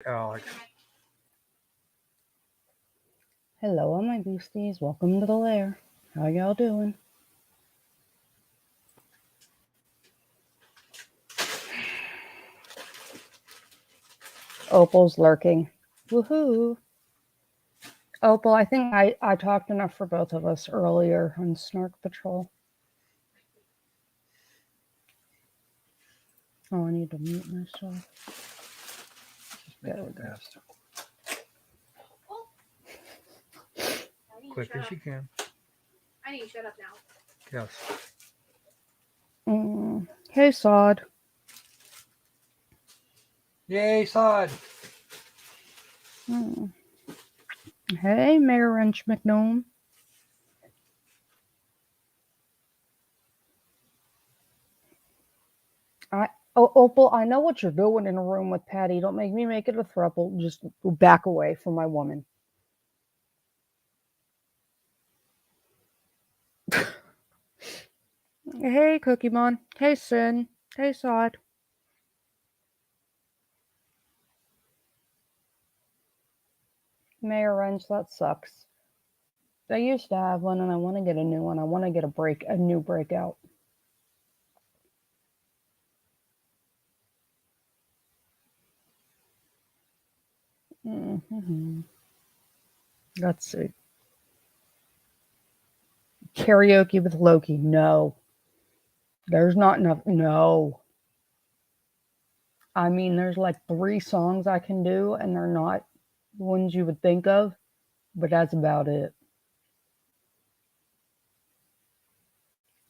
Alex. Hello, all my beasties. Welcome to the lair. How y'all doing? Opal's lurking. Woohoo! Opal, I think I talked enough for both of us earlier on Snark Patrol. Oh, I need to mute myself. There we go. Quick as you can. I need to shut up now. Yes. Hey, Sod. Yay, Sod. Hey, Mayor Wrench McNome. Opal, I know what you're doing in a room with Patty. Don't make me make it a throuple. Just back away from my woman. Hey, Cookie Mon. Hey, Sin. Hey, Sod. Mayor Wrench, that sucks. I used to have one, and I want to get a new one. I want to get a new breakout. Let's see. Karaoke with Loki. No. There's not enough. No. I mean, there's like 3 songs I can do, and they're not ones you would think of, but that's about it.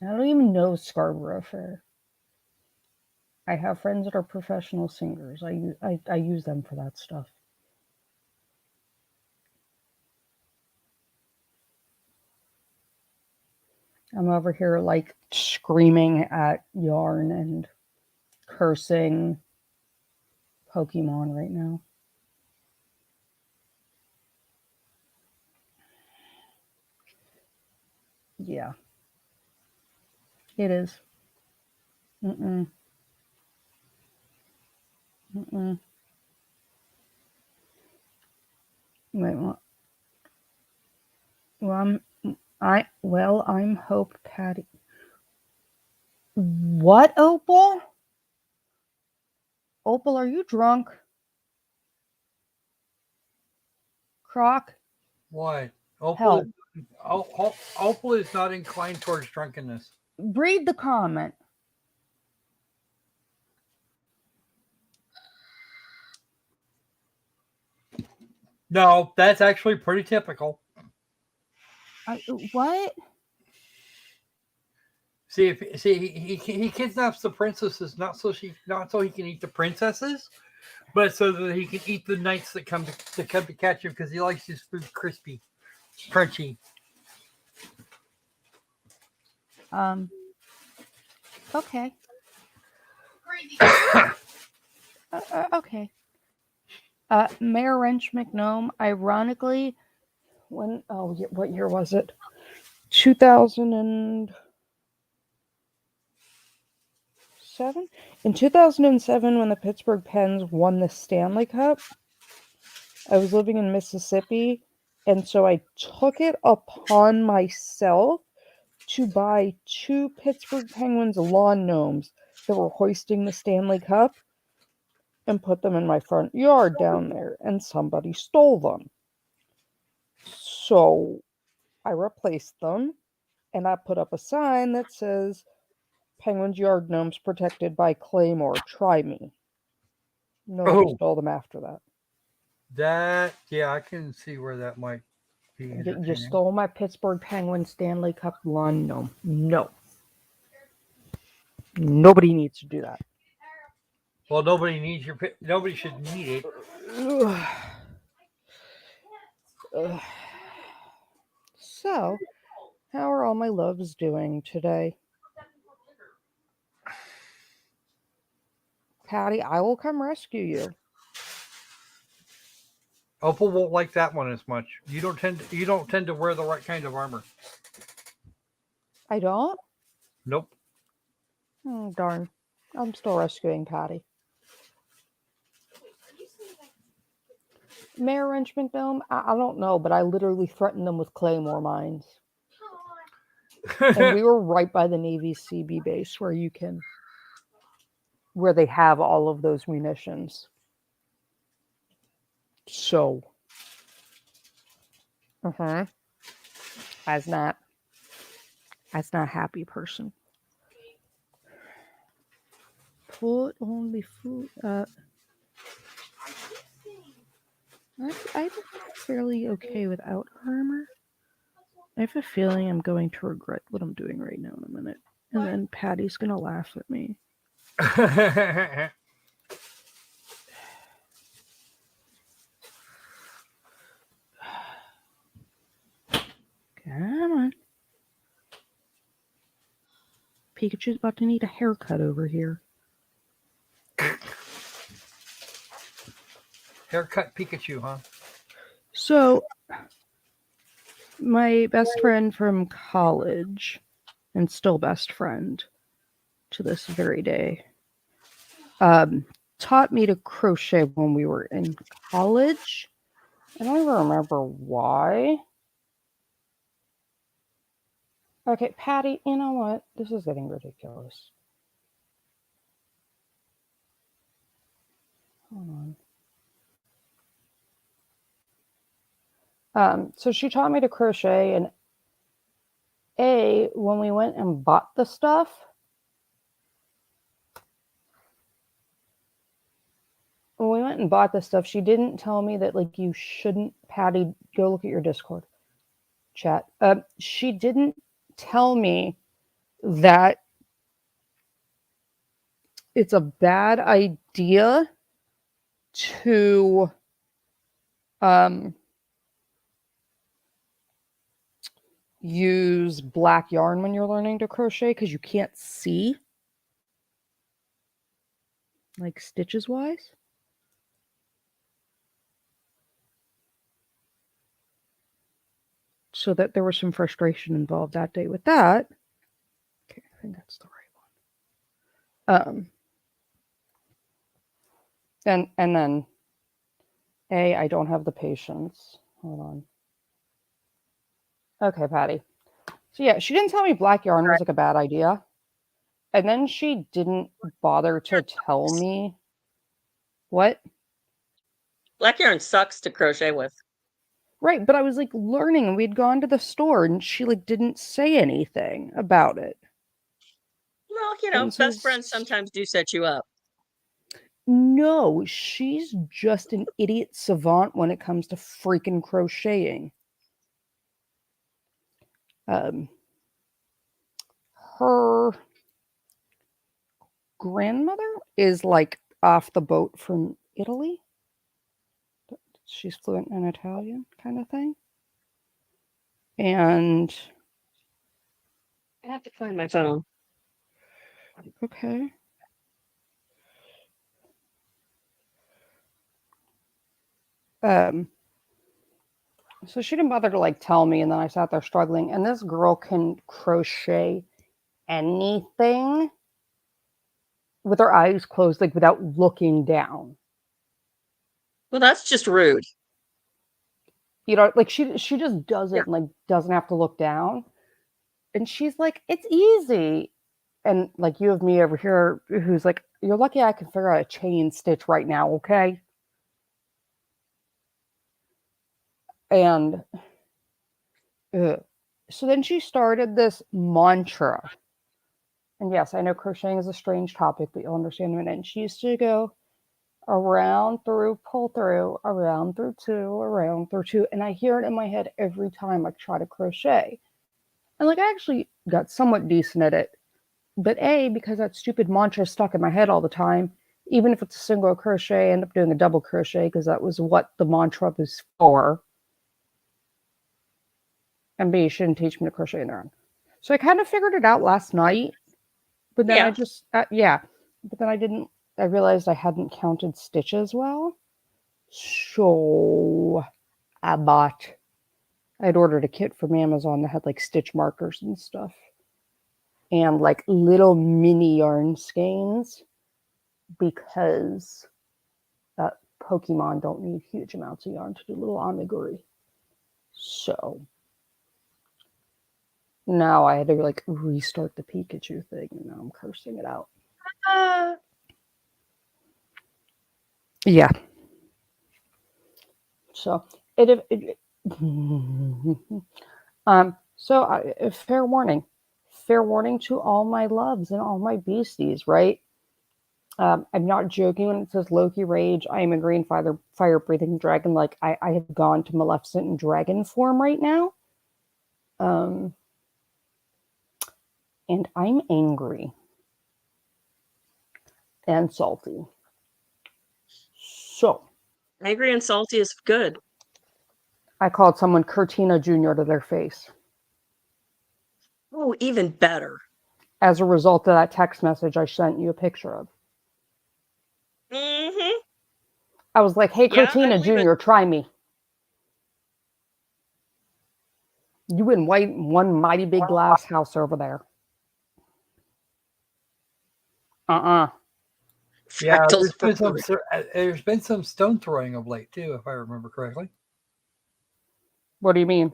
I don't even know Scarborough Fair. I have friends that are professional singers. I use them for that stuff. I'm over here like screaming at Yarn and cursing Pokemon right now. Yeah. It is. Mm-mm. Mm-mm. Wait, what? I'm Hope Patty. What, Opal? Opal, are you drunk? Croc? What? Opal Help. Opal is not inclined towards drunkenness. Read the comment. No, that's actually pretty typical. What? See, he kidnaps the princesses not so he can eat the princesses, but so that he can eat the knights that come to catch him because he likes his food crispy, crunchy. Okay. Okay. Mayor Wrench McNome, ironically, what year was it? 2007? In 2007, when the Pittsburgh Pens won the Stanley Cup, I was living in Mississippi, and so I took it upon myself to buy 2 Pittsburgh Penguins lawn gnomes that were hoisting the Stanley Cup and put them in my front yard down there, and somebody stole them. So I replaced them, and I put up a sign that says, Penguins Yard Gnomes protected by Claymore, try me. Nobody stole them after that. Yeah, I can see where that might be entertaining. You stole my Pittsburgh Penguin Stanley Cup lawn gnome. No. Nobody needs to do that. Well, nobody should need it. So, how are all my loves doing today? Patty, I will come rescue you. Opal won't like that one as much. You don't tend to wear the right kind of armor. I don't? Nope. Oh, darn. I'm still rescuing Patty. Mayor Wrenchman Dome? I don't know, but I literally threatened them with claymore mines. And we were right by the Navy CB base where they have all of those munitions. So, as not a happy person. Put only food. I'm fairly okay without armor. I have a feeling I'm going to regret what I'm doing right now in a minute. And then Patty's going to laugh at me. Come on. Pikachu's about to need a haircut over here. Haircut Pikachu, huh? So, my best friend from college, and still best friend to this very day, taught me to crochet when we were in college. I don't even remember why. Okay, Patty, you know what? This is getting ridiculous. Hold on. So she taught me to crochet, and when we went and bought the stuff, she didn't tell me that, like, you shouldn't, Patty, go look at your Discord chat. She didn't tell me that it's a bad idea to use black yarn when you're learning to crochet because you can't see, like, stitches wise. So that there was some frustration involved that day with that. Okay, I think that's the right one. And then I don't have the patience. Hold on. Okay, Patty. So yeah, she didn't tell me black yarn was like a bad idea. And then she didn't bother to tell me what? Black yarn sucks to crochet with. Right, but I was like learning, and we'd gone to the store and she like didn't say anything about it. Well, you know, best friends sometimes do set you up. No, she's just an idiot savant when it comes to freaking crocheting. Her grandmother is like off the boat from Italy. She's fluent in Italian kind of thing. And I have to find my phone. Okay. So she didn't bother to like tell me, and then I sat there struggling, and this girl can crochet anything with her eyes closed, like without looking down. Well, that's just rude. You know, like she just does it and like doesn't have to look down. And she's like, it's easy. And like you have me over here who's like, you're lucky I can figure out a chain stitch right now, okay? And so then she started this mantra. And yes, I know crocheting is a strange topic, but you'll understand in a minute. And she used to go around through, pull through, around through two, around through two. And I hear it in my head every time I try to crochet. And like I actually got somewhat decent at it. But because that stupid mantra is stuck in my head all the time, even if it's a single crochet, I end up doing a double crochet because that was what the mantra was for. And B, she didn't teach me to crochet in there. So I kind of figured it out last night. But then I just, but then I realized I hadn't counted stitches well. So I'd ordered a kit from Amazon that had like stitch markers and stuff. And like little mini yarn skeins because Pokemon don't need huge amounts of yarn to do little amigurumi. So now I had to like restart the Pikachu thing, and now I'm cursing it out. Yeah. So fair warning to all my loves and all my beasties, right? I'm not joking when it says Loki Rage. I am a green fire breathing dragon. Like I have gone to Maleficent in dragon form right now. And I'm angry and salty. So Angry and salty is good. I called someone Curtina Jr. to their face. Oh, even better. As a result of that text message I sent you a picture of. Mm-hmm. I was like, hey, Yeah, Curtina Jr., try me. You in one mighty big glass house over there. Yeah, Fractals there's been some stone throwing of late too, if I remember correctly. What do you mean?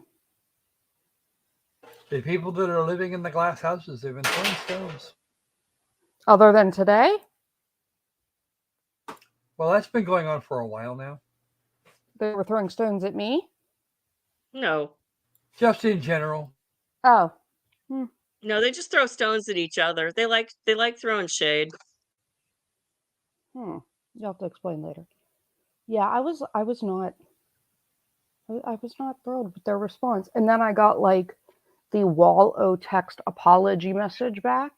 The people that are living in the glass houses, they've been throwing stones. Other than today? Well, that's been going on for a while now. They were throwing stones at me? No. Just in general. Oh. No, they just throw stones at each other. They like throwing shade. You'll have to explain later. Yeah, I was not thrilled with their response. And then I got like the Wall-O text apology message back.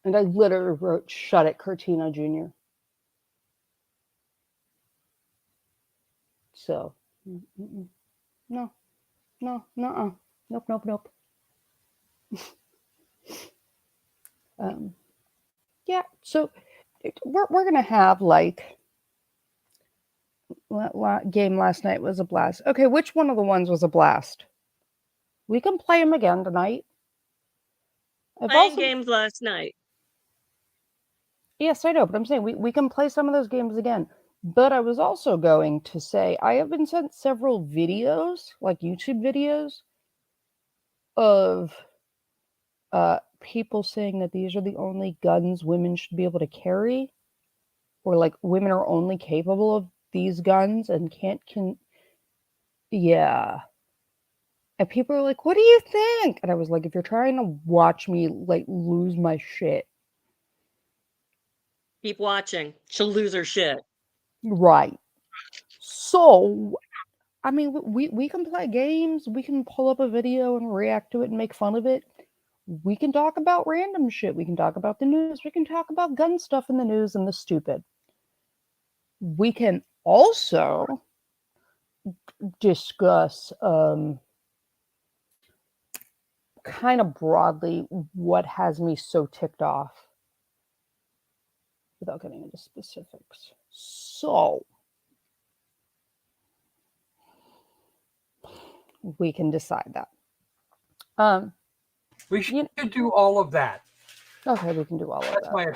And I literally wrote, shut it, Curtina Jr. So, no, nope. Yeah, so we're going to have like, game last night was a blast. Okay, which one of the ones was a blast? We can play them again tonight. Playing games last night. Yes, I know, but I'm saying we can play some of those games again. But I was also going to say, I have been sent several videos, like YouTube videos, of people saying that these are the only guns women should be able to carry, or like women are only capable of these guns and yeah. And people are like, what do you think? And I was like, if you're trying to watch me like lose my shit, keep watching. She'll lose her shit. Right. So, I mean, we can play games. We can pull up a video and react to it and make fun of it. We can talk about random shit. We can talk about the news. We can talk about gun stuff in the news and the stupid. We can also discuss kind of broadly what has me so ticked off without getting into specifics. So, we can decide that. We should do all of that. Okay, we can do all of that. My...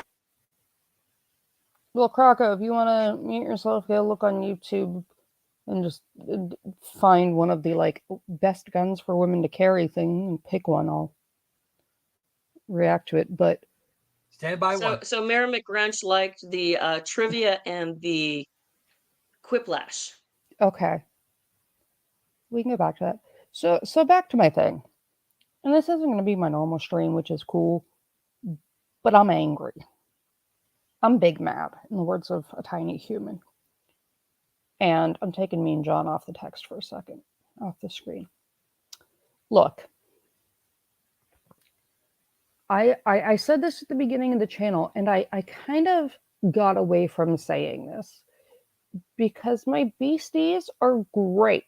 Well, Croco, if you want to mute yourself, go look on YouTube and just find one of the like best guns for women to carry thing and pick one. I'll react to it, but stand by one. So Mara McGrunch liked the trivia and the quiplash. Okay, we can go back to that. So back to my thing, and this isn't going to be my normal stream, which is cool, but I'm angry. I'm big mad, in the words of a tiny human. And I'm taking Mean John off the text for a second, off the screen. Look, I said this at the beginning of the channel, and I kind of got away from saying this because my beasties are great.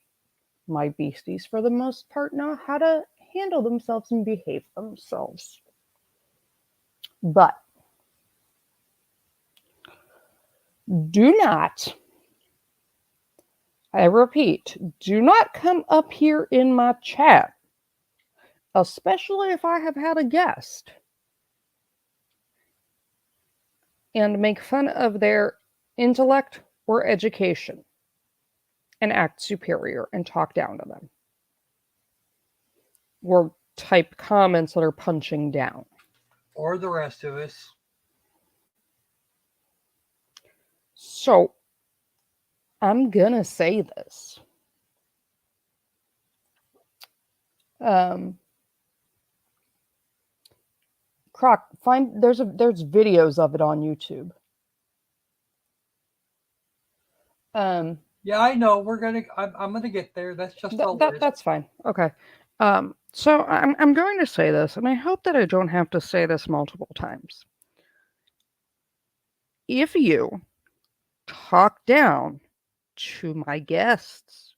My beasties, for the most part, know how to handle themselves and behave themselves. But do not, I repeat, do not come up here in my chat, especially if I have had a guest, and make fun of their intellect or education and act superior and talk down to them. Or type comments that are punching down. Or the rest of us. So, I'm gonna say this. Croc, there's videos of it on YouTube. Yeah, I know. I'm gonna get there. That's just that's fine. Okay. So I'm going to say this, and I hope that I don't have to say this multiple times. If you talk down to my guests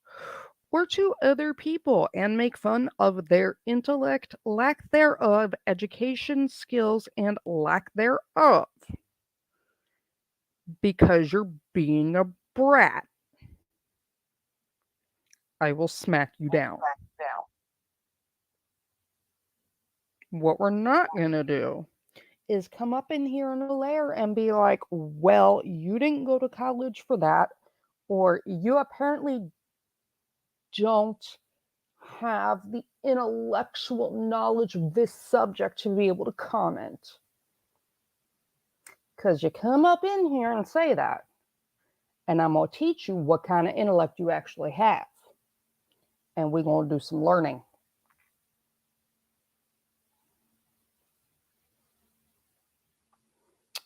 or to other people and make fun of their intellect, lack thereof, education, skills, and lack thereof, because you're being a brat, I will smack you down. What we're not going to do is come up in here in a lair and be like, well, you didn't go to college for that, or you apparently don't have the intellectual knowledge of this subject to be able to comment. Because you come up in here and say that, and I'm going to teach you what kind of intellect you actually have. And we're going to do some learning.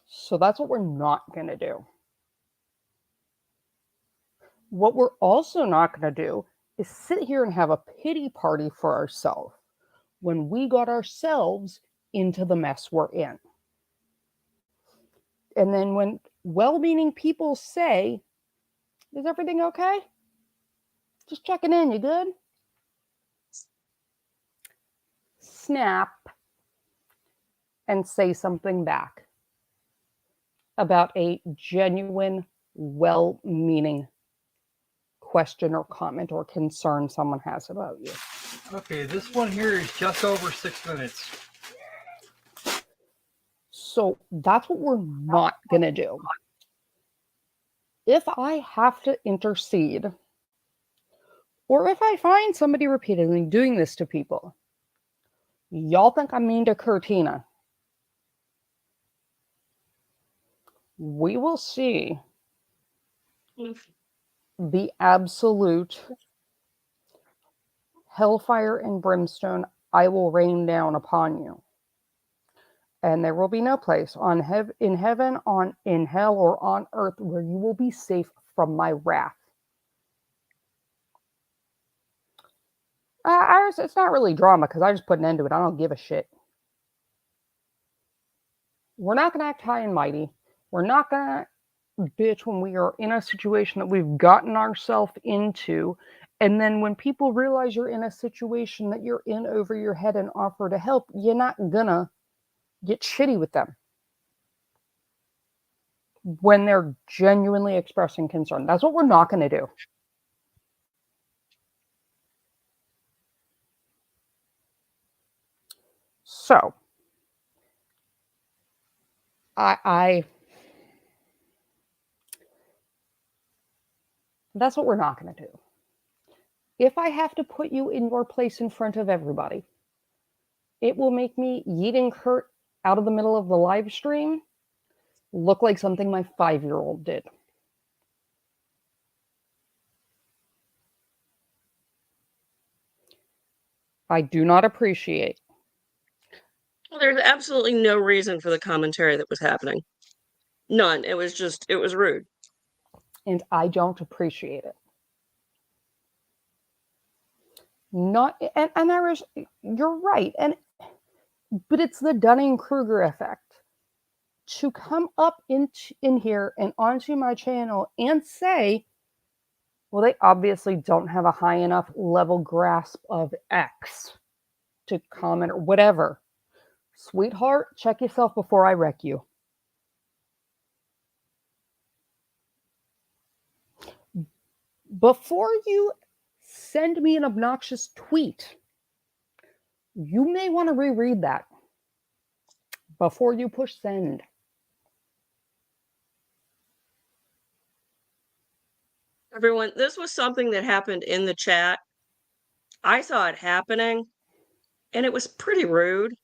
So that's what we're not going to do. What we're also not going to do is sit here and have a pity party for ourselves when we got ourselves into the mess we're in. And then when well-meaning people say, is everything okay? Just checking in, you good? Snap and say something back about a genuine, well-meaning question or comment or concern someone has about you. Okay, this one here is just over 6 minutes. So that's what we're not going to do. If I have to intercede, or if I find somebody repeatedly doing this to people, y'all think I'm mean to Curtina. We will see the absolute hellfire and brimstone I will rain down upon you. And there will be no place in heaven, in hell, or on earth where you will be safe from my wrath. It's not really drama because I just put an end to it. I don't give a shit. We're not going to act high and mighty. We're not going to bitch when we are in a situation that we've gotten ourselves into. And then when people realize you're in a situation that you're in over your head and offer to help, you're not going to get shitty with them when they're genuinely expressing concern. That's what we're not going to do. So, that's what we're not going to do. If I have to put you in your place in front of everybody, it will make me yeeting Kurt out of the middle of the live stream look like something my 5-year-old did. I do not appreciate. Well, there's absolutely no reason for the commentary that was happening. None. It was rude. And I don't appreciate it. You're right. But it's the Dunning-Kruger effect. To come up in here and onto my channel and say, well, they obviously don't have a high enough level grasp of X to comment or whatever. Sweetheart, check yourself before I wreck you. Before you send me an obnoxious tweet, you may want to reread that before you push send. Everyone, this was something that happened in the chat. I saw it happening, and it was pretty rude.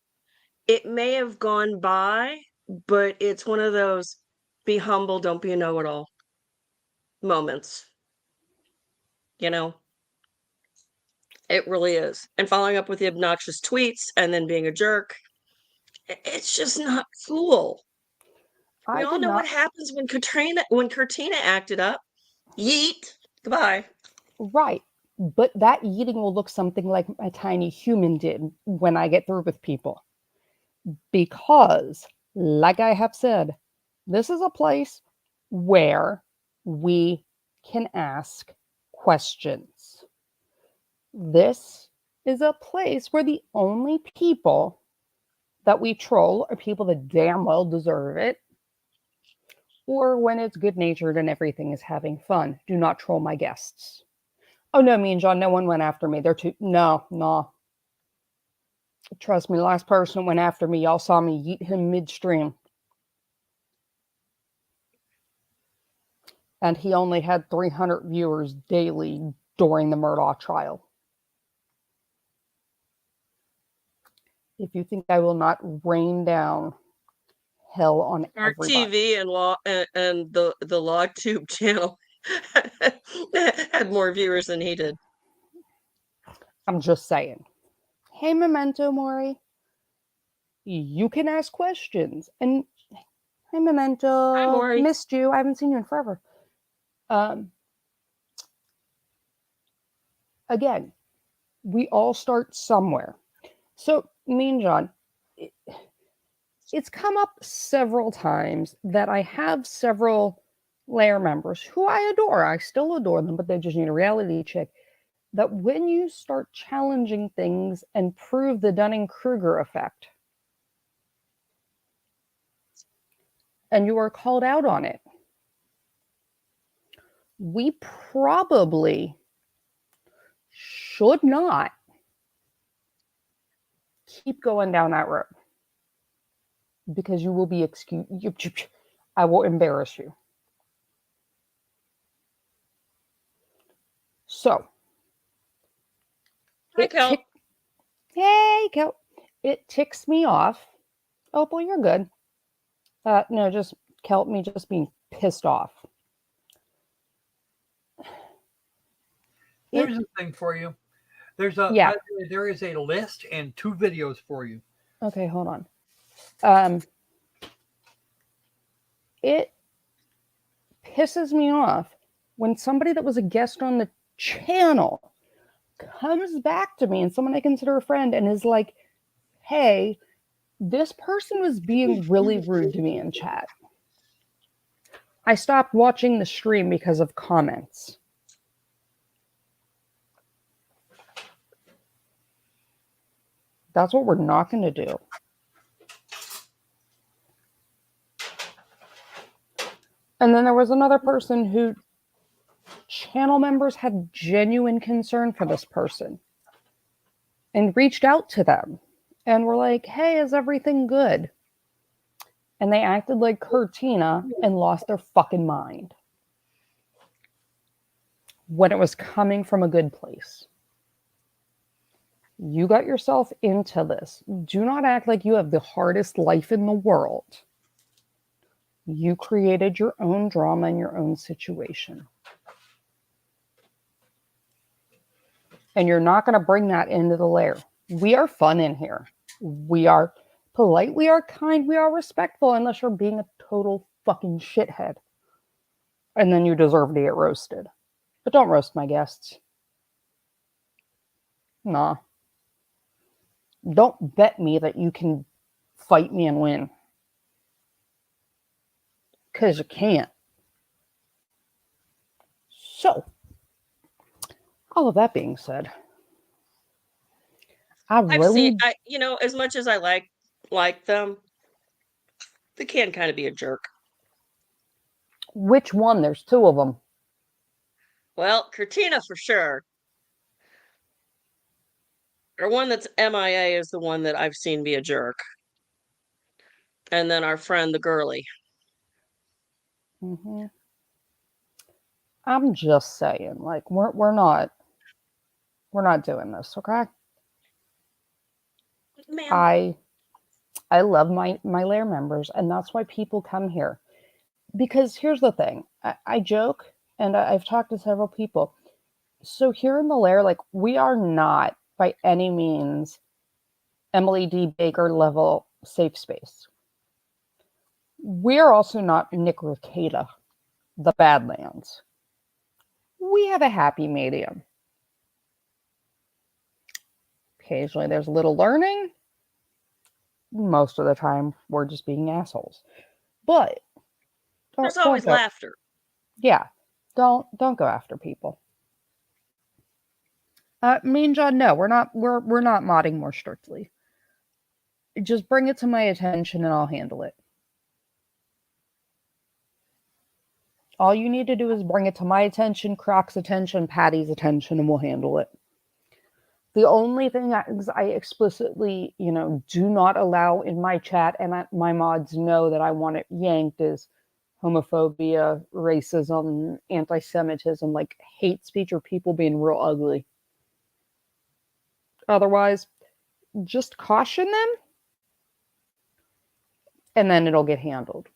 It may have gone by, but it's one of those be humble, don't be a know-it-all moments. You know? It really is. And following up with the obnoxious tweets and then being a jerk, it's just not cool. We I all did know what not. happens when Katrina acted up. Yeet. Goodbye. Right. But that eating will look something like a tiny human did when I get through with people. Because, like I have said, this is a place where we can ask questions. This is a place where the only people that we troll are people that damn well deserve it, or when it's good natured and everything is having fun. Do not troll my guests. Oh no, me and John, no one went after me. They're too no. Trust me, the last person went after me, y'all saw me yeet him midstream. And he only had 300 viewers daily during the Murdaugh trial. If you think I will not rain down hell on Our everybody. TV and the LawTube channel had more viewers than he did. I'm just saying. Hey, Memento Mori. You can ask questions. And hey, Memento. Hi, Maury. Missed you. I haven't seen you in forever. Again, we all start somewhere. So, me and John, it's come up several times that I have several Lair members who I adore. I still adore them, but they just need a reality check. That when you start challenging things and prove the Dunning-Kruger effect, and you are called out on it, we probably should not keep going down that road, because you will be excused. I will embarrass you. So, Hi, Kel. Hey, Kel. It ticks me off. Oh, well, you're good. No, just Kel, me just being pissed off. There's a thing for you. There is a list and 2 videos for you. Okay, hold on. It pisses me off when somebody that was a guest on the channel comes back to me, and someone I consider a friend, and is like, hey, this person was being really rude to me in chat. I stopped watching the stream because of comments. That's what we're not going to do. And then there was another person who channel members had genuine concern for this person and reached out to them and were like, hey, is everything good? And they acted like Kurtina and lost their fucking mind when it was coming from a good place. You got yourself into this. Do not act like you have the hardest life in the world. You created your own drama and your own situation. And you're not going to bring that into the lair. We are fun in here. We are polite. We are kind. We are respectful, unless you're being a total fucking shithead. And then you deserve to get roasted. But don't roast my guests. Nah. Don't bet me that you can fight me and win. Because you can't. So, all of that being said, As much as I like them, they can kind of be a jerk. Which one? There's 2 of them. Well, Kurtina for sure. Or one that's MIA is the one that I've seen be a jerk. And then our friend, the girly. Mm-hmm. I'm just saying, like, we're not doing this, okay? Ma'am. I love my lair members, and that's why people come here. Because here's the thing, I joke, and I've talked to several people. So here in the lair, like, we are not by any means Emily D. Baker level safe space. We're also not Nick Rekieta, the Badlands. We have a happy medium. Occasionally there's a little learning. Most of the time we're just being assholes. But There's always laughter. Yeah. Don't go after people. Me and John, no, we're not modding more strictly. Just bring it to my attention and I'll handle it. All you need to do is bring it to my attention, Croc's attention, Patty's attention, and we'll handle it. The only thing I explicitly, do not allow in my chat, and my mods know that I want it yanked, is homophobia, racism, anti-Semitism, like hate speech or people being real ugly. Otherwise, just caution them, and then it'll get handled.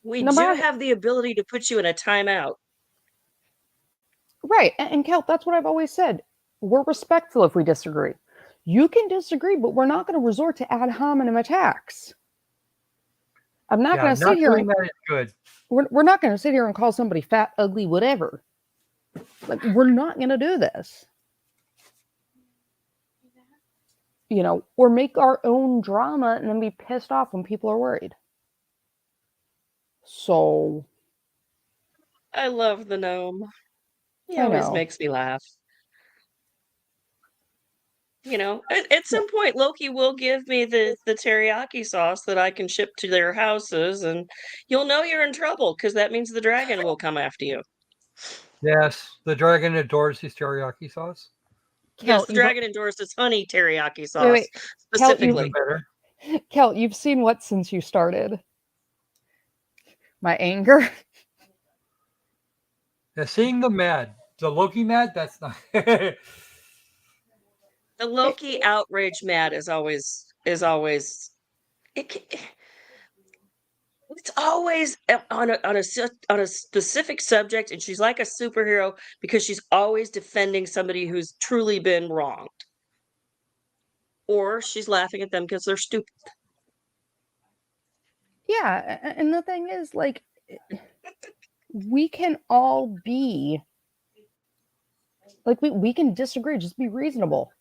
We do have the ability to put you in a timeout. Right. And Kelt, that's what I've always said. We're respectful if we disagree. You can disagree, but we're not going to resort to ad hominem attacks. I'm not going to sit here. That is good. We're not going to sit here and call somebody fat, ugly, whatever. Like, we're not going to do this. Or make our own drama and then be pissed off when people are worried. So. I love the gnome. He always makes me laugh. At some point, Loki will give me the teriyaki sauce that I can ship to their houses, and you'll know you're in trouble because that means the dragon will come after you. Yes, the dragon adores his teriyaki sauce. Yes, the dragon endorses honey teriyaki sauce specifically. Kelt, you've seen what since you started? My anger. Yeah, seeing the Loki mad, that's not. The Loki outrage mad is always. It's always on a specific subject, and she's like a superhero because she's always defending somebody who's truly been wronged, or she's laughing at them because they're stupid. Yeah, and the thing is, like, we can all be, like, we can disagree, just be reasonable.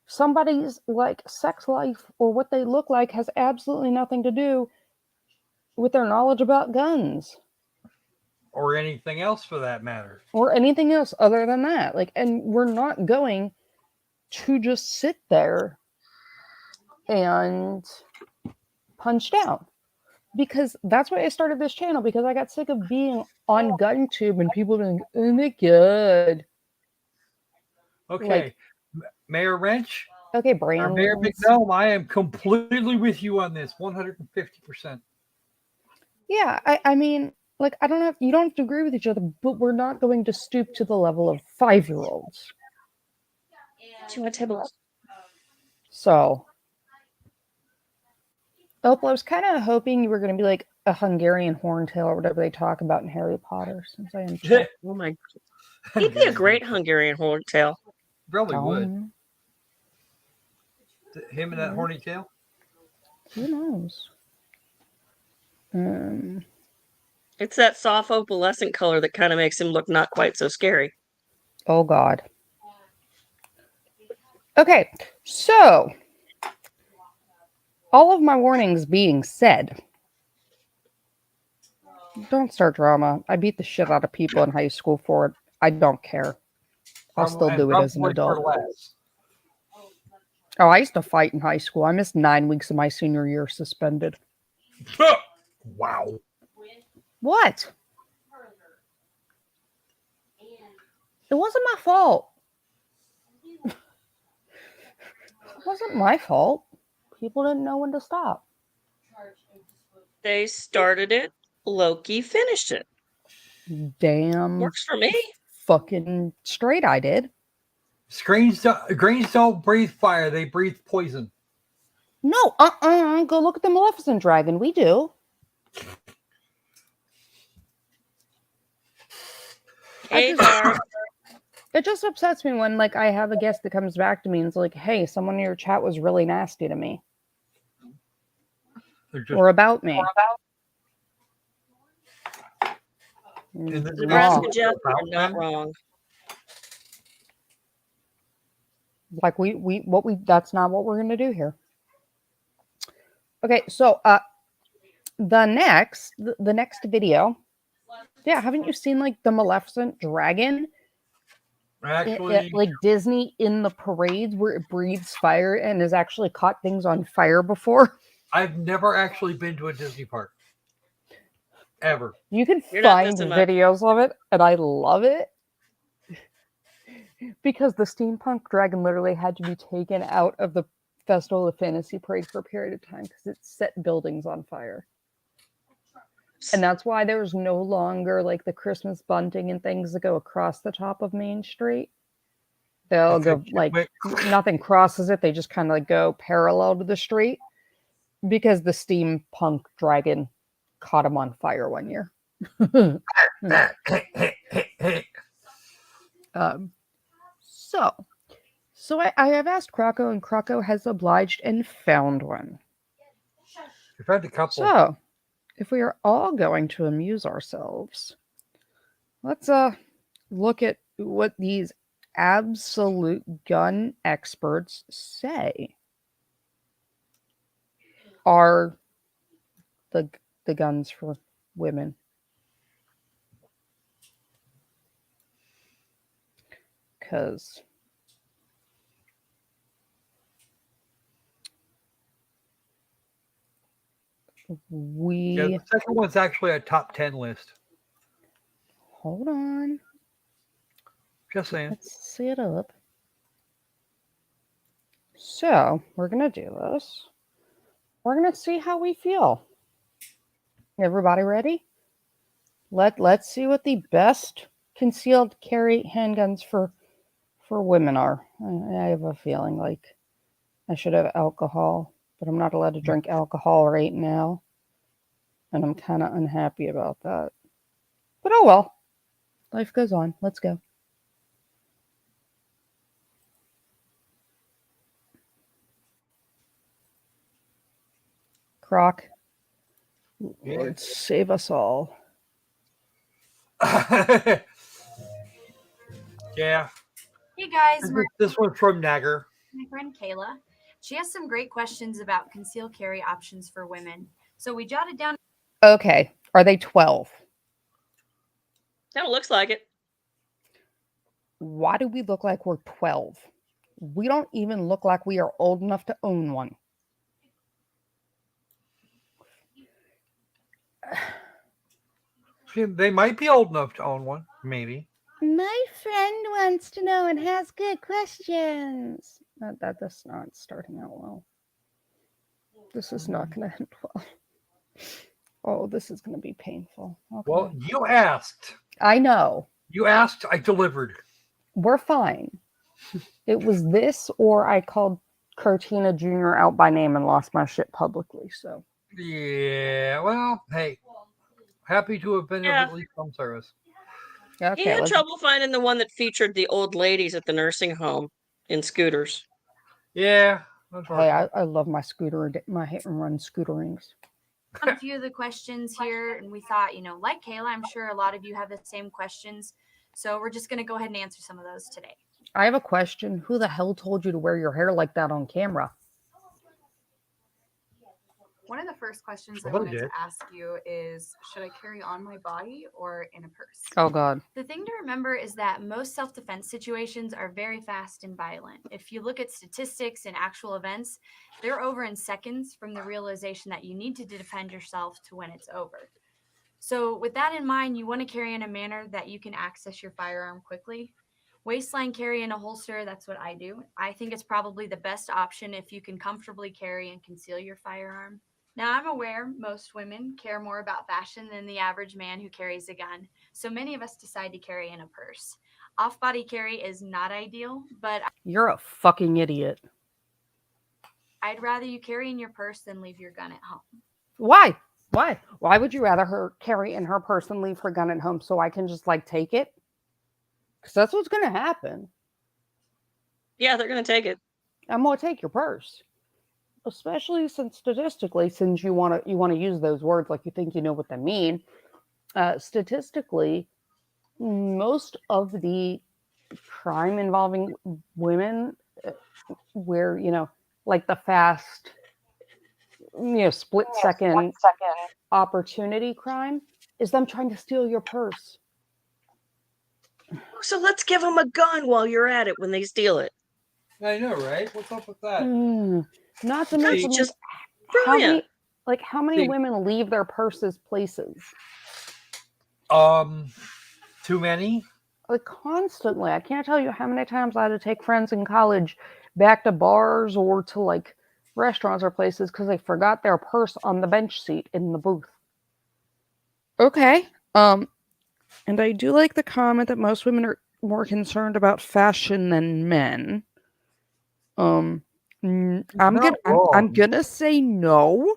Somebody's, like, sex life or what they look like has absolutely nothing to do with their knowledge about guns. Or anything else for that matter. Or anything else other than that. Like, and we're not going to just sit there and punch down. Because that's why I started this channel, because I got sick of being on GunTube and people being, oh my god. Okay. Like, Mayor Wrench. Okay, Brand. Mayor McNome, I am completely with you on this, 150%. Yeah, I mean, like, you don't have to agree with each other, but we're not going to stoop to the level of 5-year-olds. Do you want to table up? So, Opal, I was kind of hoping you were going to be like a Hungarian horntail or whatever they talk about in Harry Potter, since I am. Oh my god. He'd be a great Hungarian horntail. Probably would. Him and that horny tail? Who knows? It's that soft opalescent color that kind of makes him look not quite so scary. Oh god. Okay, so all of my warnings being said, don't start drama. I beat the shit out of people in high school for it. I don't care. I'll still do it as an adult. Oh, I used to fight in high school. I missed 9 weeks of my senior year suspended. Wow. What? It wasn't my fault. It wasn't my fault. People didn't know when to stop. They started it. Loki finished it. Damn Works for me. fucking straight I did. Greens don't breathe fire; they breathe poison. No, go look at the Maleficent dragon. We do. Hey, Barb. It just upsets me when, like, I have a guest that comes back to me and is like, "Hey, someone in your chat was really nasty to me, or about me." Nebraska Jeff, you're not wrong. Like that's not what we're gonna do here. Okay, so the next video. Yeah, haven't you seen like the Maleficent dragon? Actually, like Disney in the parades where it breathes fire and has actually caught things on fire before. I've never actually been to a Disney park. Ever. You can find videos of it, and I love it. Because the steampunk dragon literally had to be taken out of the Festival of Fantasy Parade for a period of time because it set buildings on fire. And that's why there's no longer like the Christmas bunting and things that go across the top of Main Street. They'll go like nothing crosses it. They just kind of like go parallel to the street because the steampunk dragon caught him on fire one year. So I have asked Croco, and Croco has obliged and found one. You found a couple. So, if we are all going to amuse ourselves, let's look at what these absolute gun experts say are the guns for women. Because the second one's actually a top 10 list. Hold on. Just saying. Let's see it up. So, we're going to do this. We're going to see how we feel. Everybody ready? Let's see what the best concealed carry handguns for women are. I have a feeling like I should have alcohol, but I'm not allowed to drink alcohol right now. And I'm kind of unhappy about that. But oh well. Life goes on. Let's go. Croc. Lord, save us all. Yeah. Hey guys, this one's from Nagger. My friend Kayla. She has some great questions about concealed carry options for women. So we jotted down. Okay. Are they 12? That looks like it. Why do we look like we're 12? We don't even look like we are old enough to own one. They might be old enough to own one, maybe. My friend wants to know and has good questions. That's not starting out well. This is not going to end well. Oh, this is going to be painful. Okay. Well, you asked. I know. You asked, I delivered. We're fine. It was this, or I called Cortina Jr. out by name and lost my shit publicly, so. Yeah, well, hey. Happy to have been of at least some service. Okay, he had trouble finding the one that featured the old ladies at the nursing home in scooters. Yeah. Hey, I love my scooter, my hit and run scooterings. A few of the questions here, and we thought, like Kayla, I'm sure a lot of you have the same questions. So we're just going to go ahead and answer some of those today. I have a question. Who the hell told you to wear your hair like that on camera? One of the first questions I wanted to ask you is, should I carry on my body or in a purse? Oh, God. The thing to remember is that most self-defense situations are very fast and violent. If you look at statistics and actual events, they're over in seconds from the realization that you need to defend yourself to when it's over. So with that in mind, you want to carry in a manner that you can access your firearm quickly. Waistline carry in a holster, that's what I do. I think it's probably the best option if you can comfortably carry and conceal your firearm. Now, I'm aware most women care more about fashion than the average man who carries a gun, so many of us decide to carry in a purse. Off-body carry is not ideal, but You're a fucking idiot. I'd rather you carry in your purse than leave your gun at home. Why? Why? Why would you rather her carry in her purse and leave her gun at home so I can just like take it? Because that's what's going to happen. Yeah, they're gonna take it. I'm going to take your purse. Especially since statistically, since you want to use those words like you think you know what they mean, statistically, most of the crime involving women, where like the fast, split second opportunity crime, is them trying to steal your purse. So let's give them a gun while you're at it when they steal it. I know, right? What's up with that? Not to That's mention, just how brilliant. many women leave their purses places? Too many? Like constantly. I can't tell you how many times I had to take friends in college back to bars or to like restaurants or places because they forgot their purse on the bench seat in the booth. Okay. And I do like the comment that most women are more concerned about fashion than men. I'm gonna say no.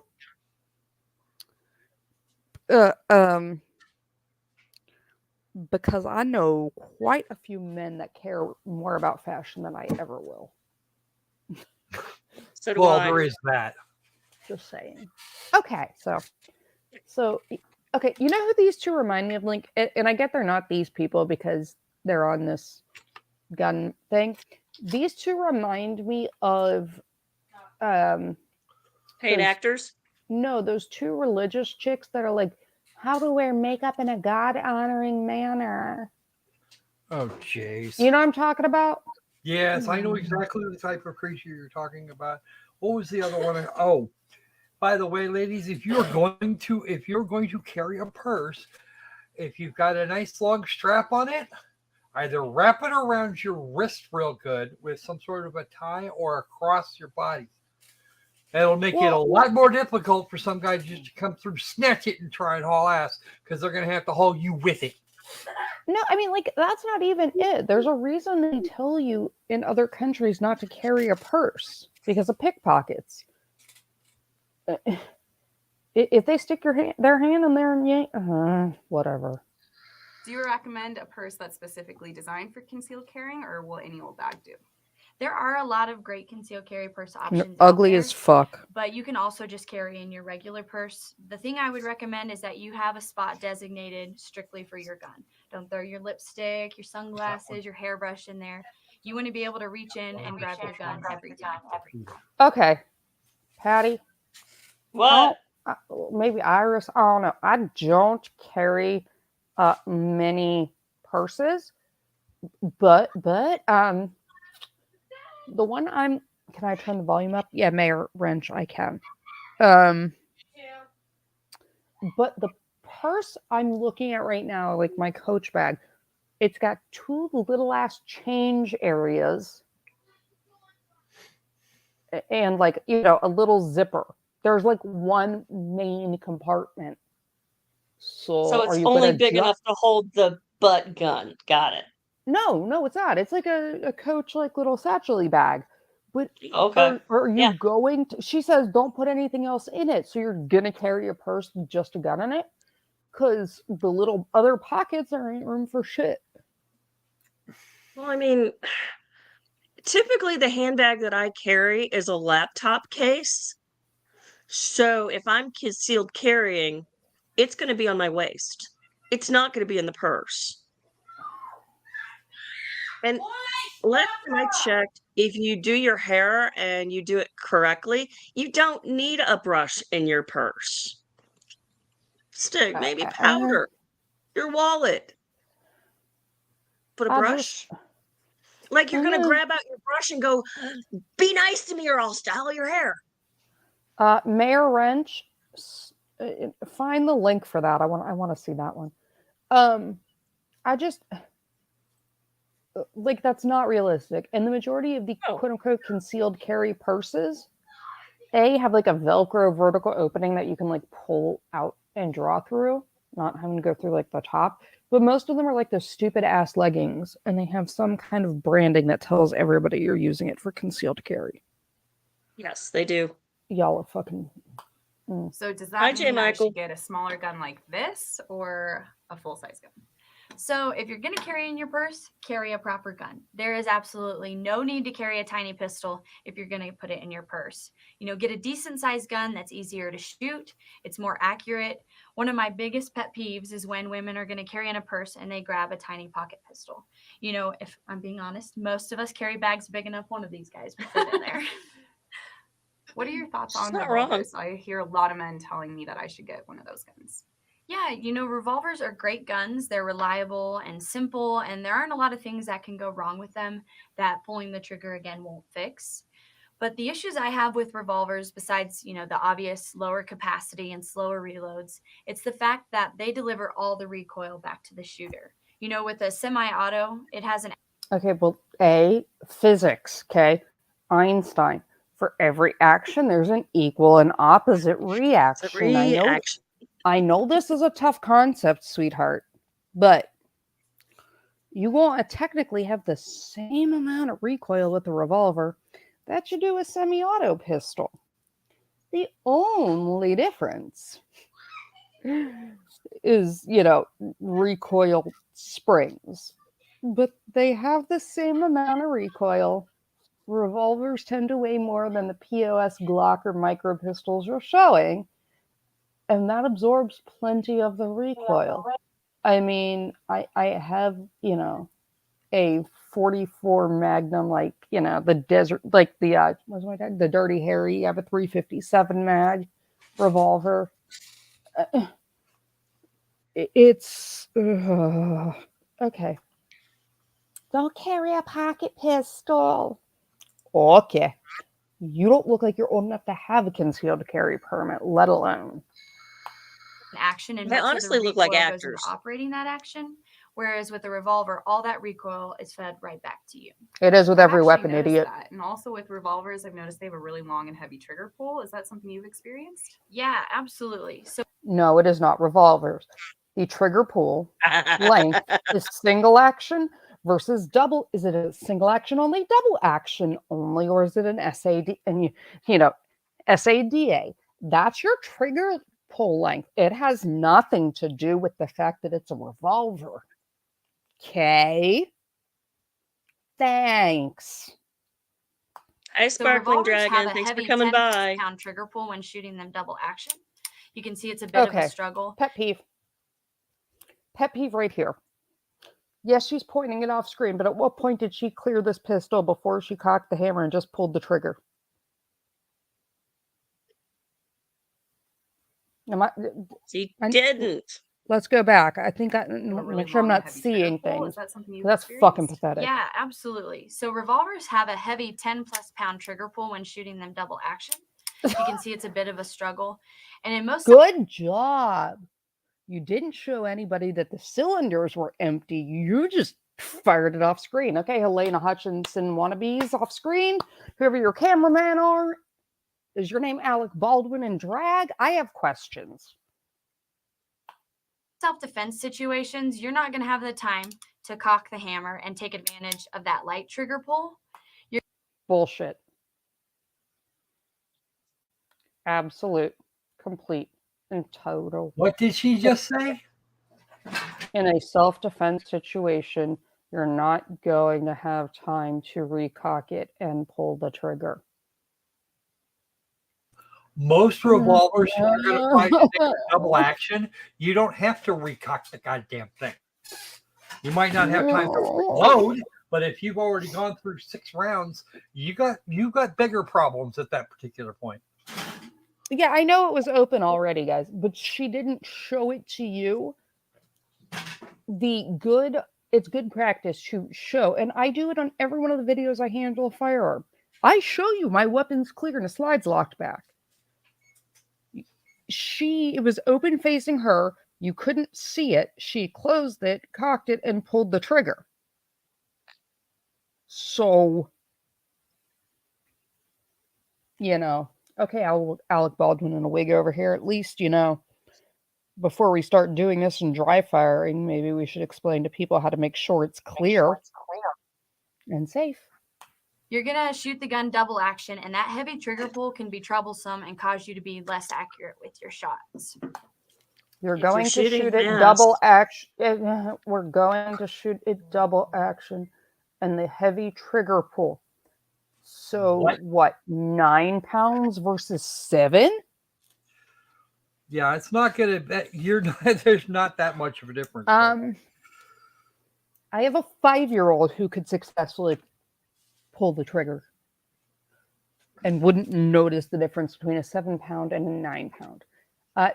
Because I know quite a few men that care more about fashion than I ever will. So do Well, I. there is that. Just saying. Okay, so okay, you know who these two remind me of? Like, and I get they're not these people because they're on this gun thing. These two remind me of Paid actors? No, those two religious chicks that are like, how to wear makeup in a God-honoring manner. Oh, jeez. You know what I'm talking about? Yes, I know exactly the type of creature you're talking about. What was the other one? Oh, by the way, ladies, if you're going to carry a purse, if you've got a nice long strap on it, either wrap it around your wrist real good with some sort of a tie or across your body. That'll make it a lot more difficult for some guy just to come through, snatch it, and try and haul ass because they're going to have to haul you with it. No, I mean, like, that's not even it. There's a reason they tell you in other countries not to carry a purse because of pickpockets. If they stick their hand in there and yank, whatever. Do you recommend a purse that's specifically designed for concealed carrying, or will any old bag do? There are a lot of great concealed carry purse options. Ugly as fuck. But you can also just carry in your regular purse. The thing I would recommend is that you have a spot designated strictly for your gun. Don't throw your lipstick, your sunglasses, your hairbrush in there. You want to be able to reach in and grab your gun every time. Okay. Patty? What? Maybe Iris? I don't know. I don't carry many purses, but the one can I turn the volume up? Yeah, Mayor Wrench, I can. But the purse I'm looking at right now, like my Coach bag, it's got two little ass change areas and like, a little zipper. There's like one main compartment. So it's only big enough to hold the butt gun. Got it. No, it's not. It's like a Coach like little satchel-y bag. But okay. Are you going to? She says, don't put anything else in it. So you're gonna carry a purse with just a gun in it, because the little other pockets there ain't room for shit. Well, I mean, typically the handbag that I carry is a laptop case. So if I'm concealed carrying, it's going to be on my waist. It's not going to be in the purse. And last time I checked, if you do your hair and you do it correctly, you don't need a brush in your purse. Stick, maybe powder, your wallet. Put a brush. Like you're going to grab out your brush and go, be nice to me or I'll style your hair. Mayor Wrench, find the link for that. I want to see that one. I just... like, that's not realistic. And the majority of the quote-unquote concealed carry purses have like a Velcro vertical opening that you can like pull out and draw through, not having to go through like the top. But most of them are like those stupid ass leggings, and they have some kind of branding that tells everybody you're using it for concealed carry. Yes, they do. Y'all are fucking. So does Hi, that J. mean that I Michael. should get a smaller gun like this or a full-size gun? So if you're going to carry in your purse, carry a proper gun. There is absolutely no need to carry a tiny pistol if you're going to put it in your purse. You know, get a decent sized gun that's easier to shoot. It's more accurate. One of my biggest pet peeves is when women are going to carry in a purse and they grab a tiny pocket pistol. You know, if I'm being honest, most of us carry bags big enough one of these guys would fit in there. What are your thoughts She's on not wrong. revolvers? I hear a lot of men telling me that I should get one of those guns. Yeah, you know, revolvers are great guns. They're reliable and simple, and there aren't a lot of things that can go wrong with them that pulling the trigger again won't fix. But the issues I have with revolvers, besides, you know, the obvious lower capacity and slower reloads, it's the fact that they deliver all the recoil back to the shooter. You know, with a semi-auto, it has an... Okay, well, physics, okay? Einstein. For every action, there's an equal and opposite reaction. I know this is a tough concept, sweetheart, but you won't technically have the same amount of recoil with a revolver that you do a semi-auto pistol. The only difference is, you know, recoil springs, but they have the same amount of recoil. Revolvers tend to weigh more than the POS Glock or micro pistols you're showing, and that absorbs plenty of the recoil. I mean, I have, you know, a 44 Magnum, like, you know, the desert, like the, what's my tag? The Dirty Harry. I have a 357 mag revolver. It's, okay. Don't carry a pocket pistol. Okay. You don't look like you're old enough to have a concealed carry permit, let alone. action, and They much honestly of the look like recoil goes into actors. operating that action. Whereas with a revolver, all that recoil is fed right back to you. It is with I've every actually weapon, noticed idiot. that. And also with revolvers, I've noticed they have a really long and heavy trigger pull. Is that something you've experienced? Yeah, absolutely. So No, it is not revolvers. The trigger pull length is single action versus double. Is it a single action only, double action only, or is it an SAD? And you know, SADA. That's your trigger pull length. It has nothing to do with the fact that it's a revolver. Okay. Thanks. Hi, Sparkling Dragon. Thanks for coming by. Pound trigger pull when shooting them double action. You can see it's a bit of a struggle. Pet peeve. Pet peeve right here. Yes, she's pointing it off screen, but at what point did she clear this pistol before she cocked the hammer and just pulled the trigger? She didn't. Let's go back. I think make sure I'm not seeing things. Is that something you've That's experienced? fucking pathetic. Yeah, absolutely. So revolvers have a heavy 10+ pound trigger pull when shooting them double action. You can see it's a bit of a struggle. And in most... Good job. You didn't show anybody that the cylinders were empty. You just fired it off screen. Okay, Helena Hutchinson wannabes off screen. Whoever your cameraman are. Is your name Alec Baldwin in drag? I have questions. Self-defense situations, you're not going to have the time to cock the hammer and take advantage of that light trigger pull. Bullshit. Absolute, complete, and total. What did she just say? In a self-defense situation, you're not going to have time to recock it and pull the trigger. Most revolvers are going to fight double action. You don't have to recock the goddamn thing. You might not have time to reload, but if you've already gone through 6 rounds, you got bigger problems at that particular point. Yeah, I know it was open already, guys, but she didn't show it to you. It's good practice to show, and I do it on every one of the videos I handle a firearm. I show you my weapon's clear and the slide's locked back. It was open facing her. You couldn't see it. She closed it, cocked it, and pulled the trigger. So, you know, Okay, Alec Baldwin in a wig over here. At least, before we start doing this and dry firing, maybe we should explain to people how to make sure it's clear and safe. You're going to shoot the gun double action, and that heavy trigger pull can be troublesome and cause you to be less accurate with your shots. You're If you're going to shooting shoot it fast- double action. We're going to shoot it double action and the heavy trigger pull. So what 9 pounds versus 7? Yeah, it's not gonna. You're not. There's not that much of a difference. I have a 5-year-old who could successfully pull the trigger and wouldn't notice the difference between a 7-pound and a 9-pound.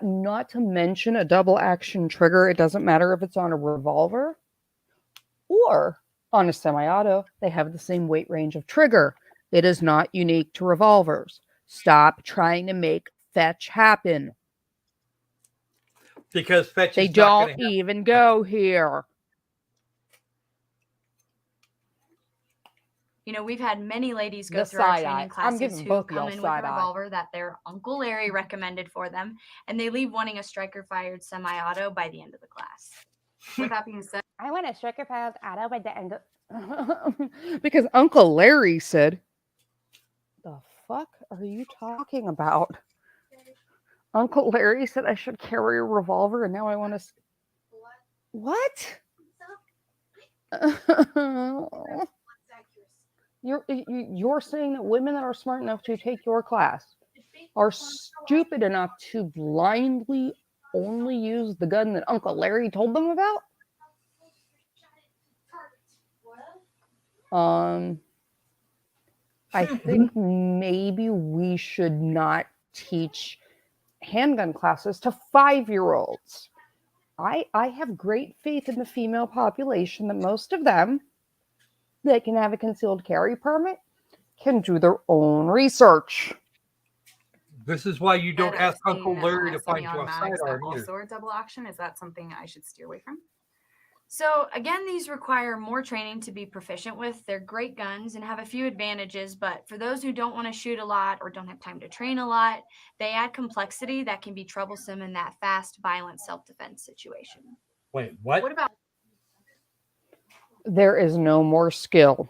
Not to mention a double action trigger. It doesn't matter if it's on a revolver or on a semi-auto. They have the same weight range of trigger. It is not unique to revolvers. Stop trying to make fetch happen. Because fetch. They don't even go here. We've had many ladies go The through our side eye. training I'm classes giving who both come y'all in with side a eye. revolver that their Uncle Larry recommended for them, and they leave wanting a striker-fired semi-auto by the end of the class. With that being said, I want a striker-fired auto by the end of... Because Uncle Larry said, the fuck are you talking about? Uncle Larry said I should carry a revolver, and now I want to... What? You're saying that women that are smart enough to take your class are stupid enough to blindly only use the gun that Uncle Larry told them about? I think maybe we should not teach handgun classes to 5-year-olds. I have great faith in the female population that most of them that can have a concealed carry permit can do their own research. This is why you don't ask Uncle Larry to find you a semi-automatics sidearm that either. also are double action. Is that something I should steer away from? So again, these require more training to be proficient with. They're great guns and have a few advantages, but for those who don't want to shoot a lot or don't have time to train a lot, they add complexity that can be troublesome in that fast, violent self-defense situation. Wait, what? What about There is no more skill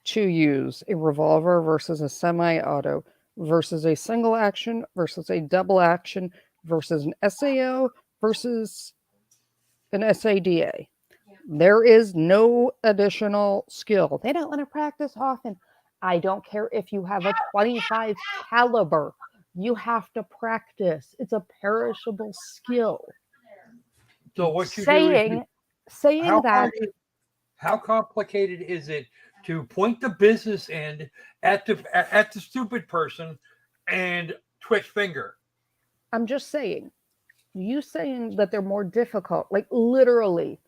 to use a revolver versus a semi-auto versus a single action versus a double action versus an SAO versus an SADA. There is no additional skill. They don't want to practice often. I don't care if you have a 25 caliber. You have to practice. It's a perishable skill. So what you saying that how complicated is it to point the business end at the stupid person and twitch finger? I'm just saying, you saying that they're more difficult, like literally,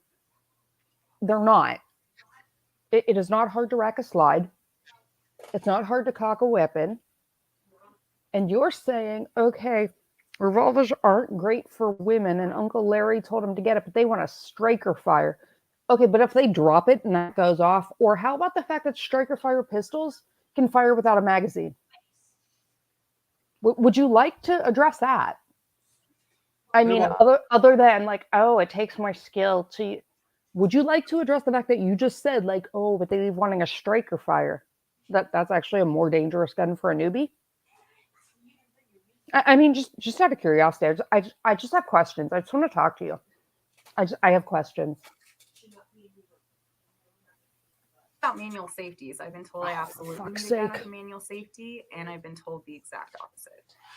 they're not. It is not hard to rack a slide. It's not hard to cock a weapon. And you're saying, okay, revolvers aren't great for women, and Uncle Larry told them to get it, but they want a striker fire. Okay, but if they drop it and that goes off, or how about the fact that striker fire pistols can fire without a magazine? Would you like to address that? I mean, other than like, oh, it takes more skill to... Would you like to address the fact that you just said, like, oh, but they leave wanting a striker fire? That's actually a more dangerous gun for a newbie? I mean, just out of curiosity, I just have questions. I just want to talk to you. I have questions. about manual safeties? I've been told I absolutely need fuck's a gun sake. with manual safety, and I've been told the exact opposite.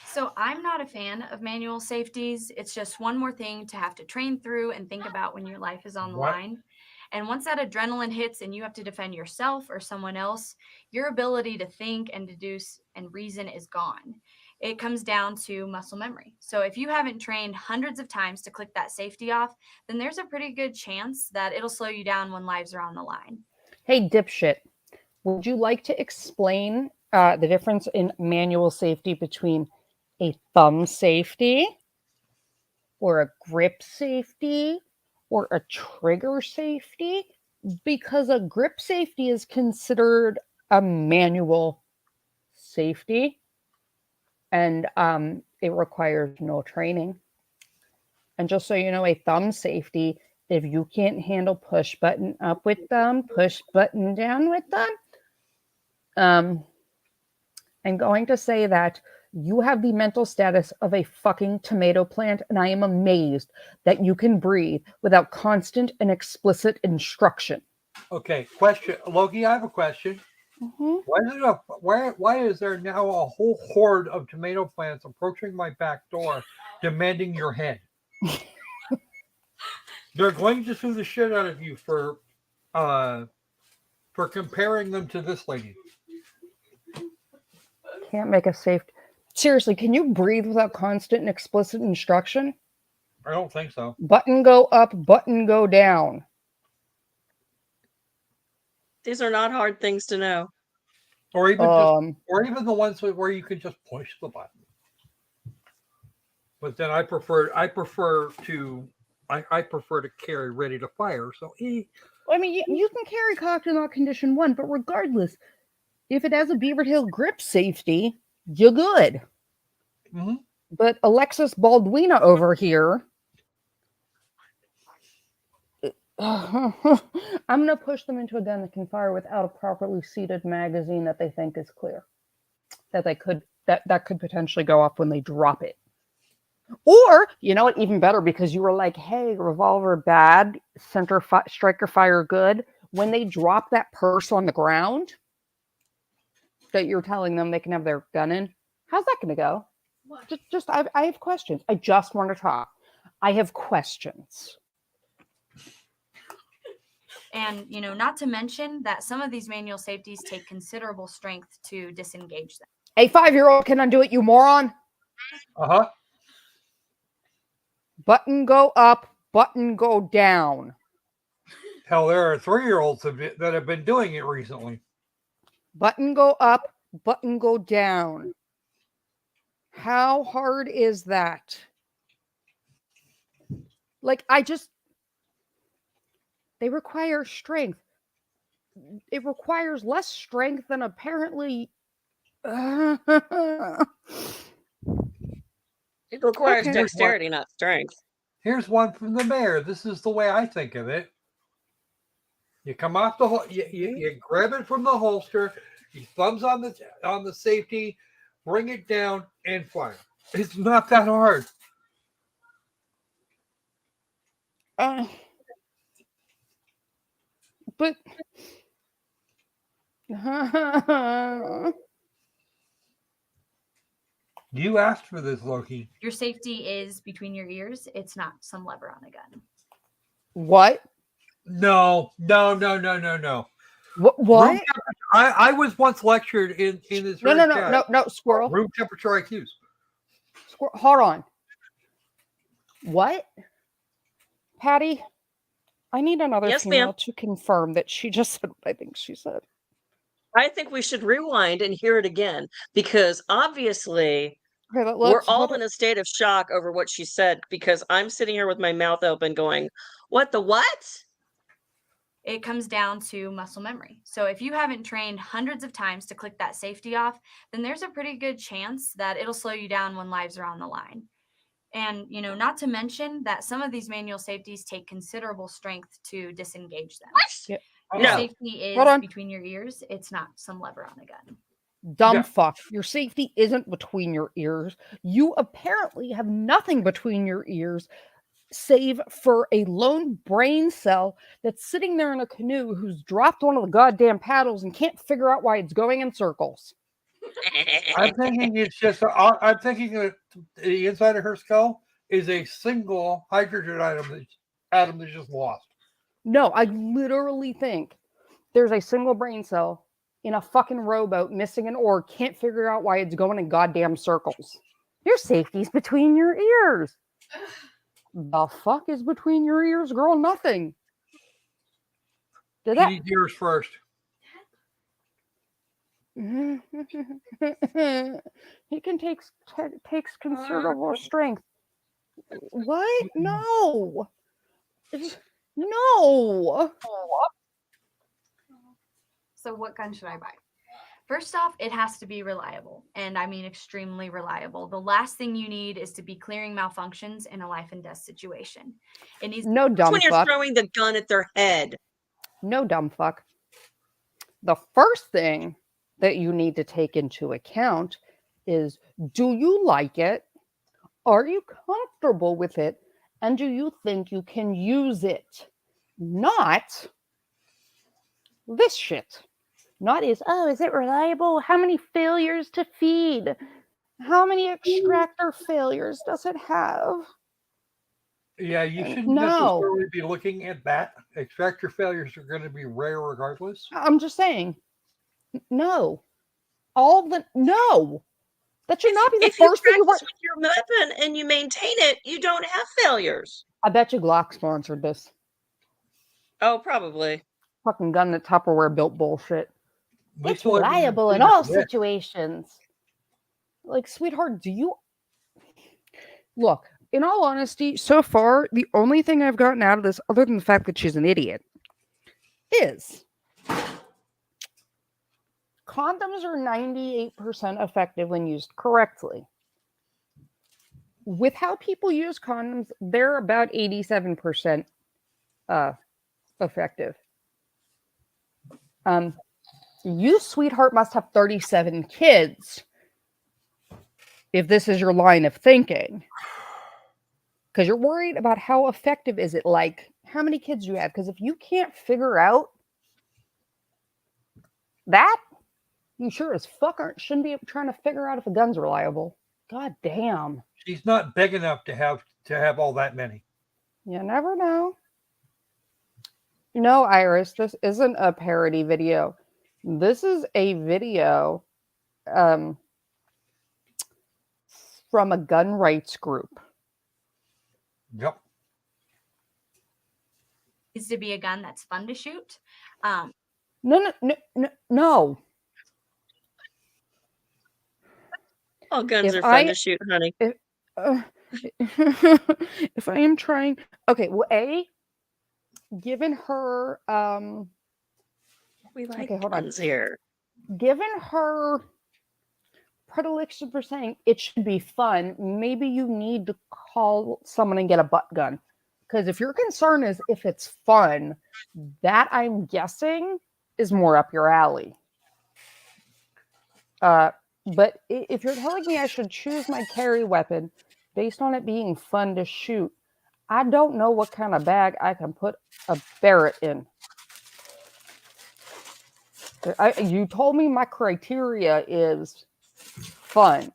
So I'm not a fan of manual safeties. It's just one more thing to have to train through and think about when your life is on the line. And once that adrenaline hits and you have to defend yourself or someone else, your ability to think and deduce and reason is gone. It comes down to muscle memory. So if you haven't trained hundreds of times to click that safety off, then there's a pretty good chance that it'll slow you down when lives are on the line. Hey, dipshit, would you like to explain the difference in manual safety between a thumb safety or a grip safety or a trigger safety? Because a grip safety is considered a manual safety, and it requires no training. And just so you know, a thumb safety, if you can't handle push button up with thumb, push button down with thumb, I'm going to say that you have the mental status of a fucking tomato plant, and I am amazed that you can breathe without constant and explicit instruction. Okay, question. Loki, I have a question. Why is there now a whole horde of tomato plants approaching my back door demanding your head? They're going to sue the shit out of you for comparing them to this lady. Can't make a safe. Seriously, can you breathe without constant and explicit instruction? I don't think so. Button go up, button go down. These are not hard things to know. Or even the ones where you can just push the button. But then I prefer to carry ready to fire. So I mean, you can carry cocked in lock condition 1, but regardless, if it has a beaver tail grip safety, you're good. Mm-hmm. But Alexis Baldwina over here, I'm going to push them into a gun that can fire without a properly seated magazine that they think is clear. That could potentially go off when they drop it. Or, you know what, even better, because you were like, hey, revolver bad, striker fire good. When they drop that purse on the ground that you're telling them they can have their gun in, how's that going to go? I have questions. I just want to talk. I have questions. And, not to mention that some of these manual safeties take considerable strength to disengage them. A 5-year-old can undo it, you moron. Uh-huh. Button go up, button go down. Hell, there are 3-year-olds that have been doing it recently. Button go up, button go down. How hard is that? Like, they require strength. It requires less strength than apparently. It requires dexterity, not strength. Here's one from the mayor. This is the way I think of it. You come off the you grab it from the holster, you thumbs on the safety, bring it down, and fire. It's not that hard. But you asked for this, Loki. Your safety is between your ears. It's not some lever on a gun. What? No. What? I was once lectured in this. No, squirrel. Room temperature IQs. Squirrel. Hold on. What? Patty, I need another female to confirm that she just said what I think she said. I think we should rewind and hear it again, because obviously we're all in a state of shock over what she said, because I'm sitting here with my mouth open going, what the what? It comes down to muscle memory. So if you haven't trained hundreds of times to click that safety off, then there's a pretty good chance that it'll slow you down when lives are on the line. And, not to mention that some of these manual safeties take considerable strength to disengage them. Yep. Your safety is between your ears. It's not some lever on a gun. Dumb fuck. Your safety isn't between your ears. You apparently have nothing between your ears save for a lone brain cell that's sitting there in a canoe who's dropped one of the goddamn paddles and can't figure out why it's going in circles. I'm thinking I'm thinking that the inside of her skull is a single hydrogen atom that's just lost. No, I literally think there's a single brain cell in a fucking rowboat missing an oar, can't figure out why it's going in goddamn circles. Your safety's between your ears. The fuck is between your ears, girl? Nothing. You need yours first. He takes considerable strength. What? No. No. So what gun should I buy? First off, it has to be reliable, and I mean extremely reliable. The last thing you need is to be clearing malfunctions in a life and death situation. It needs No, That's dumb when you're fuck. throwing the gun at their head. No, dumb fuck. The first thing that you need to take into account is, do you like it? Are you comfortable with it? And do you think you can use it? Not this shit. Not is it reliable? How many failures to feed? How many extractor failures does it have? Yeah, you shouldn't No. necessarily be looking at that. Extractor failures are going to be rare regardless. I'm just saying, no. No. That should not be the If you first thing you practice want. with your weapon and you maintain it, you don't have failures. I bet you Glock sponsored this. Oh, probably. Fucking gun that Tupperware built bullshit. We It's still haven't even reliable in seen it all yet. situations. Like, sweetheart, do you... Look, in all honesty, so far, the only thing I've gotten out of this, other than the fact that she's an idiot, is condoms are 98% effective when used correctly. With how people use condoms, they're about 87% effective. You, sweetheart, must have 37 kids if this is your line of thinking. Because you're worried about how effective is it, like how many kids you have. Because if you can't figure out that, you sure as fuck shouldn't be trying to figure out if a gun's reliable. God damn. She's not big enough to have all that many. You never know. No, Iris, this isn't a parody video. This is a video from a gun rights group. Yep. needs to be a gun that's fun to shoot. No. All guns If are fun to shoot, honey. If I am trying, okay. Well, given her, We like okay, hold on. guns here. Given her predilection for saying it should be fun, maybe you need to call someone and get a butt gun. Because if your concern is if it's fun, that I'm guessing is more up your alley. But if you're telling me I should choose my carry weapon based on it being fun to shoot, I don't know what kind of bag I can put a Barrett in. You told me my criteria is fun,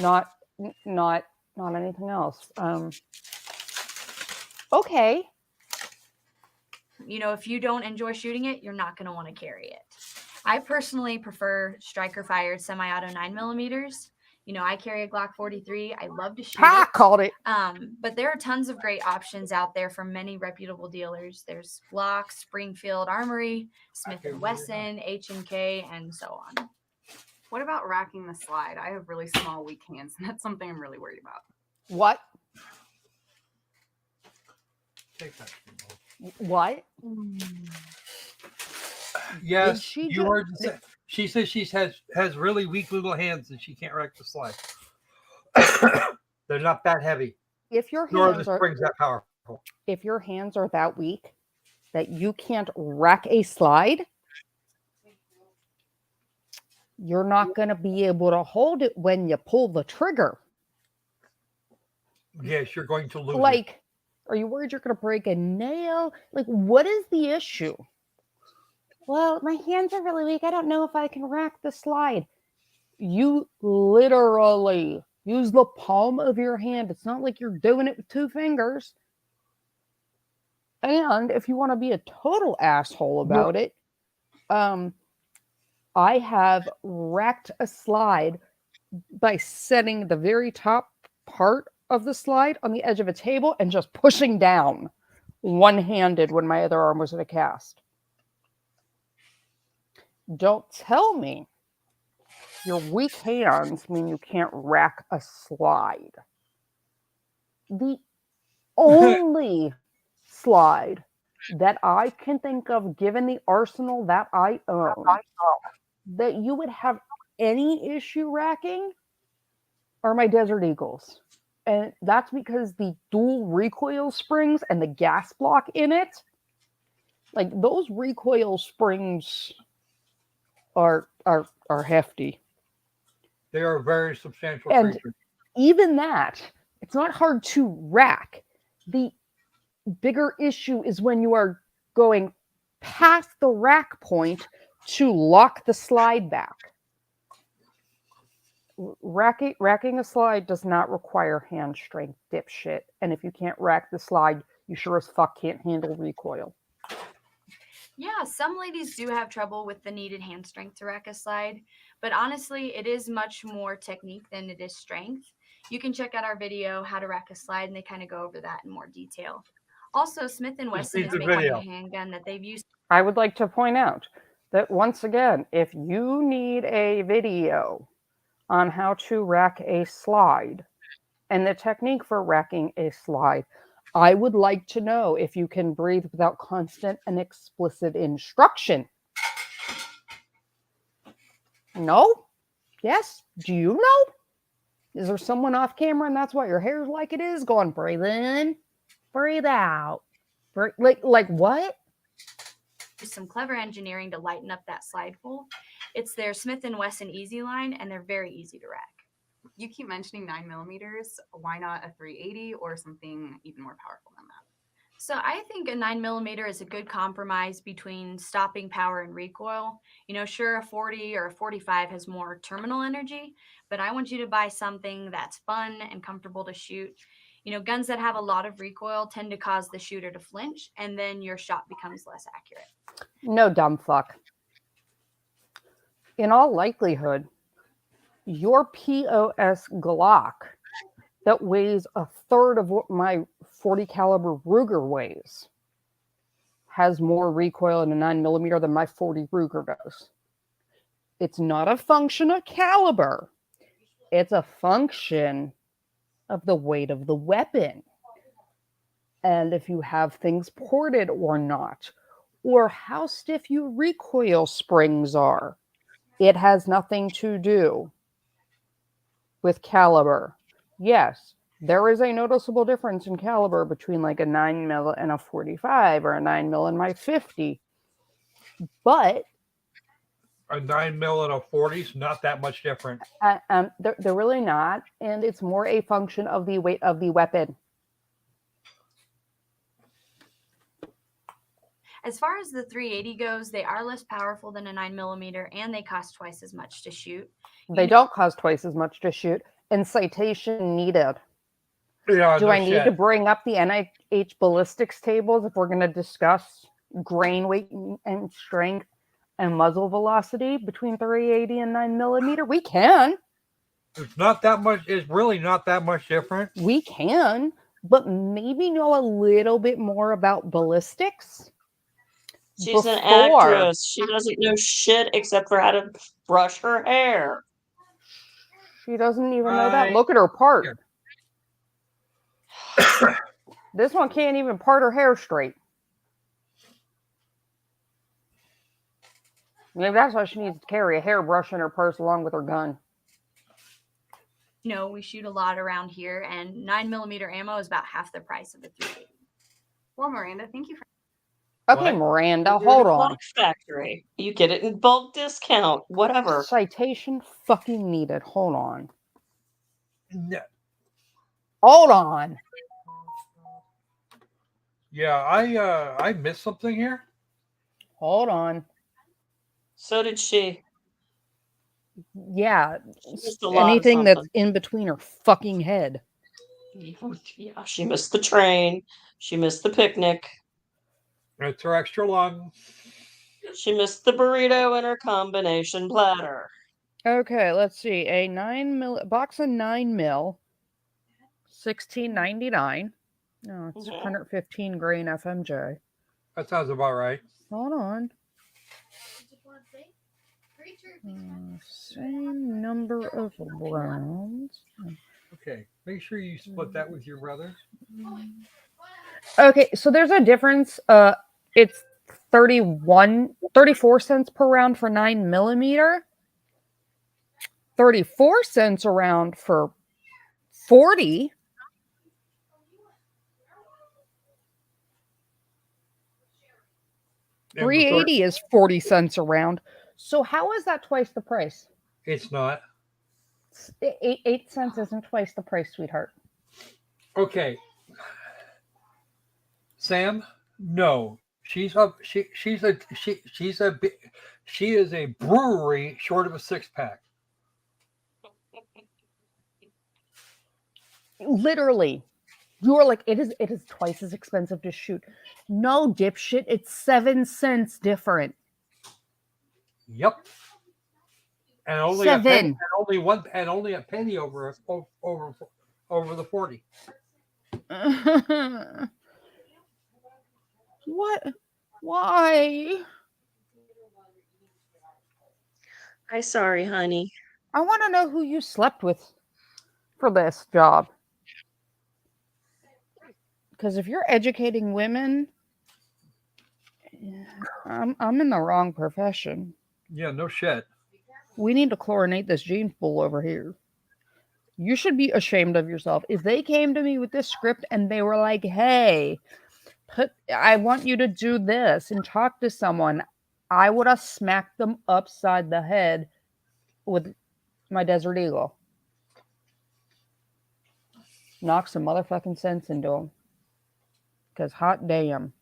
not anything else. Okay. You know, if you don't enjoy shooting it, you're not going to want to carry it. I personally prefer striker fired semi-auto 9mm. You know, I carry a Glock 43. I love to shoot it. Called it. But there are tons of great options out there from many reputable dealers. There's Glock, Springfield Armory, Smith & Wesson, H&K, and so on. What about racking the slide? I have really small, weak hands, and that's something I'm really worried about. What? Take that. What? Yes, she you heard. She says she has really weak little hands and she can't rack the slide. They're not that heavy. If your Nor are hands the springs that powerful. If your hands are that weak that you can't rack a slide, you're not going to be able to hold it when you pull the trigger. Yes, you're going to lose. Like, are you worried you're going to break a nail? Like, what is the issue? Well, my hands are really weak. I don't know if I can rack the slide. You literally use the palm of your hand. It's not like you're doing it with two fingers. And if you want to be a total asshole about it, I have racked a slide by setting the very top part of the slide on the edge of a table and just pushing down one-handed when my other arm was in a cast. Don't tell me your weak hands mean you can't rack a slide. The only slide that I can think of, given the arsenal that I own, that you would have any issue racking are my Desert Eagles. And that's because the dual recoil springs and the gas block in it, like those recoil springs are hefty. They are very substantial And creatures. even that, it's not hard to rack. The bigger issue is when you are going past the rack point to lock the slide back. Racking a slide does not require hand strength, dipshit. And if you can't rack the slide, you sure as fuck can't handle recoil. Yeah, some ladies do have trouble with the needed hand strength to rack a slide, but honestly, it is much more technique than it is strength. You can check out our video, How to Rack a Slide, and they kind of go over that in more detail. Also, Smith & Wesson is making a handgun that they've used. I would like to point out that once again, if you need a video on how to rack a slide and the technique for racking a slide, I would like to know if you can breathe without constant and explicit instruction. No? Yes? Do you know? Is there someone off camera and that's why your hair's like it is? Going, breathe in, breathe out. Like what? Some clever engineering to lighten up that slide pull. It's their Smith & Wesson Easy line, and they're very easy to rack. You keep mentioning 9mm. Why not a 380 or something even more powerful than that? So I think a 9mm is a good compromise between stopping power and recoil. You know, sure, a 40 or a 45 has more terminal energy, but I want you to buy something that's fun and comfortable to shoot. You know, guns that have a lot of recoil tend to cause the shooter to flinch, and then your shot becomes less accurate. No, dumb fuck. In all likelihood, your POS Glock that weighs a third of what my 40 caliber Ruger weighs has more recoil in a 9mm than my 40 Ruger does. It's not a function of caliber. It's a function of the weight of the weapon. And if you have things ported or not, or how stiff your recoil springs are, it has nothing to do with caliber. Yes, there is a noticeable difference in caliber between like a 9mm and a 45 or a 9mm and my 50. But a 9mm and a 40 is not that much different. They're really not. And it's more a function of the weight of the weapon. As far as the 380 goes, they are less powerful than a 9mm, and they cost twice as much to shoot. They don't cost twice as much to shoot. And citation needed. Yeah, Do I need to bring up the NIH ballistics tables if we're going to discuss grain weight and strength and muzzle velocity between 380 and 9mm? We can. It's not that much. It's really not that much different. We can, but maybe know a little bit more about ballistics. She's an actress. She doesn't know shit except for how to brush her hair. She doesn't even know that. Look at her part. This one can't even part her hair straight. Maybe that's why she needs to carry a hairbrush in her purse along with her gun. You know, we shoot a lot around here, and 9mm ammo is about half the price of a 380. Well, Miranda, thank you for... Okay, what? Miranda, hold on. Factory. You get it in bulk discount, whatever. Citation fucking needed. Hold on. No. Hold on. Yeah, I missed something here. Hold on. So did she. Yeah. Anything that's in between her fucking head. Yeah, she missed the train. She missed the picnic. It's her extra lung. She missed the burrito and her combination platter. Okay, let's see. A 9mm box of 9mm, $16.99. No, it's 115 grain FMJ. That sounds about right. Hold on. Same number of rounds. Okay, make sure you split that with your brother. Okay, so there's a difference. It's 34 cents per round for 9mm, 34 cents a round for 40. $3.80 is 40 cents a round. So how is that twice the price? It's not. 8 cents isn't twice the price, sweetheart. Okay. Sam, no. She is a brewery short of a 6-pack. Literally. You are like, it is twice as expensive to shoot. No, dipshit, it's 7 cents different. Yep. And only 7. a penny, and only a penny over the 40. What? Why? I'm sorry, honey. I want to know who you slept with for this job. Because if you're educating women, I'm in the wrong profession. Yeah, no shit. We need to chlorinate this gene pool over here. You should be ashamed of yourself. If they came to me with this script and they were like, hey, I want you to do this and talk to someone, I would have smacked them upside the head with my Desert Eagle. Knock some motherfucking sense into them. Because hot damn.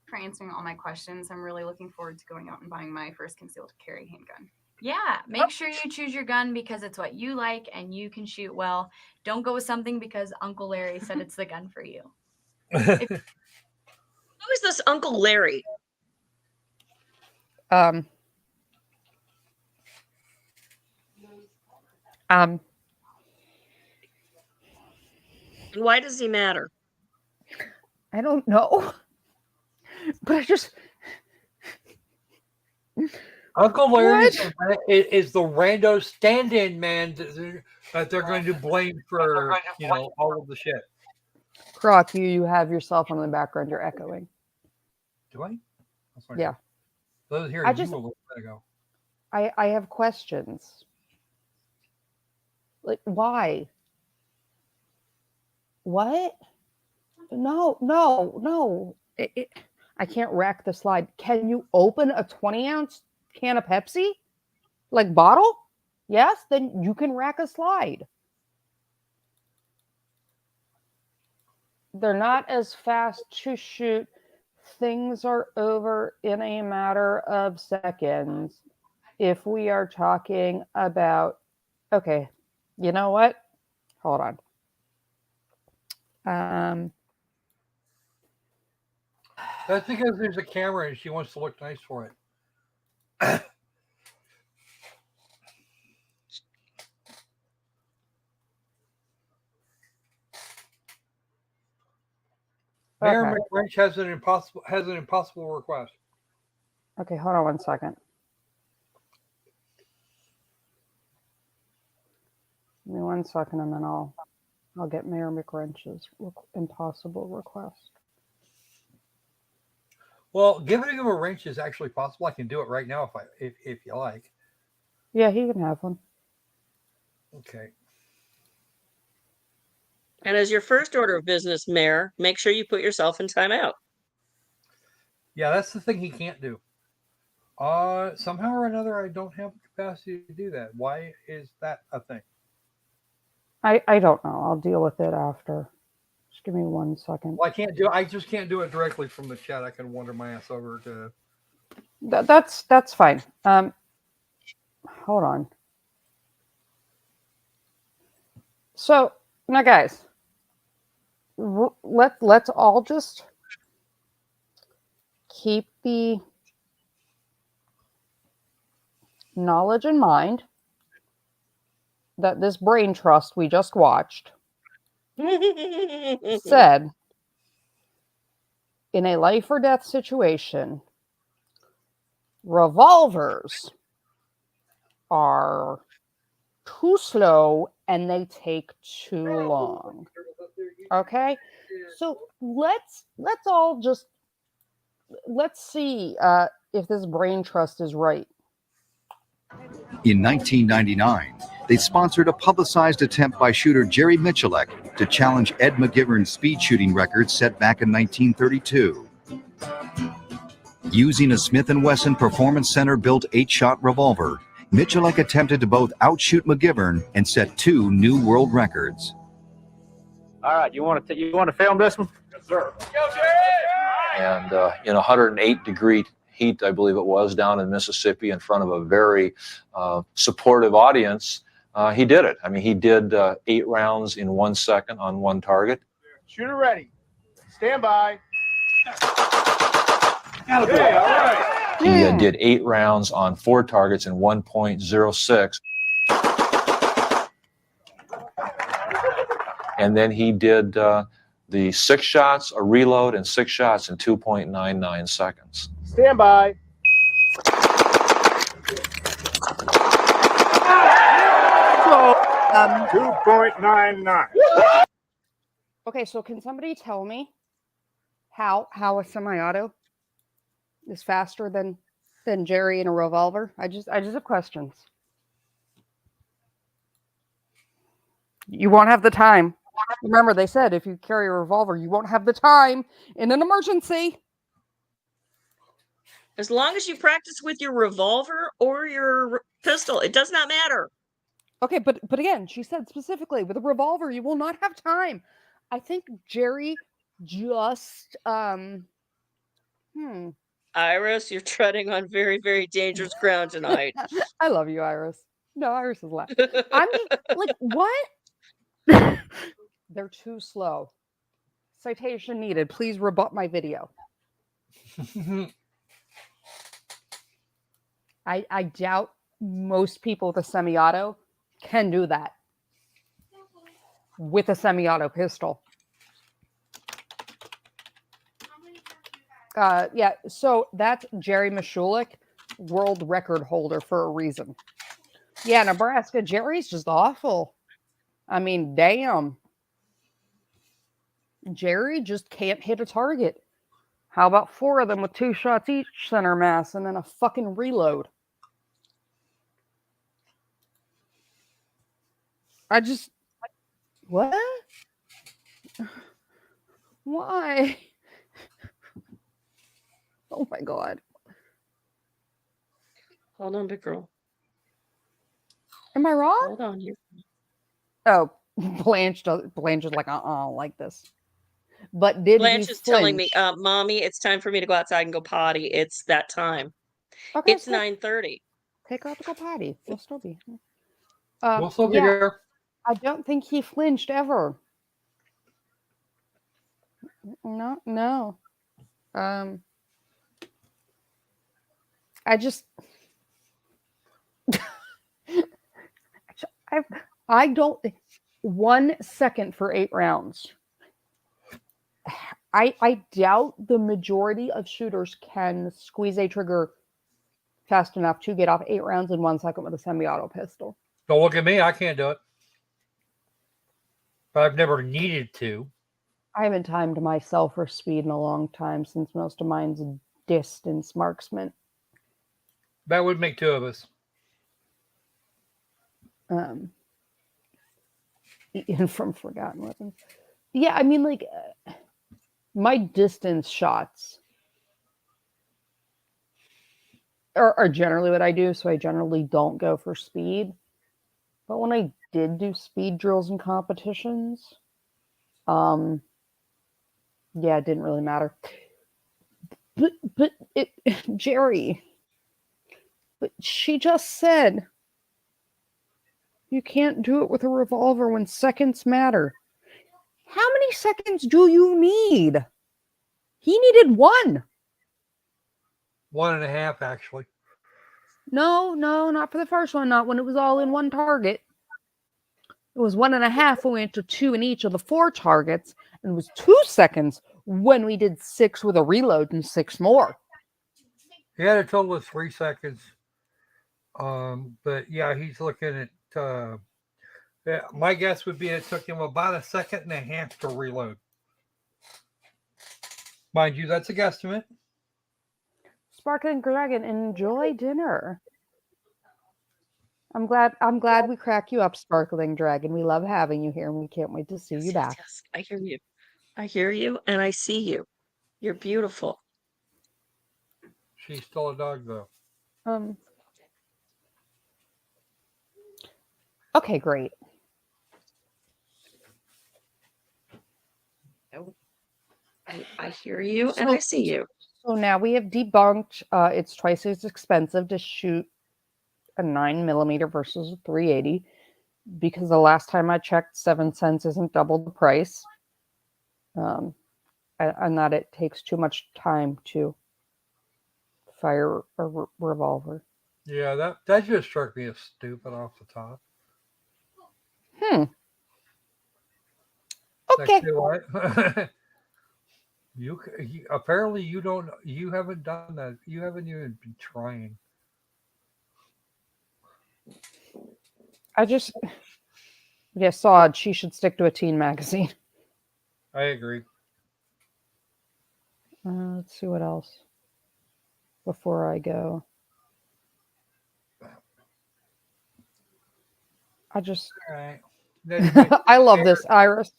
For answering all my questions. I'm really looking forward to going out and buying my first concealed carry handgun. Yeah, make sure you choose your gun because it's what you like and you can shoot well. Don't go with something because Uncle Larry said it's the gun for you. Who is this Uncle Larry? Why does he matter? I don't know. But I just... Uncle Larry is the rando stand-in man that they're going to blame for, all of the shit. Croc, you have yourself on the background. You're echoing. Do I? Yeah. I just, a little bit ago. I have questions. Like, why? What? No. I can't rack the slide. Can you open a 20-ounce can of Pepsi? Like bottle? Yes, then you can rack a slide. They're not as fast to shoot. Things are over in a matter of seconds. If we are talking about, okay, you know what? Hold on. That's because there's a camera and she wants to look nice for it. Mayor McWrench has an impossible request. Okay, hold on one second. Give me 1 second and then I'll get Mayor McWrench's impossible request. Well, giving him a wrench is actually possible. I can do it right now if you like. Yeah, he can have one. Okay. And as your first order of business, Mayor, make sure you put yourself in timeout. Yeah, that's the thing he can't do. Somehow or another, I don't have the capacity to do that. Why is that a thing? I don't know. I'll deal with it after. Just give me 1 second. Well, I just can't do it directly from the chat. I can wander my ass over to. That's fine. Hold on. So now, guys, let's all just keep the knowledge in mind that this brain trust we just watched said in a life or death situation, revolvers are too slow and they take too long. Okay? So let's all just let's see if this brain trust is right. In 1999, they sponsored a publicized attempt by shooter Jerry Michalek to challenge Ed McGivern's speed shooting record set back in 1932. Using a Smith & Wesson Performance Center-built 8-shot revolver, Michalek attempted to both outshoot McGivern and set 2 new world records. All right, you want to film this one? Yes, sir. And in 108-degree heat, I believe it was, down in Mississippi in front of a very supportive audience, he did it. I mean, he did 8 rounds in 1 second on 1 target. Shooter ready. Stand by. Okay, all right. He did 8 rounds on 4 targets in 1.06. And then he did the 6 shots, a reload, and 6 shots in 2.99 seconds. Stand by. So, 2.99. okay, so can somebody tell me how a semi-auto is faster than Jerry in a revolver? I just have questions. You won't have the time. Remember, they said if you carry a revolver, you won't have the time in an emergency. As long as you practice with your revolver or your pistol, it does not matter. Okay, but again, she said specifically with a revolver, you will not have time. I think Jerry just Iris, you're treading on very, very dangerous ground tonight. I love you, Iris. No, Iris is laughing. I'm just like, what? They're too slow. Citation needed. Please rebut my video. I doubt most people with a semi-auto can do that with a semi-auto pistol. Yeah, so that's Jerry Michalek, world record holder for a reason. Yeah, Nebraska, Jerry's just awful. I mean, damn. Jerry just can't hit a target. How about 4 of them with 2 shots each center mass and then a fucking reload? What? Why? Oh my God. Hold on, big girl. Am I wrong? Hold on here. Oh, Blanche is like, I don't like this. But did Blanche he is telling me, flinch? Mommy, it's time for me to go outside and go potty. It's that time. Okay, It's so 9:30. take her out to go potty. We'll still be. We'll still be Yeah, here. I don't think he flinched ever. No. I just I don't 1 second for 8 rounds. I doubt the majority of shooters can squeeze a trigger fast enough to get off 8 rounds in 1 second with a semi-auto pistol. Don't look at me. I can't do it. But I've never needed to. I haven't timed myself for speed in a long time since most of mine's distance marksman. That would make 2 of us. Even from Forgotten Weapons. Yeah, I mean, like, my distance shots are generally what I do, so I generally don't go for speed. But when I did do speed drills and competitions, yeah, it didn't really matter. But Jerry, but she just said you can't do it with a revolver when seconds matter. How many seconds do you need? He needed 1. 1.5, actually. No, not for the first one. Not when it was all in 1 target. It was 1.5 when we went to 2 in each of the 4 targets. And it was 2 seconds when we did 6 with a reload and 6 more. He had a total of 3 seconds. But yeah, he's looking at yeah, my guess would be it took him about 1.5 seconds to reload. Mind you, that's a guesstimate. Sparkling Dragon. Enjoy dinner. I'm glad we crack you up, Sparkling Dragon. We love having you here, and we can't wait to see you back. Yes. I hear you. I hear you, and I see you. You're beautiful. She's still a dog, though. Okay, great. I hear you, and I see you. So now we have debunked it's twice as expensive to shoot a 9mm versus a 380, because the last time I checked, 7 cents isn't double the price. And that it takes too much time to fire a revolver. Yeah, that just struck me as stupid off the top. Okay. Like, what? you apparently you haven't done that. You haven't even been trying. Sod, she should stick to a teen magazine. I agree. Let's see what else before I go. All right. I love this, Iris.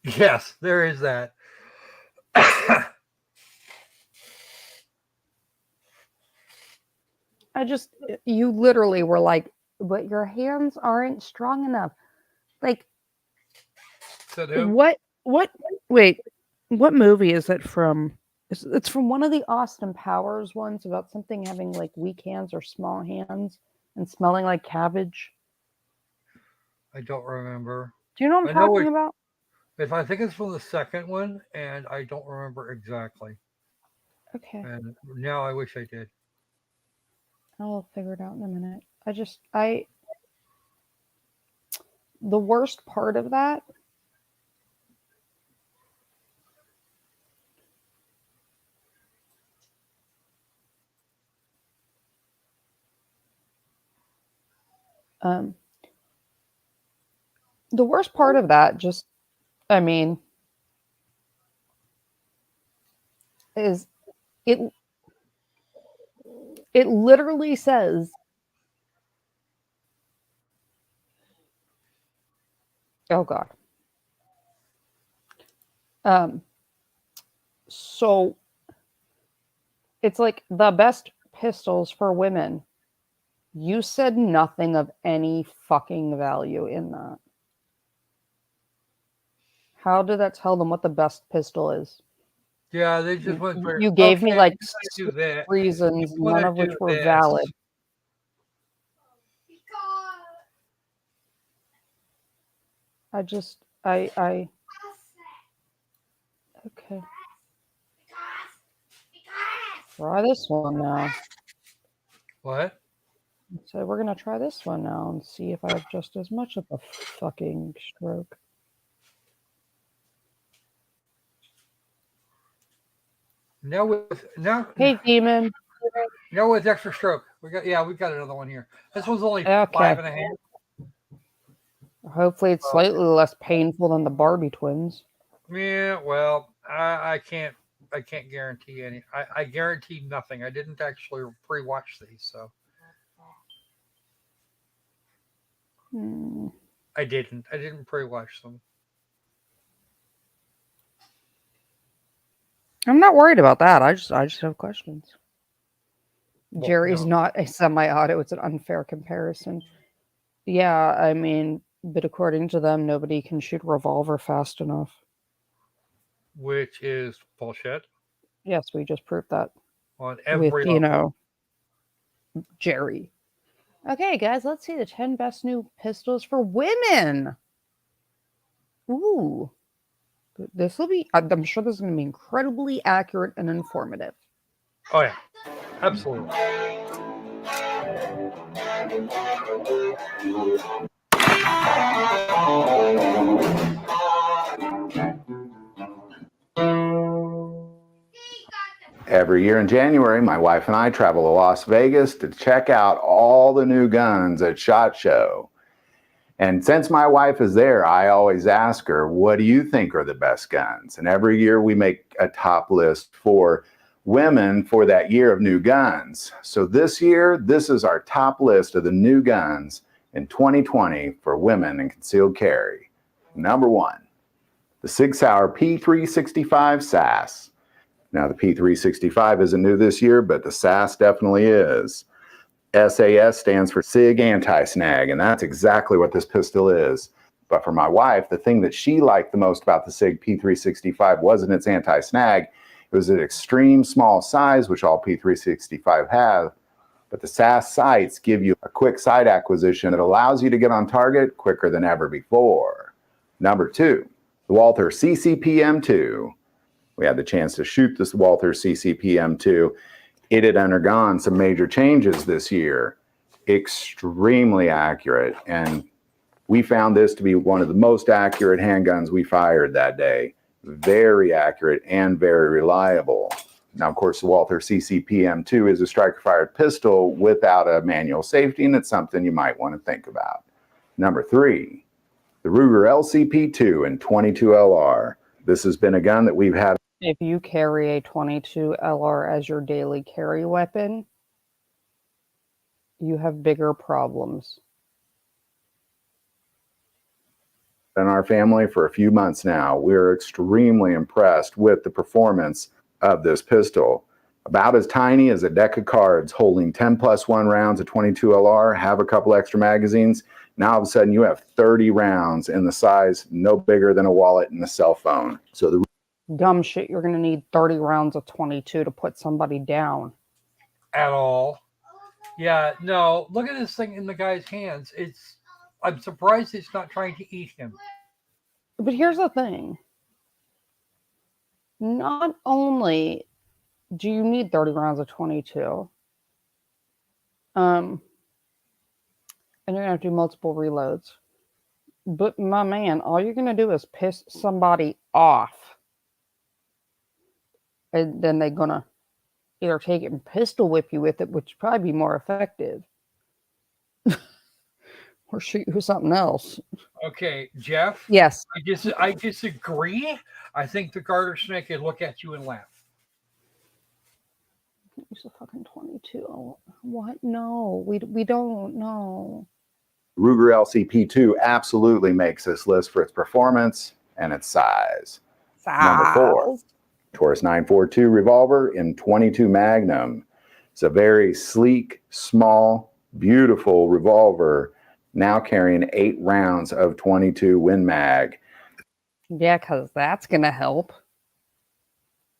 Yes, there is that. You literally were like, but your hands aren't strong enough. Like, what, wait, what movie is it from? It's from one of the Austin Powers ones about something having like weak hands or small hands and smelling like cabbage. I don't remember. Do you know what I'm talking about? I think it's from the second one, and I don't remember exactly. Okay. And now I wish I did. I'll figure it out in a minute. The worst part of that is it literally says, oh God. So it's like the best pistols for women. You said nothing of any fucking value in that. How did that tell them what the best pistol is? Yeah, they just went for. You gave me like 6 reasons, none of which were valid. Okay. Try this one now. What? So we're going to try this one now and see if I have just as much of a fucking stroke. Hey, Demon. Now with extra stroke. We got another one here. This one's only 5.5. Hopefully it's slightly less painful than the Barbie twins. Yeah, well, I can't guarantee any. I guarantee nothing. I didn't actually pre-watch these, so I didn't pre-watch them. I'm not worried about that. I just have questions. Well, Jerry's not a semi-auto. It's an unfair comparison. Yeah, I mean, but according to them, nobody can shoot a revolver fast enough. Which is bullshit. Yes, we just proved that. On every level. Jerry. Okay, guys, let's see the 10 best new pistols for women. Ooh. This will be, I'm sure this is going to be incredibly accurate and informative. Oh, yeah. Absolutely. Every year in January, my wife and I travel to Las Vegas to check out all the new guns at SHOT Show. And since my wife is there, I always ask her, what do you think are the best guns? And every year we make a top list for women for that year of new guns. So this year, this is our top list of the new guns in 2020 for women in concealed carry. Number 1, the Sig Sauer P365 SAS. Now the P365 isn't new this year, but the SAS definitely is. SAS stands for SIG Anti-Snag, and that's exactly what this pistol is. But for my wife, the thing that she liked the most about the SIG P365 wasn't its anti-snag. It was an extreme small size, which all P365 have. But the SAS sights give you a quick sight acquisition that allows you to get on target quicker than ever before. Number 2, the Walther CCP-M2. We had the chance to shoot this Walther CCP-M2. It had undergone some major changes this year. Extremely accurate. And we found this to be one of the most accurate handguns we fired that day. Very accurate and very reliable. Now, of course, the Walther CCP-M2 is a striker-fired pistol without a manual safety, and it's something you might want to think about. Number 3, the Ruger LCP-2 in 22 LR. This has been a gun that we've had. If you carry a 22 LR as your daily carry weapon, you have bigger problems. In our family for a few months now, we're extremely impressed with the performance of this pistol. About as tiny as a deck of cards, holding 10+1 rounds of 22 LR, have a couple extra magazines. Now all of a sudden you have 30 rounds in the size no bigger than a wallet and a cell phone. So the Dumb shit, you're going to need 30 rounds of 22 to put somebody down. At all. Yeah, no, look at this thing in the guy's hands. I'm surprised it's not trying to eat him. But here's the thing. Not only do you need 30 rounds of 22, and you're going to have to do multiple reloads, but my man, all you're going to do is piss somebody off. And then they're going to either take it and pistol whip you with it, which would probably be more effective. Or shoot you with something else. Okay, Jeff? Yes. I disagree. I think the garter snake would look at you and laugh. Use a fucking 22. Oh, what? No, we don't know. Ruger LCP-2 absolutely makes this list for its performance and its size. Number 4, Taurus 942 revolver in 22 Magnum. It's a very sleek, small, beautiful revolver, now carrying 8 rounds of 22 Win Mag. Yeah, because that's going to help.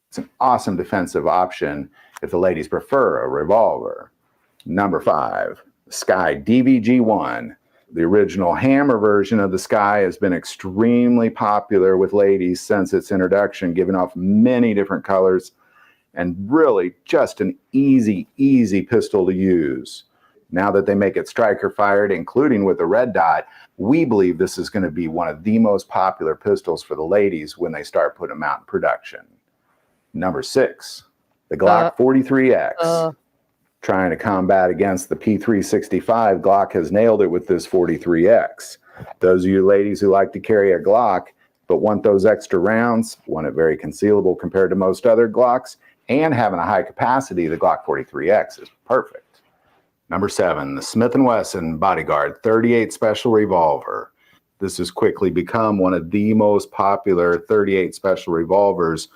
It's an awesome defensive option if the ladies prefer a revolver. Number 5, Sky DVG-1. The original hammer version of the Sky has been extremely popular with ladies since its introduction, giving off many different colors and really just an easy pistol to use. Now that they make it striker fired, including with a red dot, we believe this is going to be one of the most popular pistols for the ladies when they start putting them out in production. Number 6, the Glock 43X. Trying to combat against the P365, Glock has nailed it with this 43X. Those of you ladies who like to carry a Glock but want those extra rounds, want it very concealable compared to most other Glocks, and having a high capacity, the Glock 43X is perfect. Number 7, the Smith & Wesson Bodyguard 38 Special Revolver. This has quickly become one of the most popular 38 Special revolvers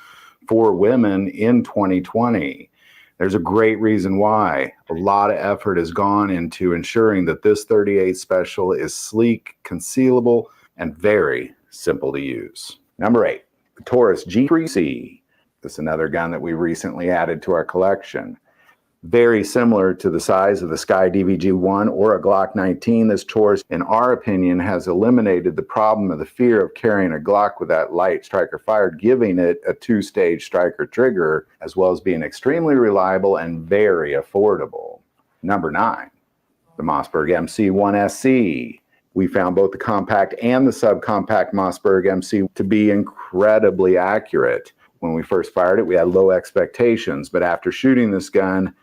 for women in 2020. There's a great reason why. A lot of effort has gone into ensuring that this 38 Special is sleek, concealable, and very simple to use. Number 8, the Taurus G3C. This is another gun that we recently added to our collection. Very similar to the size of the Sky DVG-1 or a Glock 19, this Taurus, in our opinion, has eliminated the problem of the fear of carrying a Glock with that light striker fired, giving it a 2-stage striker trigger, as well as being extremely reliable and very affordable. Number 9, the Mossberg MC1SC. We found both the compact and the subcompact Mossberg MC to be incredibly accurate. When we first fired it, we had low expectations, but after shooting this gun,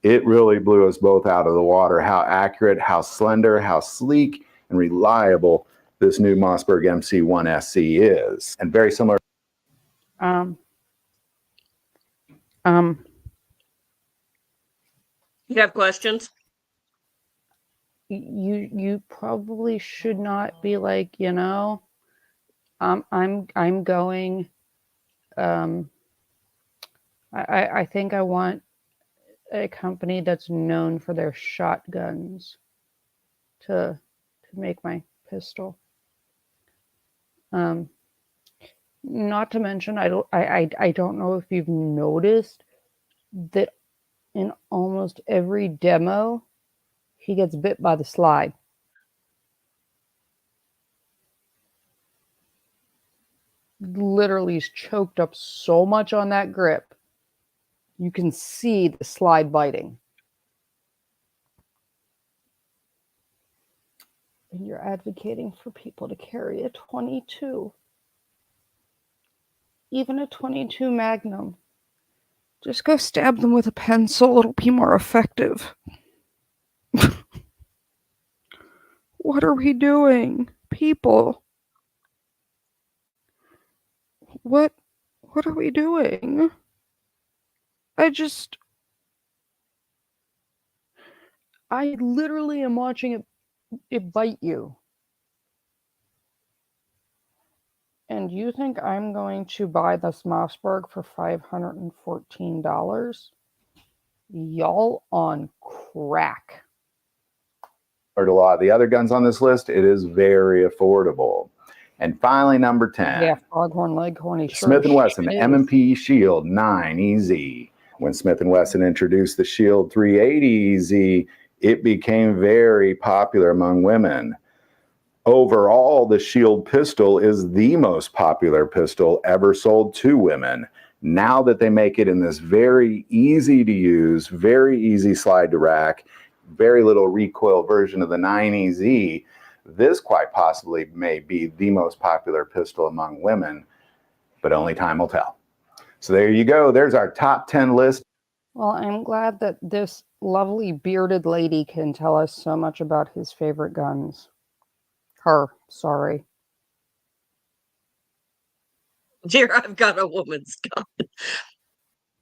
it really blew us both out of the water. How accurate, how slender, how sleek, and reliable this new Mossberg MC1 SC is. And very similar. You have questions? You probably should not be like, I'm going, I think I want a company that's known for their shotguns to make my pistol. Not to mention, I don't know if you've noticed that in almost every demo, he gets bit by the slide. Literally, he's choked up so much on that grip. You can see the slide biting. And you're advocating for people to carry a 22. Even a 22 Magnum. Just go stab them with a pencil. It'll be more effective. What are we doing? People. What are we doing? I literally am watching it bite you. And you think I'm going to buy this Mossberg for $514? Y'all on crack. To a lot of the other guns on this list, it is very affordable. And finally, number 10. Yeah, Foghorn Leghorn. Smith & Wesson M&P Shield 9 EZ. When Smith & Wesson introduced the Shield 380 EZ, it became very popular among women. Overall, the Shield pistol is the most popular pistol ever sold to women. Now that they make it in this very easy to use, very easy slide to rack, very little recoil version of the 9EZ, this quite possibly may be the most popular pistol among women, but only time will tell. So there you go. There's our top 10 list. Well, I'm glad that this lovely bearded lady can tell us so much about his favorite guns. Her, sorry. Dear, I've got a woman's gun.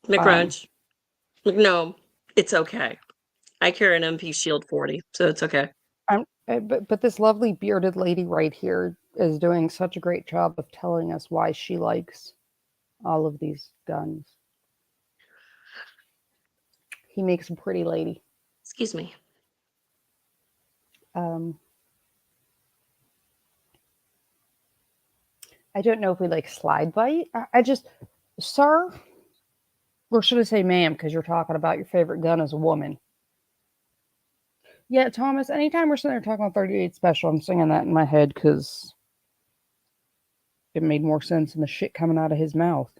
McCrunch. No, it's okay. I carry an MP Shield 40, so it's okay. But this lovely bearded lady right here is doing such a great job of telling us why she likes all of these guns. He makes a pretty lady. Excuse me. I don't know if we like slide bite. I just, sir, or should I say ma'am, because you're talking about your favorite gun as a woman. Yeah, Thomas, anytime we're sitting there talking about 38 Special, I'm singing that in my head because it made more sense than the shit coming out of his mouth.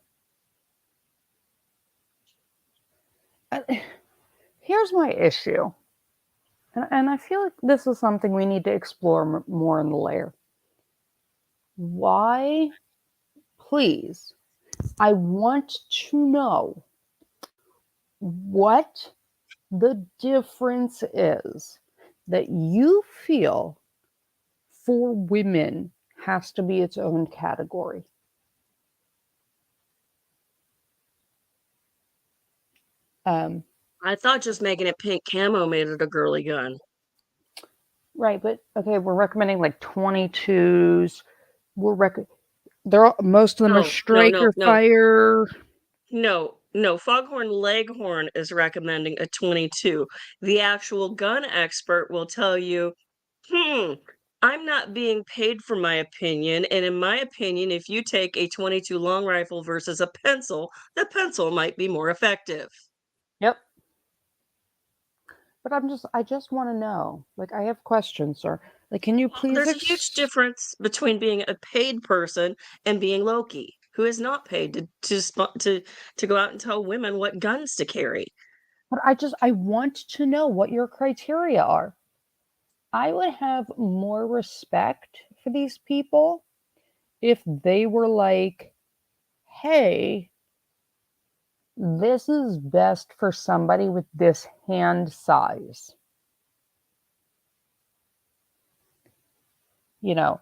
Here's my issue. And I feel like this is something we need to explore more in the lair. Why, please, I want to know what the difference is that you feel for women has to be its own category. I thought just making it pink camo made it a girly gun. Right, but okay, we're recommending like 22s. Most of them are striker fire. No, Foghorn Leghorn is recommending a 22. The actual gun expert will tell you, I'm not being paid for my opinion. And in my opinion, if you take a 22 long rifle versus a pencil, the pencil might be more effective. Yep. But I just want to know. Like, I have questions, sir. Like, can you please? There's a huge difference between being a paid person and being Loki, who is not paid to go out and tell women what guns to carry. But I want to know what your criteria are. I would have more respect for these people if they were like, hey, this is best for somebody with this hand size. you know,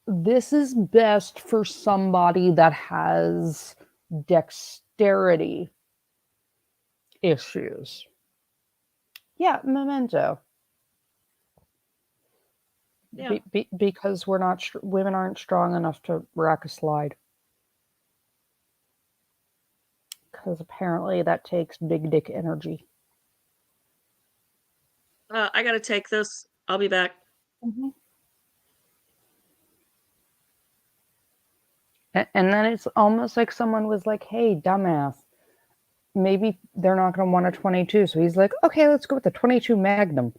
this is best for somebody that has dexterity issues. Yeah, memento. Yeah. Because we're not women aren't strong enough to rack a slide. Because apparently that takes big dick energy. I gotta take this. I'll be back. Mm-hmm. And then it's almost like someone was like, hey, dumbass, maybe they're not going to want a 22. So he's like, okay, let's go with the 22 Magnum.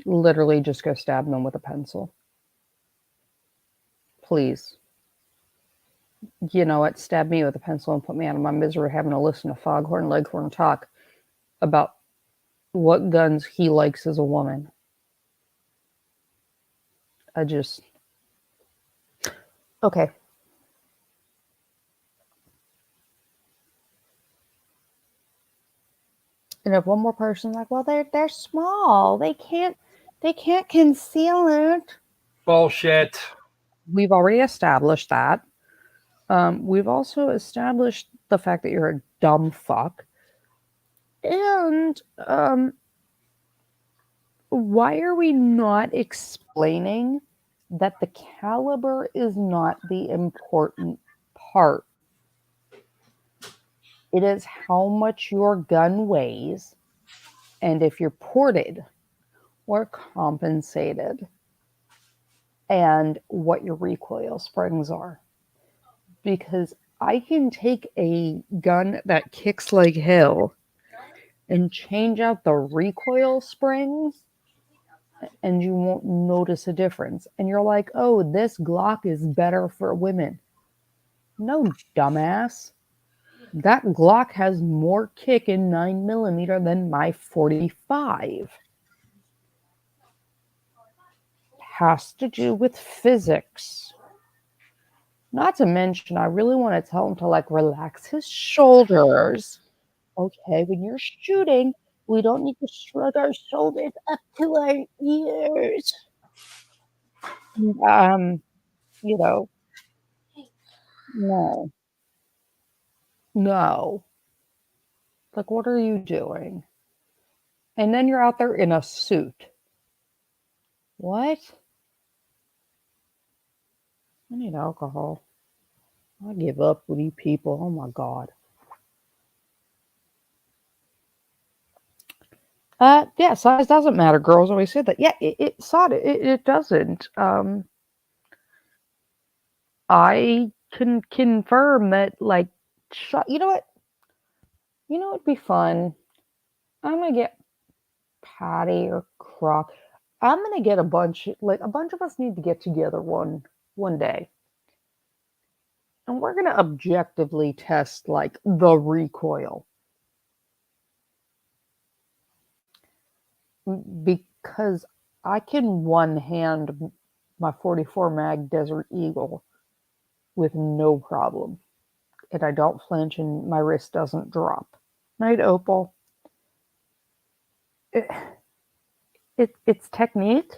Literally just go stab them with a pencil. Please. You know what? Stab me with a pencil and put me out of my misery having to listen to Foghorn Leghorn talk about what guns he likes as a woman. Okay. And if one more person's like, well, they're small. They can't conceal it. Bullshit. We've already established that. We've also established the fact that you're a dumb fuck. And why are we not explaining that the caliber is not the important part? It is how much your gun weighs and if you're ported or compensated and what your recoil springs are. Because I can take a gun that kicks like hell and change out the recoil springs and you won't notice a difference. And you're like, oh, this Glock is better for women. No, dumbass. That Glock has more kick in 9mm than my 45. Has to do with physics. Not to mention, I really want to tell him to like relax his shoulders. Okay, when you're shooting, we don't need to shrug our shoulders up to our ears. You know, no. No. Like, what are you doing? And then you're out there in a suit. What? I need alcohol. I give up with you people. Oh my God. Yeah, size doesn't matter. Girls always say that. Yeah, it doesn't. I can confirm that, like, you know what? You know what'd be fun? I'm gonna get Patty or Croc. I'm gonna get a bunch of us need to get together one day. And we're gonna objectively test like the recoil. Because I can one hand my 44 mag Desert Eagle with no problem. And I don't flinch and my wrist doesn't drop. Night, Opal. It's technique.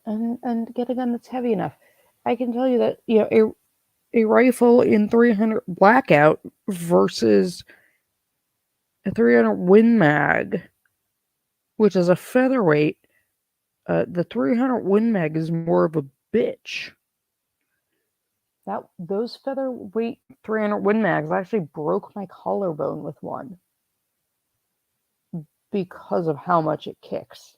And get a gun that's heavy enough. I can tell you that, you know, a rifle in 300 blackout versus a 300 Win Mag, which is a featherweight, the 300 Win Mag is more of a bitch. Those featherweight 300 Win Mags actually broke my collarbone with one because of how much it kicks.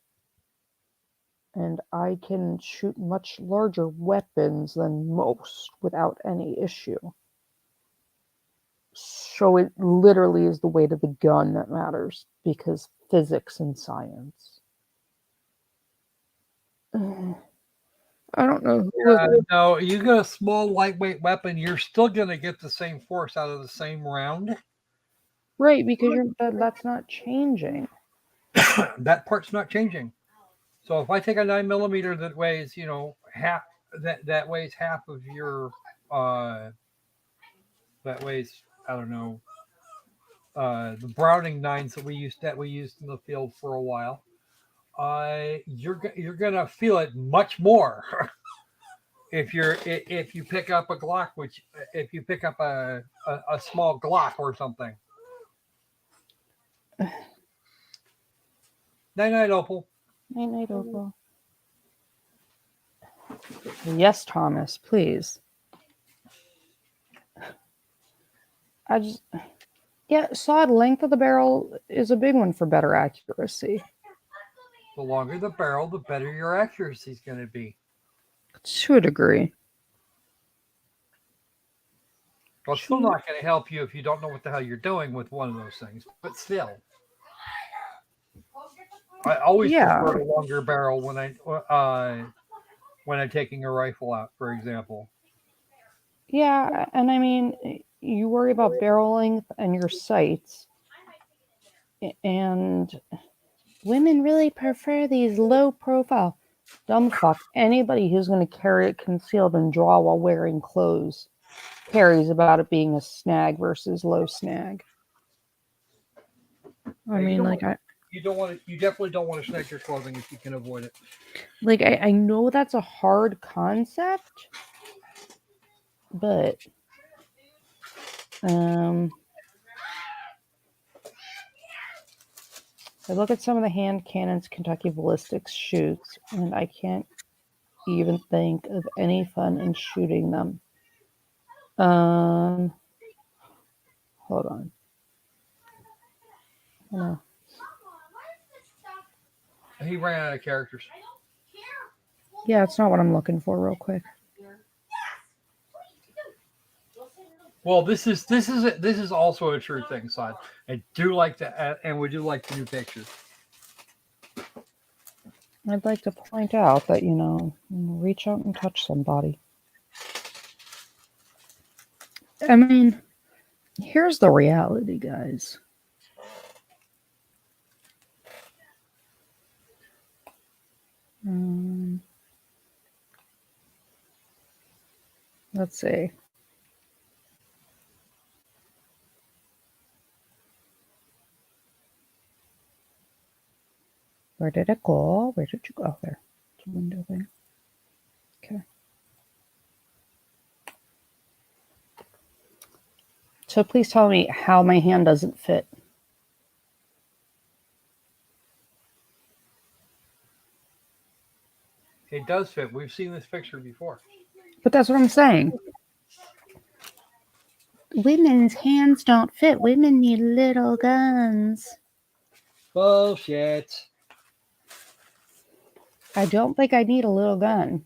And I can shoot much larger weapons than most without any issue. So it literally is the weight of the gun that matters, because physics and science. I don't know. No, you get a small, lightweight weapon, you're still going to get the same force out of the same round. Right, because that's not changing. That part's not changing. So if I take a 9mm that weighs, you know, half that weighs half of your that weighs, I don't know, the Browning 9s that we used in the field for a while. you're gonna feel it much more if you pick up a Glock, if you pick up a small Glock or something. Night, Opal. Night, Opal. Yes, Thomas, please. Sod length of the barrel is a big one for better accuracy. The longer the barrel, the better your accuracy is going to be. To a degree. Well, it's still not going to help you if you don't know what the hell you're doing with one of those things. But still, I always prefer a longer barrel when I'm taking a rifle out, for example. Yeah, and I mean, you worry about barrel length and your sights, and women really prefer these low profile. Dumb fuck. Anybody who's going to carry it concealed and draw while wearing clothes cares about it being a snag versus low snag. You definitely don't want to snag your clothing if you can avoid it. Like, I know that's a hard concept, but I look at some of the hand cannons Kentucky Ballistics shoots, and I can't even think of any fun in shooting them. Hold on. No. He ran out of characters. Yeah, it's not what I'm looking for real quick. Well, this is also a true thing, son. I do like that, and we do like the new pictures. I'd like to point out that, reach out and touch somebody. I mean, here's the reality, guys. Let's see. Where did it go? Where did you go? There. It's a window thing. Okay. So please tell me how my hand doesn't fit. It does fit. We've seen this picture before. But that's what I'm saying. Women's hands don't fit. Women need little guns. Bullshit. I don't think I need a little gun.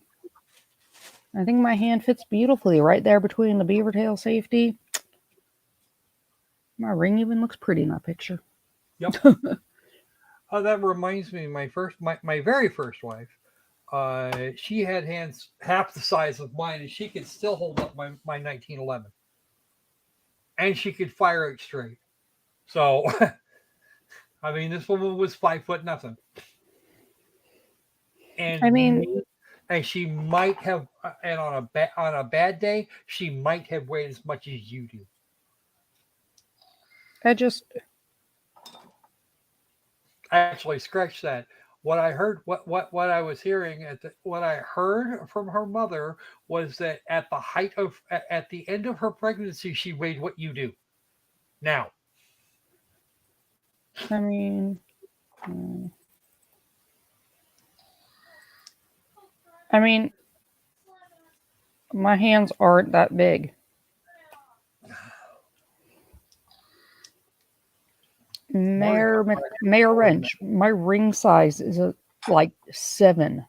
I think my hand fits beautifully right there between the beaver tail safety. My ring even looks pretty in that picture. Yep. Oh, that reminds me, my very first wife, she had hands half the size of mine, and she could still hold up my 1911. And she could fire it straight. So, I mean, this woman was 5'0". And and she might have, and on a bad day, she might have weighed as much as you do. Actually, scratch that. What I heard, what I was hearing what I heard from her mother was that at the end of her pregnancy, she weighed what you do now. I mean, my hands aren't that big. Mayor Wrench, my ring size is like 7.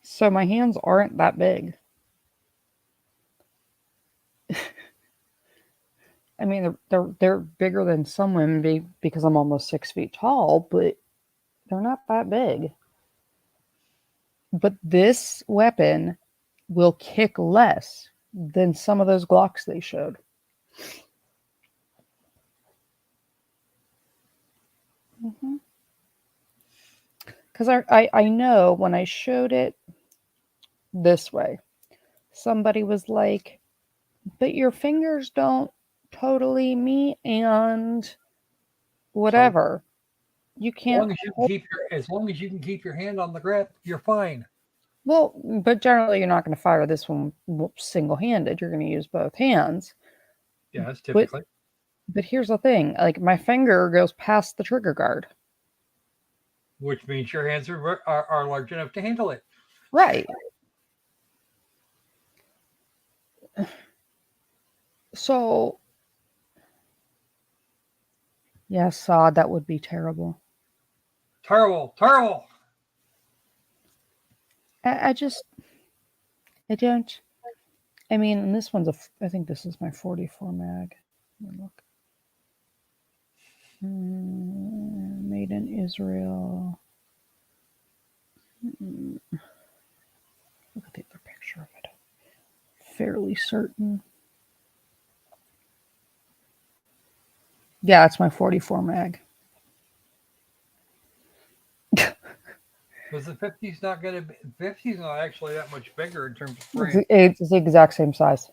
So my hands aren't that big. I mean, they're bigger than some women because I'm almost 6 feet tall, but they're not that big. But this weapon will kick less than some of those Glocks they showed. Because I know when I showed it this way, somebody was like, but your fingers don't totally meet, and whatever. You As can't. long as you can keep your hand on the grip, you're fine. Well, but generally you're not going to fire this one single-handed. You're going to use both hands. Yes, typically. But here's the thing: like my finger goes past the trigger guard. Which means your hands are large enough to handle it. Right. So, yes, that would be terrible. Terrible. I don't. I mean, and this one's I think this is my 44 mag. Let me look. Made in Israel. Look at the other picture of it. Fairly certain. Yeah, it's my 44 mag. Because the 50's not going to be, 50's not actually that much bigger in terms of frame. It's the exact same size.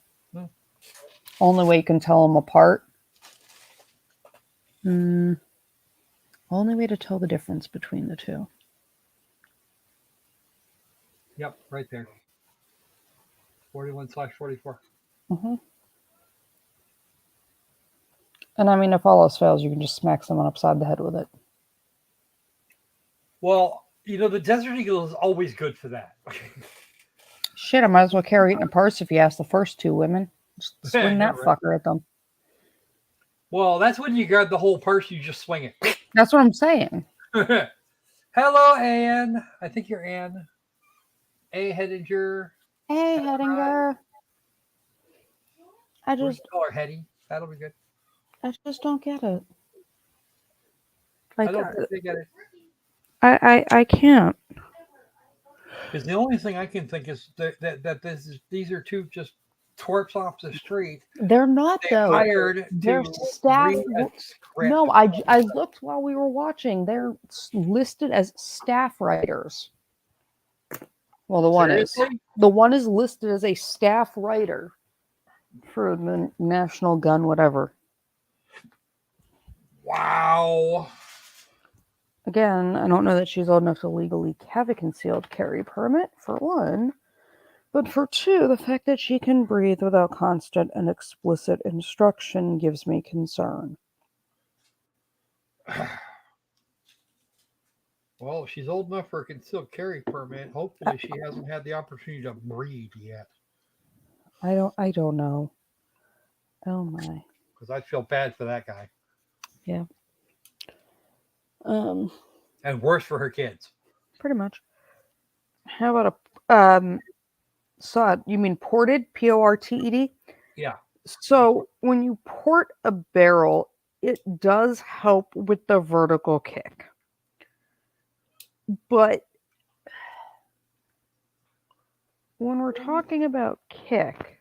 Only way you can tell them apart. Only way to tell the difference between the two. Yep, right there. 41/44. And I mean, if all else fails, you can just smack someone upside the head with it. Well, the Desert Eagle is always good for that. Shit, I might as well carry it in a purse if you ask the first two women. Just swing that Right. fucker at them. Well, that's when you grab the whole purse, you just swing it. That's what I'm saying. Hello, Anne. I think you're Anne. A. Hedinger. Hey, Hedinger. I We'll just call her Hetty. That'll be good. I just don't get it. Like, I don't think they get it. I can't. Because the only thing I can think is that these are two just twerps off the street. They're not though. Hired They're to staff. read a script. No, I looked while we were watching. They're listed as staff writers. Well, the one is listed as a staff writer for the National Gun whatever. Wow. Again, I don't know that she's old enough to legally have a concealed carry permit, for one. But for two, the fact that she can breathe without constant and explicit instruction gives me concern. Well, if she's old enough for a concealed carry permit, hopefully she hasn't had the opportunity to breathe yet. I don't know. Oh my. Because I feel bad for that guy. Yeah. And worse for her kids. Pretty much. How about a sod? You mean ported? Ported? Yeah. So when you port a barrel, it does help with the vertical kick. But when we're talking about kick,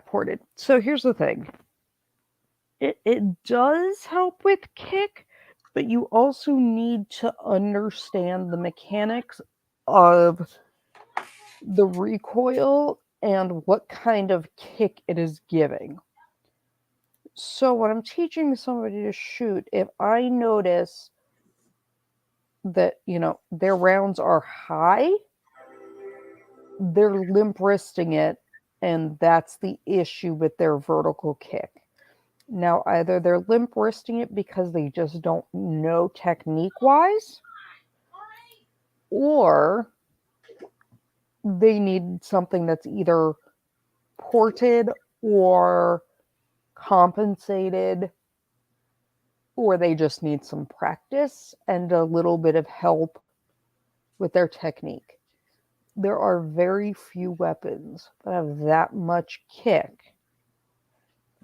ported. So here's the thing. It does help with kick, but you also need to understand the mechanics of the recoil and what kind of kick it is giving. So when I'm teaching somebody to shoot, if I notice that, their rounds are high, they're limp wristing it, and that's the issue with their vertical kick. Now, either they're limp wristing it because they just don't know technique-wise, or they need something that's either ported or compensated, or they just need some practice and a little bit of help with their technique. There are very few weapons that have that much kick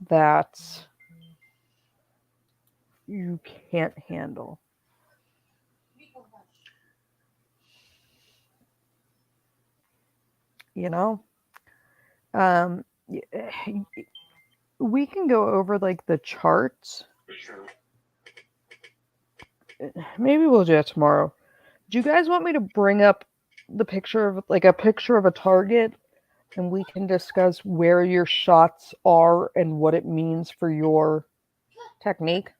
that you can't handle. We can go over like the charts. Maybe we'll do that tomorrow. Do you guys want me to bring up the picture of a target and we can discuss where your shots are and what it means for your technique.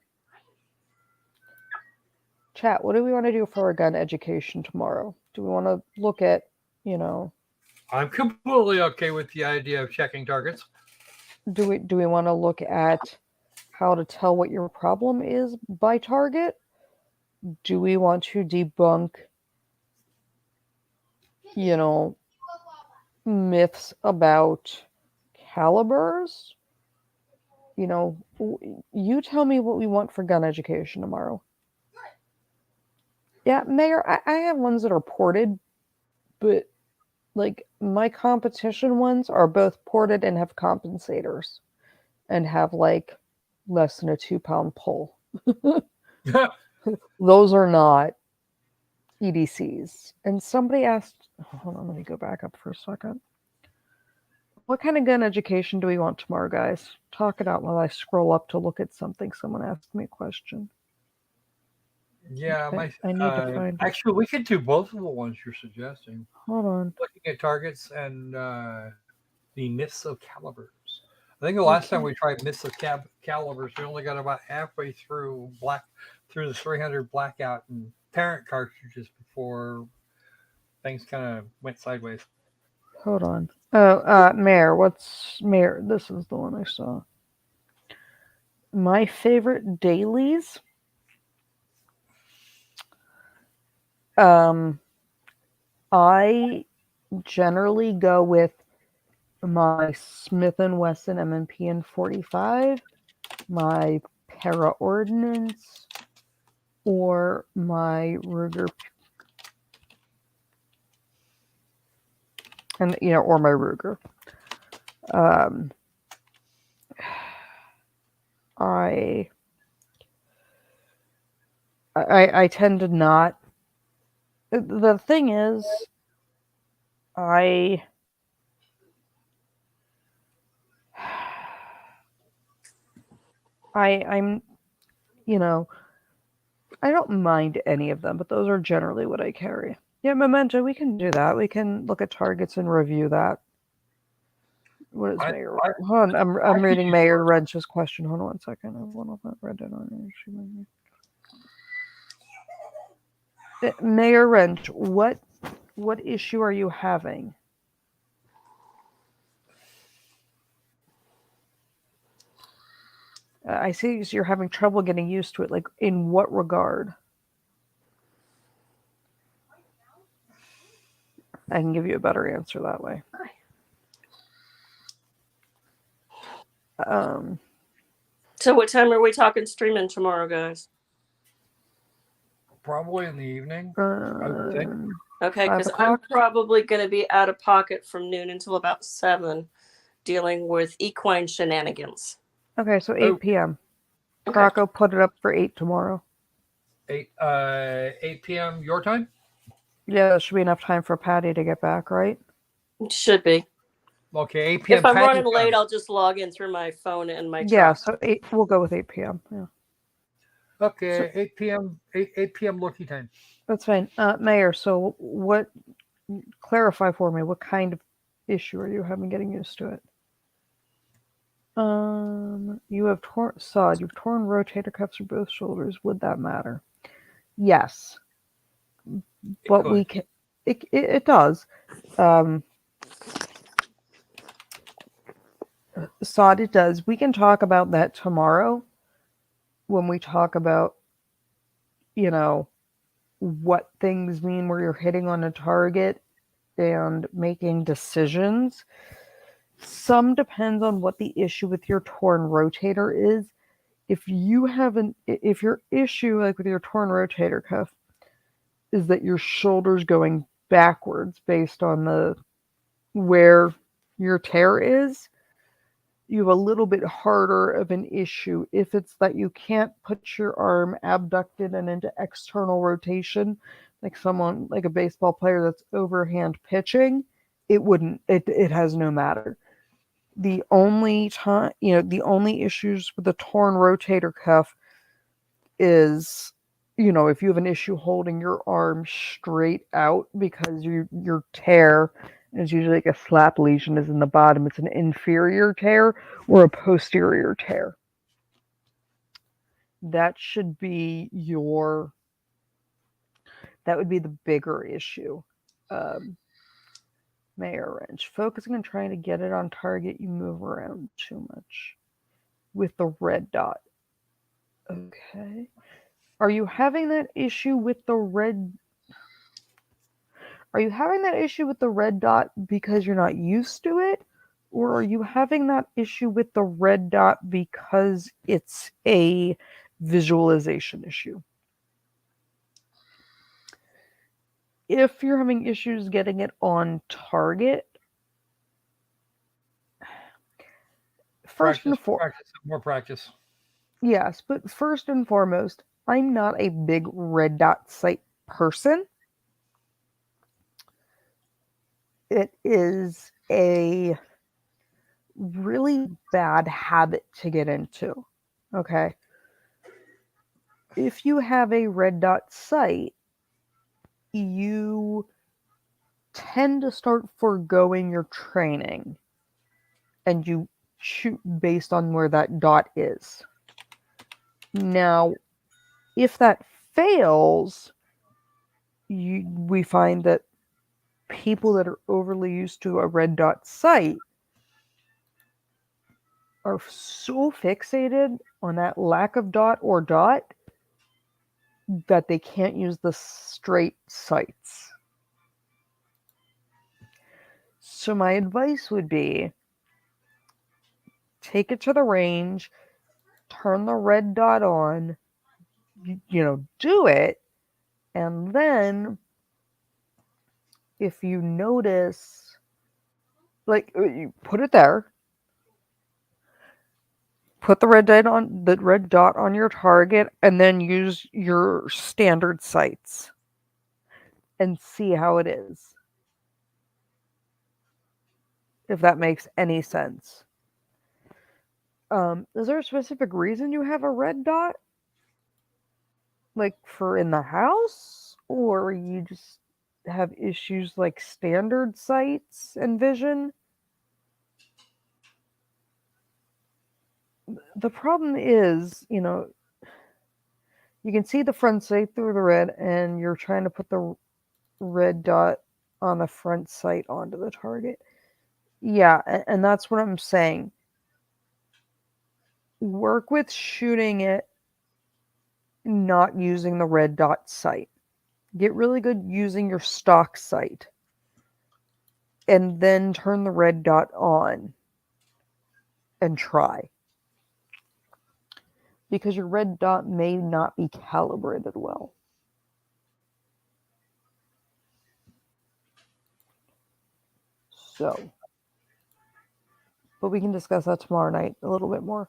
Chat, what do we want to do for our gun education tomorrow? Do we want to look at, I'm completely okay with the idea of checking targets. do we want to look at how to tell what your problem is by target? Do we want to debunk, myths about calibers? You tell me what we want for gun education tomorrow. Yeah, Mayor, I have ones that are ported, but like my competition ones are both ported and have compensators and have like less than a 2-pound pull. Those are not EDCs. And somebody asked, hold on, let me go back up for a second. What kind of gun education do we want tomorrow, guys? Talk it out while I scroll up to look at something. Someone asked me a question. Yeah, Okay, I need to find. Actually, we could do both of the ones you're suggesting. Hold on. Looking at targets and the myths of calibers. I think the last time we tried myths of calibers, we only got about halfway through the 300 blackout and parent cartridges before things kind of went sideways. Hold on. Oh, Mayor? This is the one I saw. My favorite dailies. I generally go with my Smith & Wesson M&P in 45, my Para Ordnance, or my Ruger, or my Ruger. I tend to not. The thing is, I'm, I don't mind any of them, but those are generally what I carry. Yeah, Memento, we can do that. We can look at targets and review that. What is Mayor? Hold on, I'm reading Mayor Wrench's question. Hold on one second. I want to read it on Mayor Wrench, what issue are you having? I see you're having trouble getting used to it. Like, in what regard? I can give you a better answer that way. So what time are we talking streaming tomorrow, guys? Probably in the evening, I would think. Okay, because I'm probably going to be out of pocket from noon until about 7, dealing with equine shenanigans. Okay, so 8 p.m. Okay. Rocco, put it up for 8 tomorrow. 8 p.m. your time? Yeah, that should be enough time for Patty to get back, right? It should be. Okay, 8 p.m. If I'm running late, I'll just log in through my phone and my truck. Yeah, so 8. We'll go with 8 p.m. Yeah. Okay, so, 8 p.m. 8 p.m. Loki time. That's fine. Mayor, so clarify for me, what kind of issue are you having getting used to it? You have torn rotator cuffs for both shoulders. Would that matter? Yes. But we can, it does. Sod, it does. We can talk about that tomorrow when we talk about, what things mean where you're hitting on a target and making decisions. Some depends on what the issue with your torn rotator is. If your issue, like with your torn rotator cuff, is that your shoulder's going backwards based on where your tear is, you have a little bit harder of an issue. If it's that you can't put your arm abducted and into external rotation, like a baseball player that's overhand pitching, it has no matter. The only time, the only issues with the torn rotator cuff is, if you have an issue holding your arm straight out because your tear It's usually like a slap lesion is in the bottom. It's an inferior tear or a posterior tear. That should be that would be the bigger issue. Mayor wrench. Focusing on trying to get it on target, you move around too much with the red dot. Okay. Are you having that issue with the red? Are you having that issue with the red dot because you're not used to it? Or are you having that issue with the red dot because it's a visualization issue? If you're having issues getting it on target, more practice. Yes, but first and foremost, I'm not a big red dot sight person. It is a really bad habit to get into. Okay. If you have a red dot sight, you tend to start foregoing your training and you shoot based on where that dot is. Now, if that fails, we find that people that are overly used to a red dot sight are so fixated on that lack of dot or dot that they can't use the straight sights. So my advice would be take it to the range, turn the red dot on, do it, and then if you notice, like, you put it there, put the red dot on your target, and then use your standard sights and see how it is. If that makes any sense. Is there a specific reason you have a red dot? Like for in the house? Or you just have issues like standard sights and vision? The problem is, you can see the front sight through the red, and you're trying to put the red dot on the front sight onto the target. Yeah, and that's what I'm saying. Work with shooting it not using the red dot sight. Get really good using your stock sight. And then turn the red dot on and try. Because your red dot may not be calibrated well. So, but we can discuss that tomorrow night a little bit more.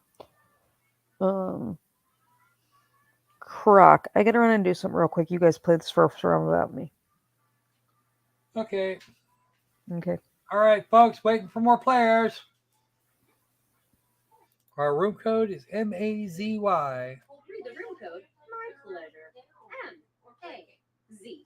Croc, I gotta run and do something real quick. You guys play this first round without me. Okay. Okay. All right, folks, waiting for more players. Our room code is MAZY. I'll read the room code. My pleasure. MAZY.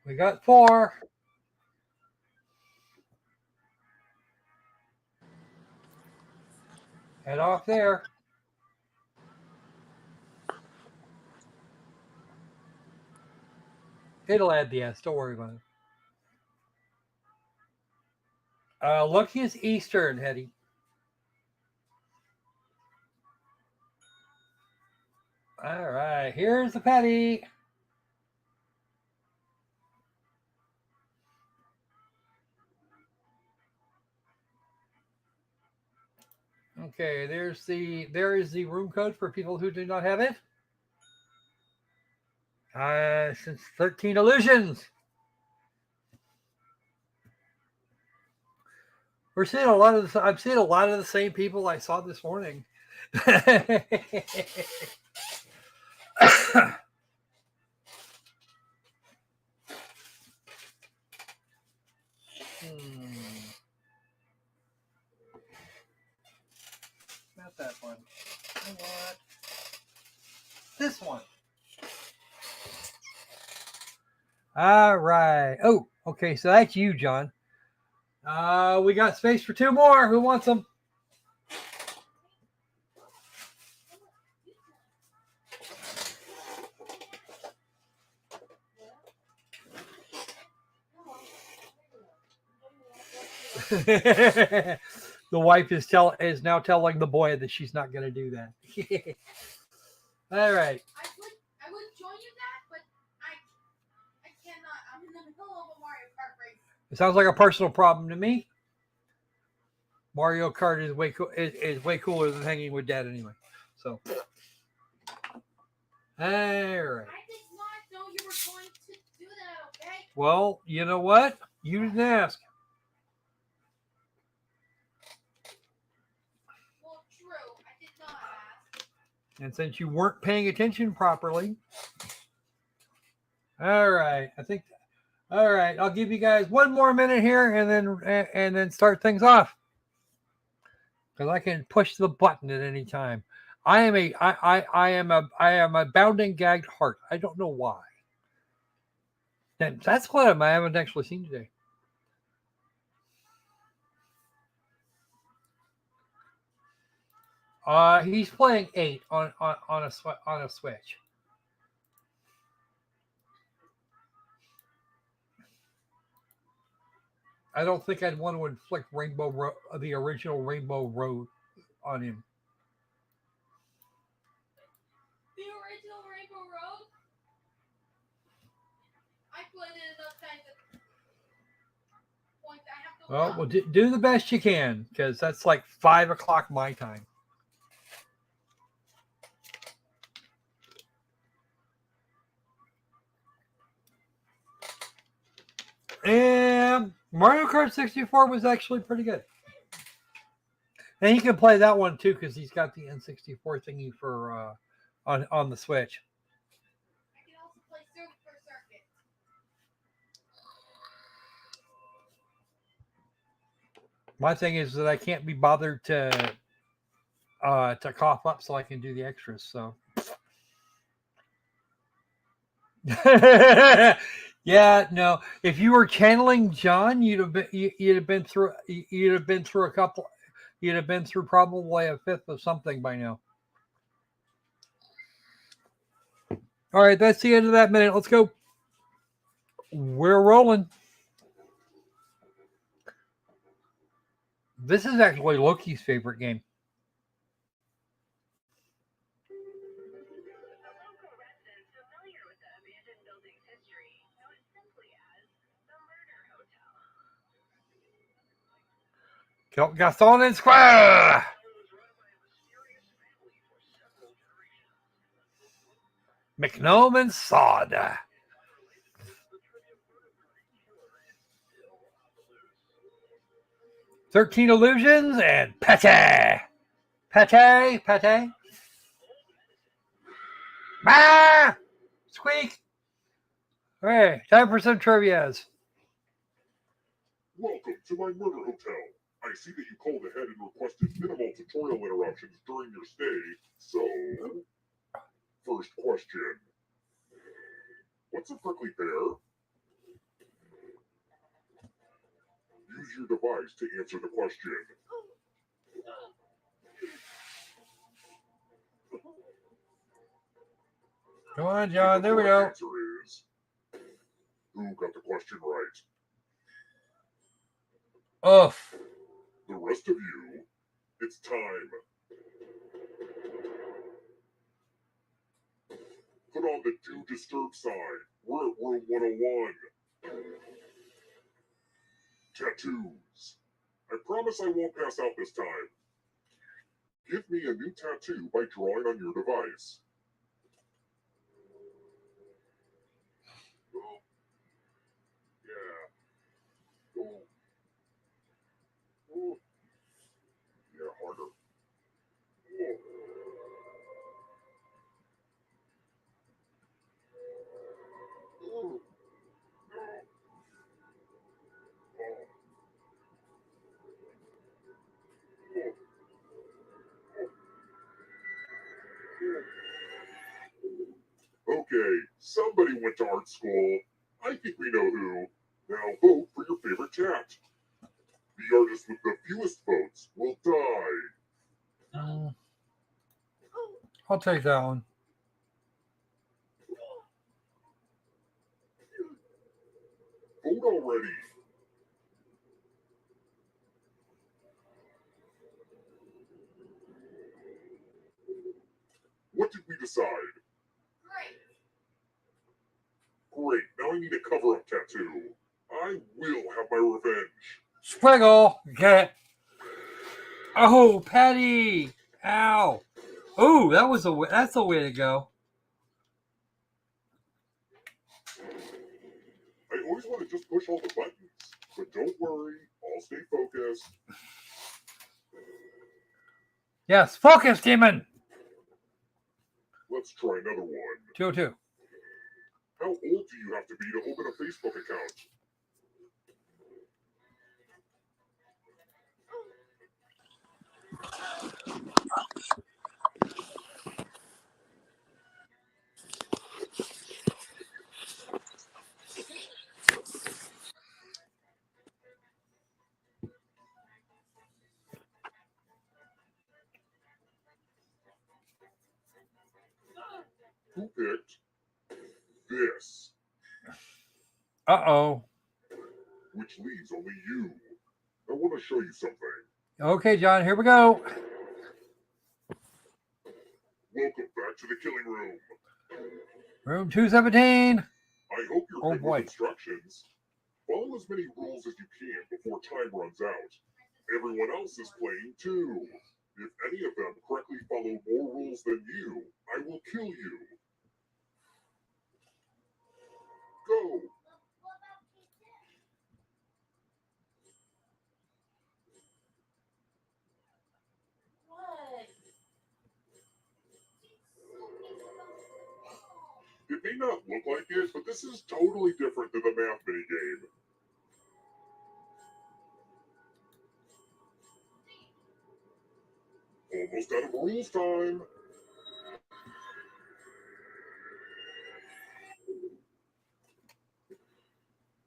We got 4. Head off there. It'll add the S. Don't worry about it. Loki is Eastern, Hetty. All right, here's the petty. Okay, there is the room code for people who do not have it. Since 13 illusions. We're seeing a lot of I'm seeing a lot of the same people I saw this morning. Not that one. I want this one. All right. Oh, okay. So that's you, John. We got space for 2 more. Who wants them? The wife is now telling the boy that she's not going to do that. All right. I would join you that, but I cannot. I'm in the middle of a Mario Kart race. It sounds like a personal problem to me. Mario Kart is is way cooler than hanging with Dad anyway. So, all right. I did not know you were going to do that. Okay. Well, you know what? You didn't ask. Well, true. I did not ask. And since you weren't paying attention properly, all right. All right. I'll give you guys 1 more minute here, and then start things off. Because I can push the button at any time. I am a bounding gagged heart. I don't know why. That's what I haven't actually seen today. He's playing 8 on a Switch. I don't think I'd want to inflict the original Rainbow Road on him. The original Rainbow Road? I played it enough times at point I have to. Well, do the best you can, because that's like 5 o'clock my time. And Mario Kart 64 was actually pretty good. And he can play that one too, because he's got the N64 thingy for on the Switch. I can also play Super Circuit. My thing is that I can't be bothered to cough up so I can do the extras. So yeah, no. If you were channeling John, you'd have been through a couple. You'd have been through probably a fifth of something by now. All right, that's the end of that minute. Let's go. We're rolling. This is actually Loki's favorite game. Gaston and Square. McNome and Sod. 13 Illusions and Pate. Ah! Squeak. All right, time for some trivias. Welcome to my murder hotel. I see that you called ahead and requested minimal tutorial interruptions during your stay, so... First question. What's a prickly pear? Use your device to answer the question. Come on, John. There we go. Answer is... Who got the question right? Oof. The rest of you, it's time. Put on the Do Disturb sign. We're at room 101. Tattoos. I promise I won't pass out this time. Give me a new tattoo by drawing on your device. Oh. Yeah. Oh. Oh. Okay, somebody went to art school. I think we know who. Now vote for your favorite cat. The artist with the fewest votes will die. I'll take that one. Vote already. What did we decide? Great, now I need a cover-up tattoo. I will have my revenge. Squiggle, get it. Oh, Patty! Ow! Oh, that's a way to go. I always want to just push all the buttons, but don't worry, I'll stay focused. Yes, focus, demon. Let's try another one. 202. How old do you have to be to open a Facebook account? Who picked this? Uh-oh. Which leaves only you. I want to show you something. Okay, John, here we go. Welcome back to the killing room. Room 217. I hope you're Oh, good boy. with instructions. Follow as many rules as you can before time runs out. Everyone else is playing too. If any of them correctly follow more rules than you, I will kill you. Go! It may not look like it, but this is totally different than the math minigame. Almost out of rules time.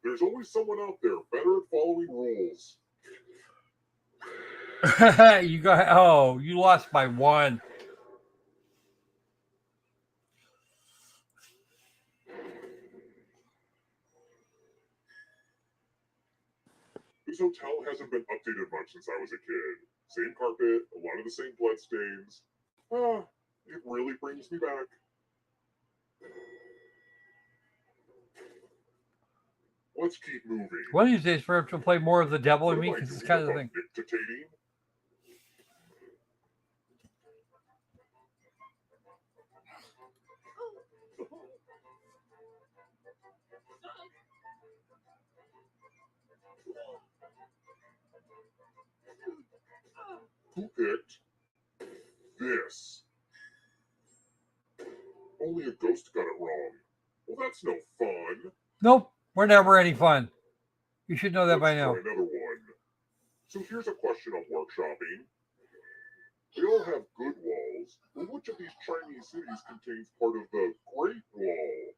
There's always someone out there better at following rules. You lost by 1. This hotel hasn't been updated much since I was a kid. Same carpet, a lot of the same bloodstains. It really brings me back. Let's keep moving. One of these days for him to play more of the devil in me, What am I because it's doing kind of the about thing. dictating? Who picked this? Only a ghost got it wrong. Well, that's no fun. Nope, we're never any fun. You should know that by now. Try another one. So here's a question on workshopping. They all have good walls, but which of these Chinese cities contains part of the Great Wall?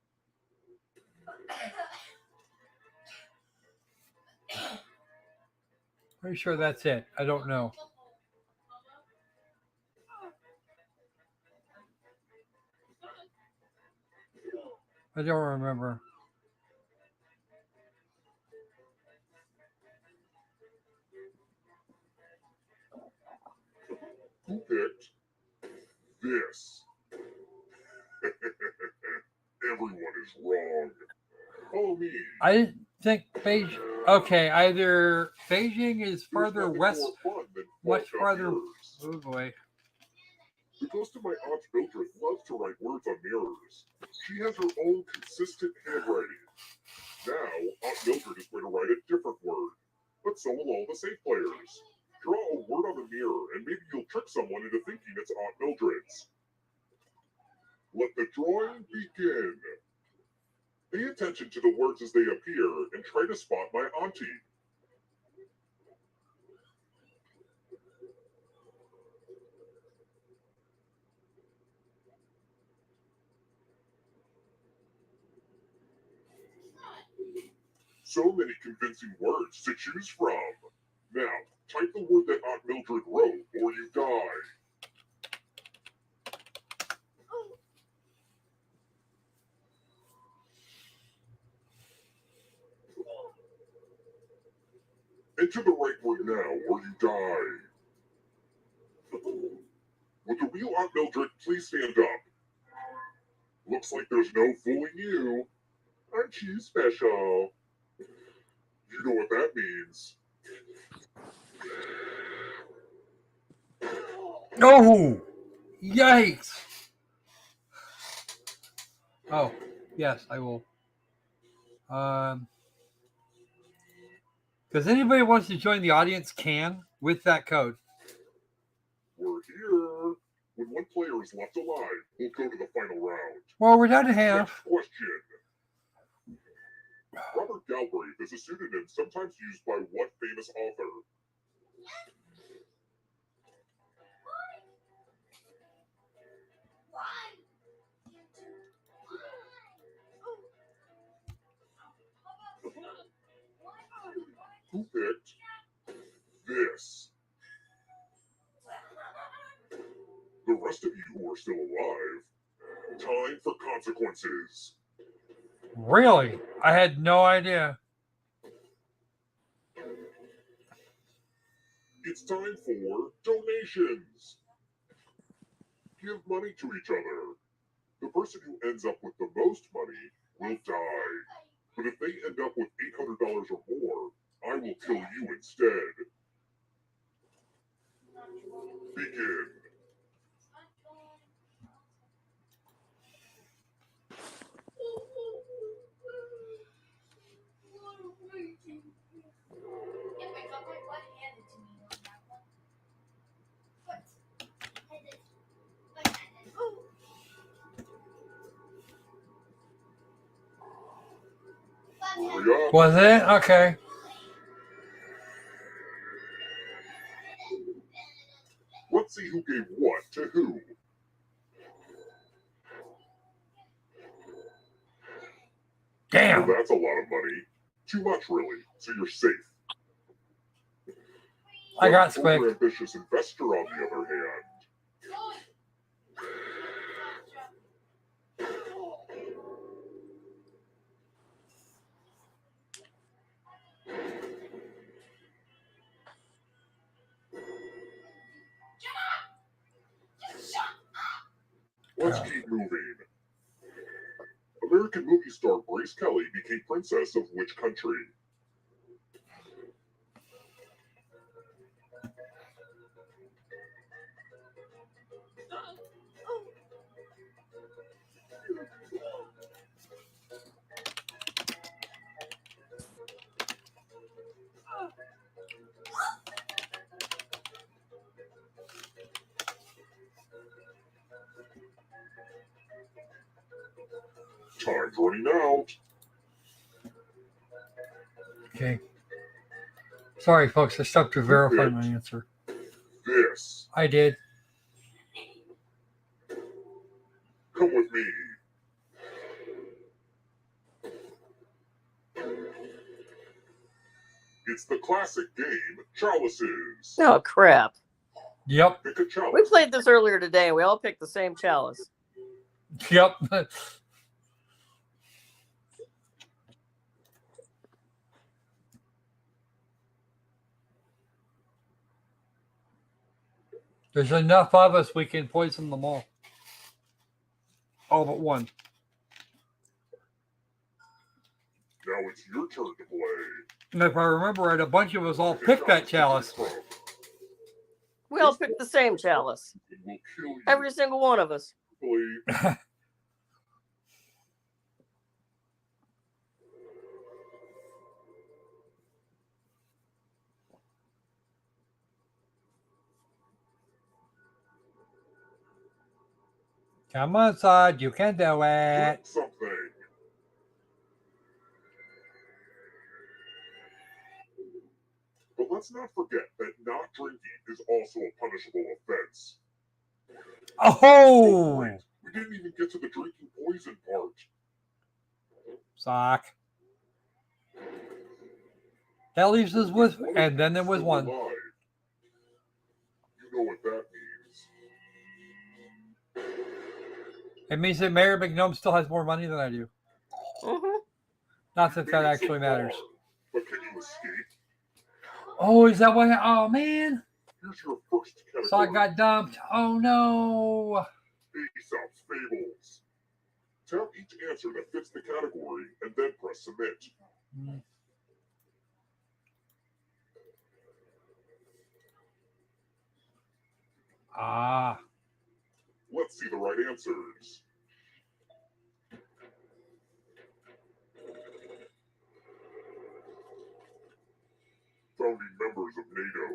Pretty sure that's it. I don't know. I don't remember. Who picked this? Everyone is wrong. Follow me. I didn't think Beijing. Okay, either Beijing is farther west, much farther. Oh boy. The ghost of my Aunt Mildred loves to write words on mirrors. She has her own consistent handwriting. Now, Aunt Mildred is going to write a different word. But so will all the safe players. Draw a word on the mirror, and maybe you'll trick someone into thinking it's Aunt Mildred's. Let the drawing begin. Pay attention to the words as they appear, and try to spot my auntie. so many convincing words to choose from. Now, type the word that Aunt Mildred wrote, or you die. Enter the right word now, or you die. Would the real Aunt Mildred please stand up? Looks like there's no fooling you. Aren't you special? You know what that means. Oh, yikes. Oh, yes, I will. Because anybody who wants to join the audience can with that code. We're here. When one player is left alive, we'll go to the final round. Well, we're down to half. Next question. Robert Galbraith is a pseudonym sometimes used by what famous author? Who picked this? The rest of you who are still alive, time for consequences. Really? I had no idea. It's time for donations. Give money to each other. The person who ends up with the most money will die. But if they end up with $800 or more, I will kill you instead. Begin. Hurry up. Was it? Okay. Let's see who gave what to who. Damn. Well, that's a lot of money. Too much, really. So you're safe. I got An quick. ambitious investor, on the other hand. Let's keep moving. American movie star Grace Kelly became princess of which country? Time's running out. Okay. Sorry, folks. I stopped to verify my answer. This. I did. Come with me. It's the classic game, Chalices. Oh, crap. Yep. Pick a chalice. We played this earlier today. We all picked the same chalice. Yep. There's enough of us, we can poison them all. All but one. Now it's your turn to play. And if I remember right, a bunch of us all picked that chalice. We all picked the same chalice. We'll kill you. Every single one of us. Come on, Sod, you can do it. Drink something. But let's not forget that not drinking is also a punishable offense. Oh! Right. We didn't even get to the drinking poison part. Sock. That leaves us with, and then there was one. You know what that means. It means that Mayor McGnome still has more money than I do. Not that that actually matters. But can you escape? Oh, is that what? Oh, man. Here's your first category. So I got dumped. Oh, no. Aesop's Fables. Tap each answer that fits the category and then press submit. Ah. Let's see the right answers. Founding members of NATO.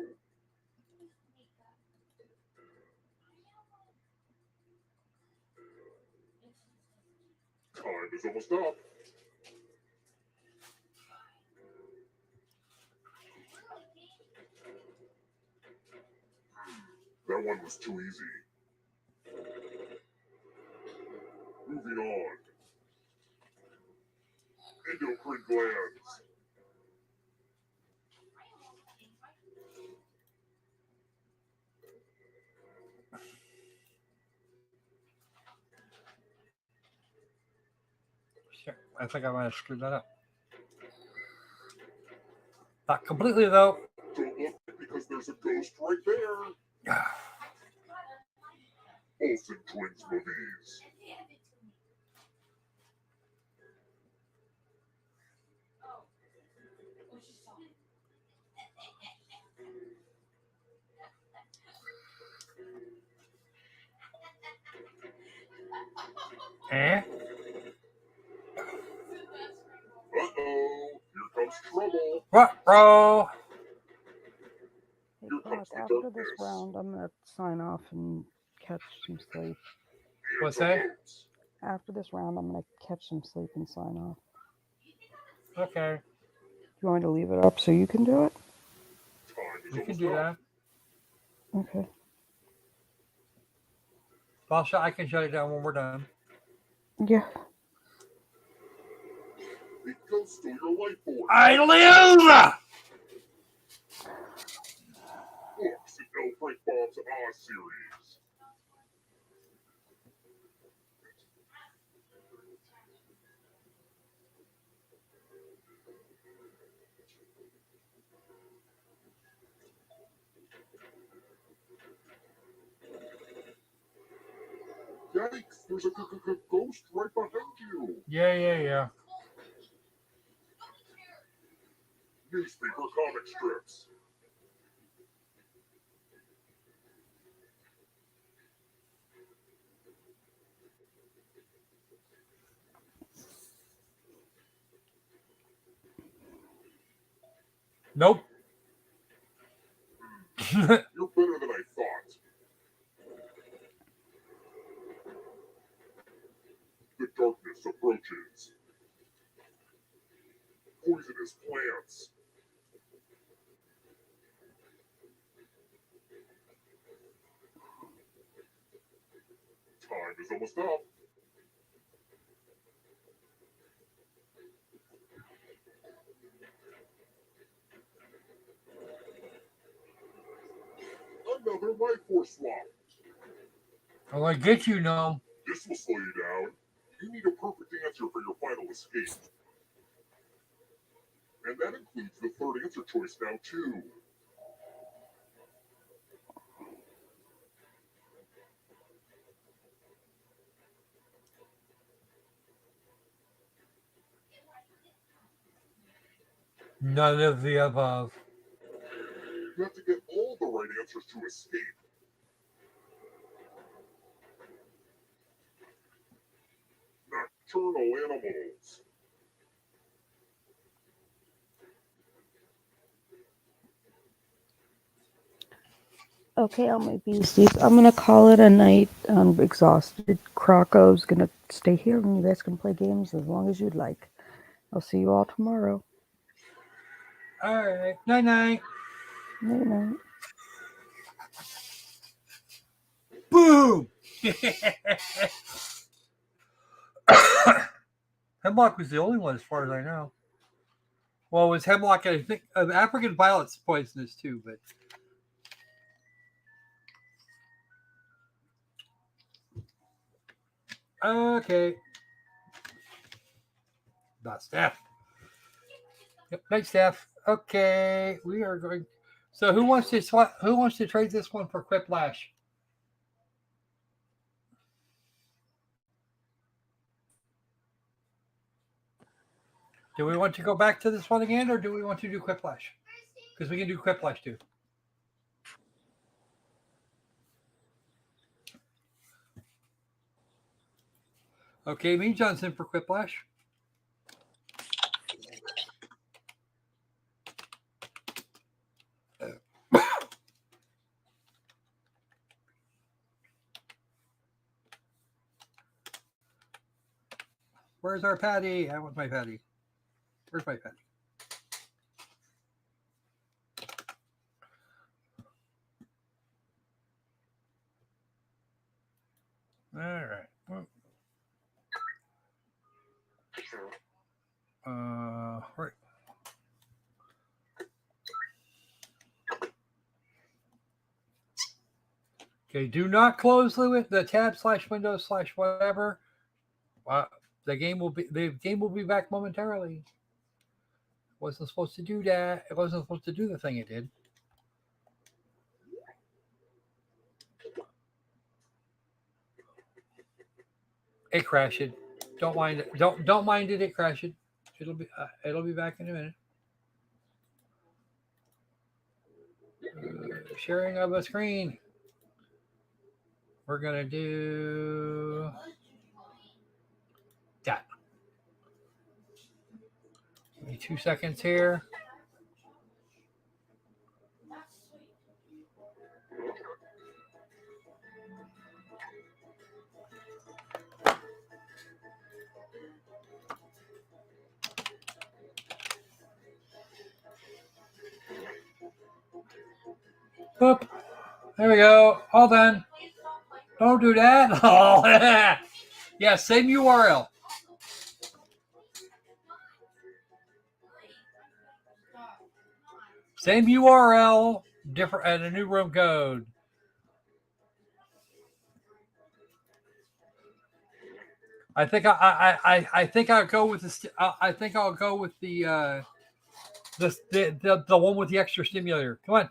Time is almost up. That one was too easy. Moving on. Endocrine glands. Shit, I think I might have screwed that up. Not completely, though. Don't look because there's a ghost right there. Olsen Twins movies. Eh? Uh-oh, here comes trouble. Ruh-roh. Hey, Clark, after this round, I'm going to sign off and catch some sleep. What's that? After this round, I'm going to catch some sleep and sign off. Okay. You want me to leave it up so you can do it? We can do that. Okay. I can shut it down when we're done. Yeah. The ghost stole your life force. I live! Books and No Frank Bob's Oz series. Yikes, there's a ghost right behind you. Yeah. Newspaper comic strips. Nope. You're better than I thought. The darkness approaches. Poisonous plants. Time is almost up. Another life force swap. I'll I get you, Gnome. This will slow you down. You need a perfect answer for your final escape. And that includes the third answer choice now, too. None of the above. You have to get all the right answers to escape. Nocturnal animals. Okay, all my beasties. I'm going to call it a night. I'm exhausted. Croco's going to stay here and you guys can play games as long as you'd like. I'll see you all tomorrow. All right. Night-night. Night-night. Boom! Hemlock was the only one as far as I know. Well, it was hemlock. I think African violet's poisonous too, but. Okay. Not Steph. Yep, night, Steph. Okay, we are going. So who wants to trade this one for Quiplash? Do we want to go back to this one again, or do we want to do Quiplash? Because we can do Quiplash too. Okay, me Johnson for Quiplash. Where's our Patty? I want my Patty. Where's my Patty? All right. Right. Okay, do not close the tab / window / whatever. The game will be back momentarily. Wasn't supposed to do that. It wasn't supposed to do the thing it did. It crashed. Don't mind it. Don't mind it. It crashed. It'll be back in a minute. Sharing of a screen. We're gonna do that. Give me 2 seconds here. Boop. There we go. All done. Don't do that. Oh, yeah. Same URL. Same URL, different and a new room code. I think I'll go with the. I think I'll go with the one with the extra stimulator. Come on.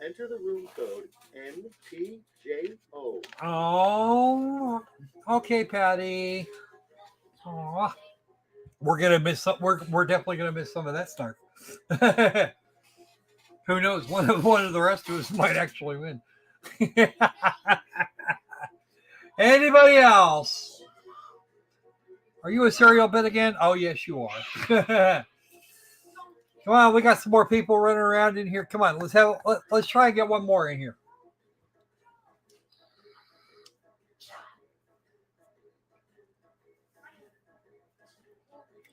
Enter the room code NPJO. Oh, okay, Patty. Oh, we're gonna miss some. We're definitely gonna miss some of that snark. Who knows? One of the rest of us might actually win. Anybody else? Are you a serial bit again? Oh yes, you are. Come on, we got some more people running around in here. Come on, let's try and get one more in here.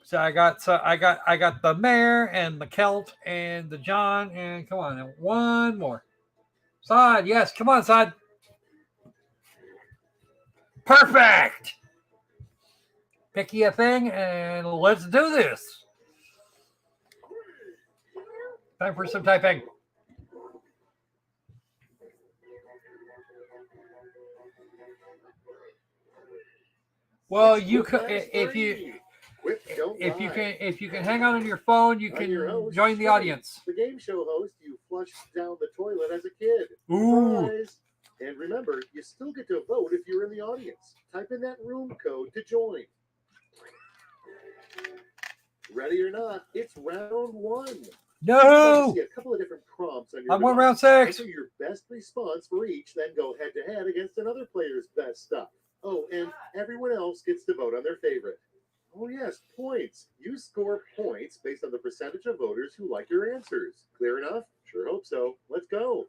So I got the Mayor and the Celt and the John, and come on, one more. Sod, yes, come on, Sod. Perfect. Picky a thing and let's do this. Time for some typing. Well, you could if you can hang on to your phone, you can join the audience. The game show host you flushed down the toilet as a kid. Ooh. Surprise. And remember, you still get to vote if you're in the audience. Type in that room code to join. Ready or not, it's round one. No. See a couple of different prompts on your I'm on device. round 6. Enter your best response for each, then go head to head against another player's best stuff. Oh, and everyone else gets to vote on their favorite. Oh yes, points. You score points based on the percentage of voters who like your answers. Clear enough? Sure hope so. Let's go.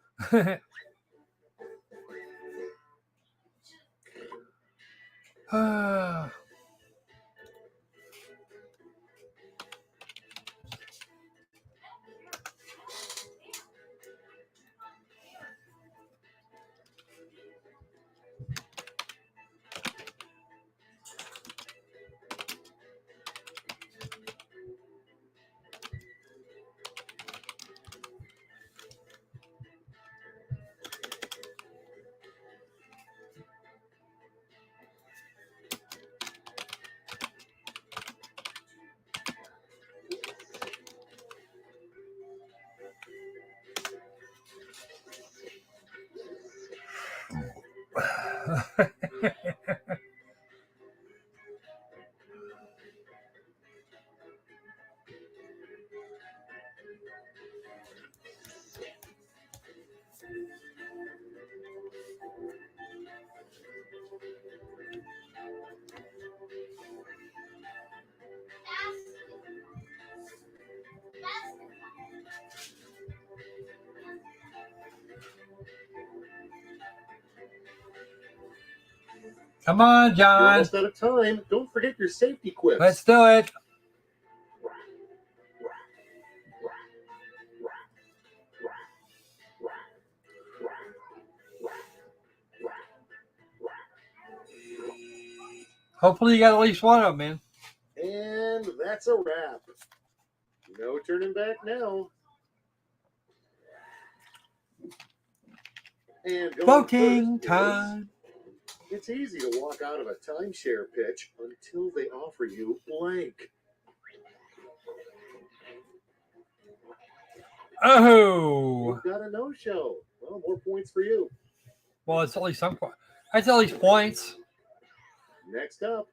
Come on, You're John. almost out of time. Don't forget your safety quips. Let's do it. Hopefully you got at least one of them, man. And that's a wrap. No turning back now. And going Voting first is- time. It's easy to walk out of a timeshare pitch until they offer you blank. Oh. You've got a no-show. Well, more points for you. Well, it's at least some point. That's at least points. Next up,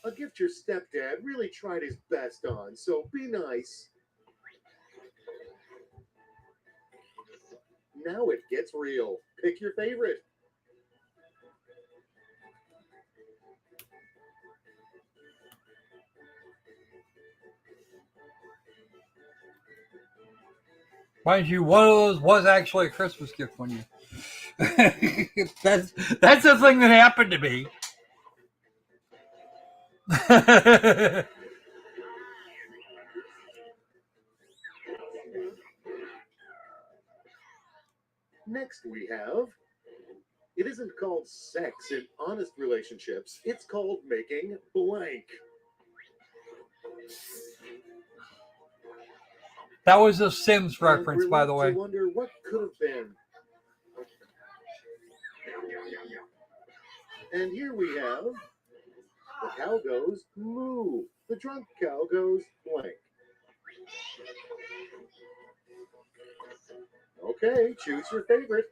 a gift your stepdad really tried his best on, so be nice. Now it gets real. Pick your favorite. Mind you, one of those was actually a Christmas gift one year. that's the thing that happened to me. Next we have, it isn't called sex in honest relationships. It's called making blank. That was a Sims reference, And we're by the left way. to wonder what could have been. And here we have, the cow goes moo. The drunk cow goes blank. Okay, choose your favorite.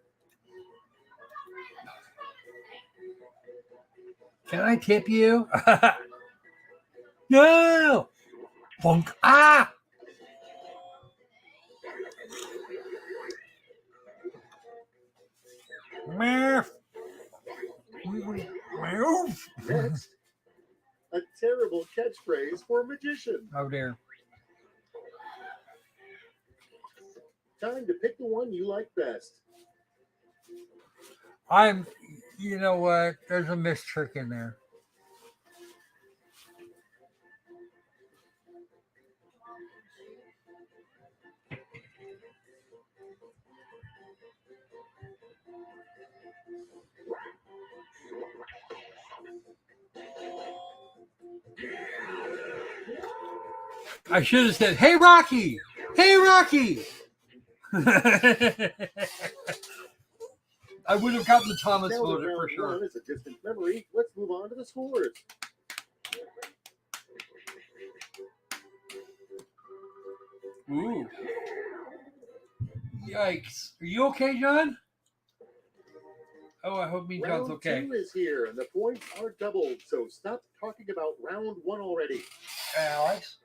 Can I tip you? No! Bonk. Ah! Murph. Next, a terrible catchphrase for a magician. Oh dear. Time to pick the one you like best. You know what? There's a missed trick in there. I should have said, "Hey, Rocky! Hey, Rocky!" I would have gotten the Thomas Now that voted for round sure. one is a distant memory, let's move on to the scores. Ooh. Yikes. Are you okay, John? Oh, I hope me and John's Round okay. 2 is here, and the points are doubled, so stop talking about round 1 already. Alex,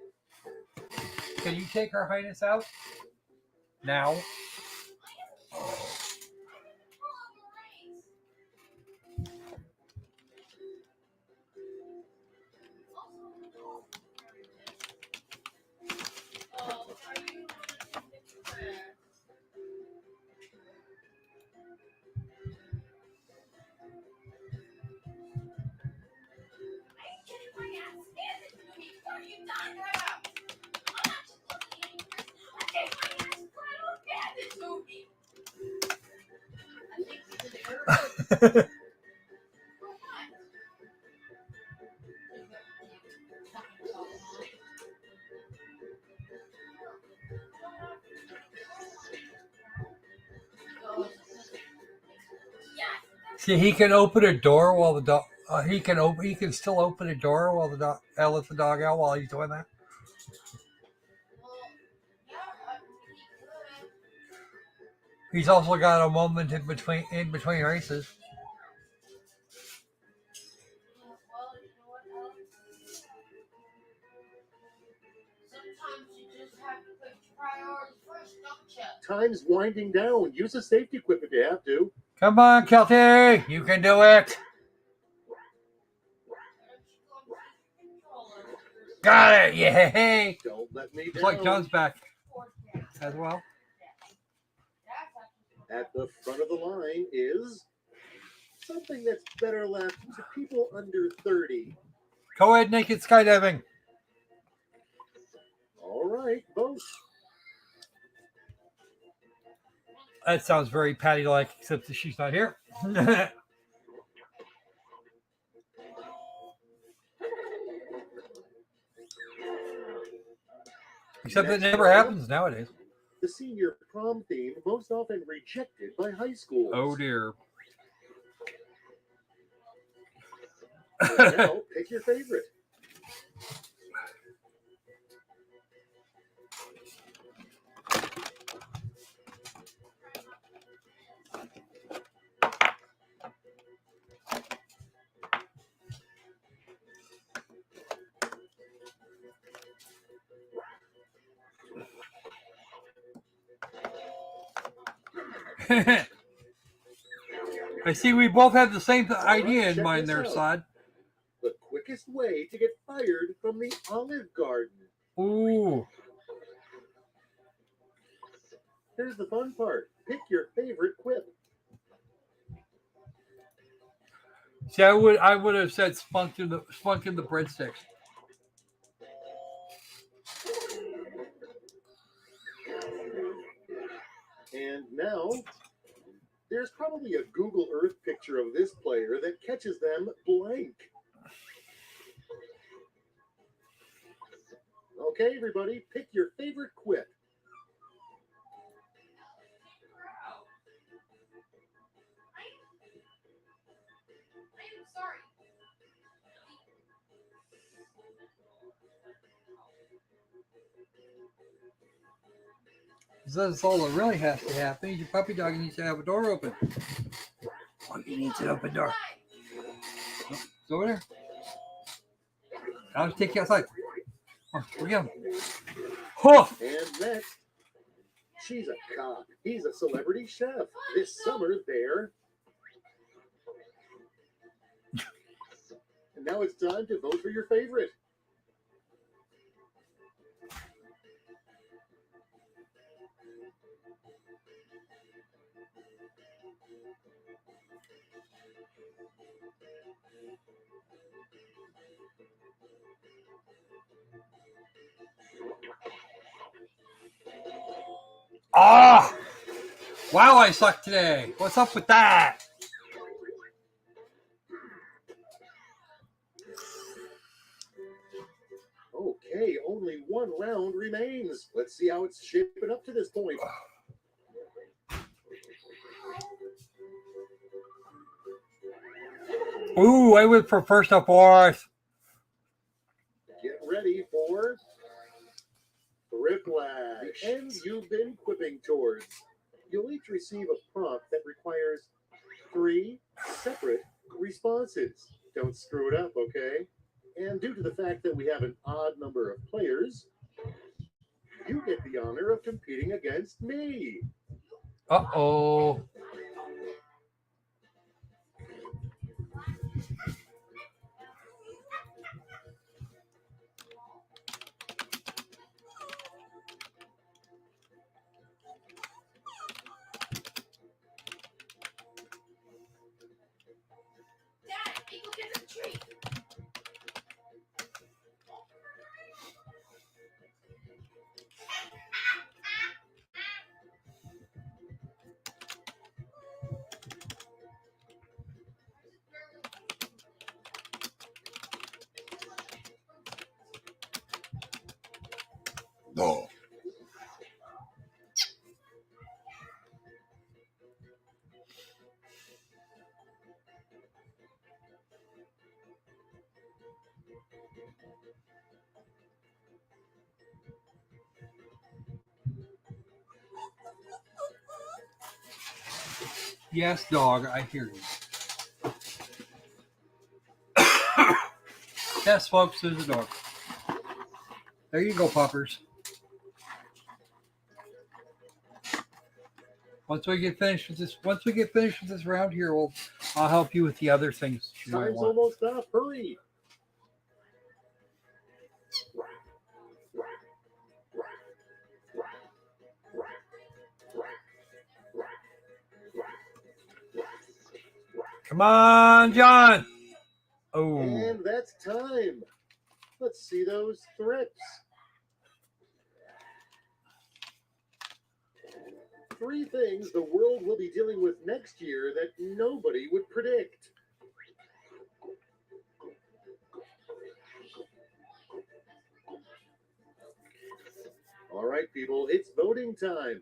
can you take Her Highness out? Now. See, he can open a door while the dog. He can still open a door while the dog. Let the dog out while he's doing that. He's also got a moment in between races. time's winding down. Use the safety equipment if you have to. Come on, Kelty. You can do it. Got it. Yay. Don't let me down. It's like John's back as well. At the front of the line is something that's better left to people under 30. Co-ed naked skydiving. All right, vote. That sounds very Patty-like, except that she's not here. Except it never happens nowadays. The senior prom theme most often rejected by high schools. Oh dear. Now, pick your favorite. I see we both have the same idea in Check mind this there, out. Sod. The quickest way to get fired from the Olive Garden. Ooh. Here's the fun part. Pick your favorite quip. See, I would have said spunk in the breadsticks. And now, there's probably a Google Earth picture of this player that catches them blank. Okay, everybody, pick your favorite quip. I'm sorry. That's all that really has to happen. Your puppy dog needs to have a door open. Oh, he needs an open door. Oh, it's over there. I'll just take you outside. Oh, we go. Oh. And next, she's a cop. He's a celebrity chef. This summer, they're... And now it's time to vote for your favorite. Ah! Wow, I suck today. What's up with that? Okay, only one round remains. Let's see how it's shaping up to this point. Ooh, I went for first or fourth. Get ready for Whiplash. The end you've been quipping towards. You'll each receive a prompt that requires 3 separate responses. Don't screw it up, okay? And due to the fact that we have an odd number of players, you get the honor of competing against me. Uh-oh. Dad, Eagle gets a treat. No. Yes, dog, I hear you. Yes, folks, there's a dog. There you go, puppers. Once we get finished with this round here, I'll help you with the other things you might Time's want. almost up. Hurry. Come on, John. Oh. And that's time. Let's see those thrips. 3 things the world will be dealing with next year that nobody would predict. All right, people, it's voting time.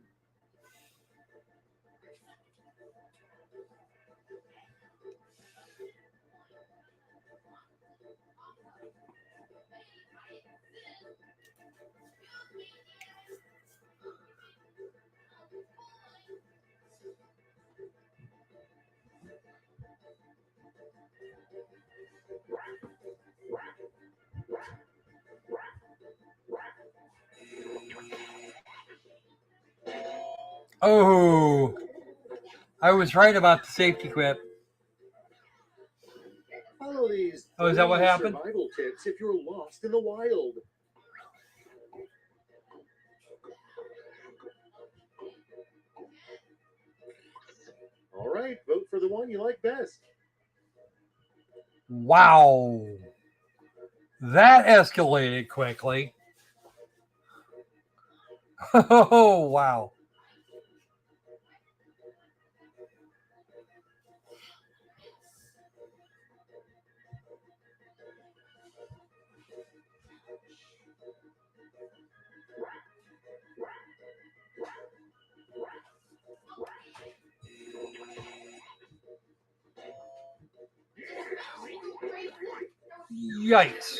Oh, I was right about the safety quip. Follow these Oh, is that what happened? survival tips if you're lost in the wild. All right, vote for the one you like best. Wow. That escalated quickly. Oh, wow. Yikes.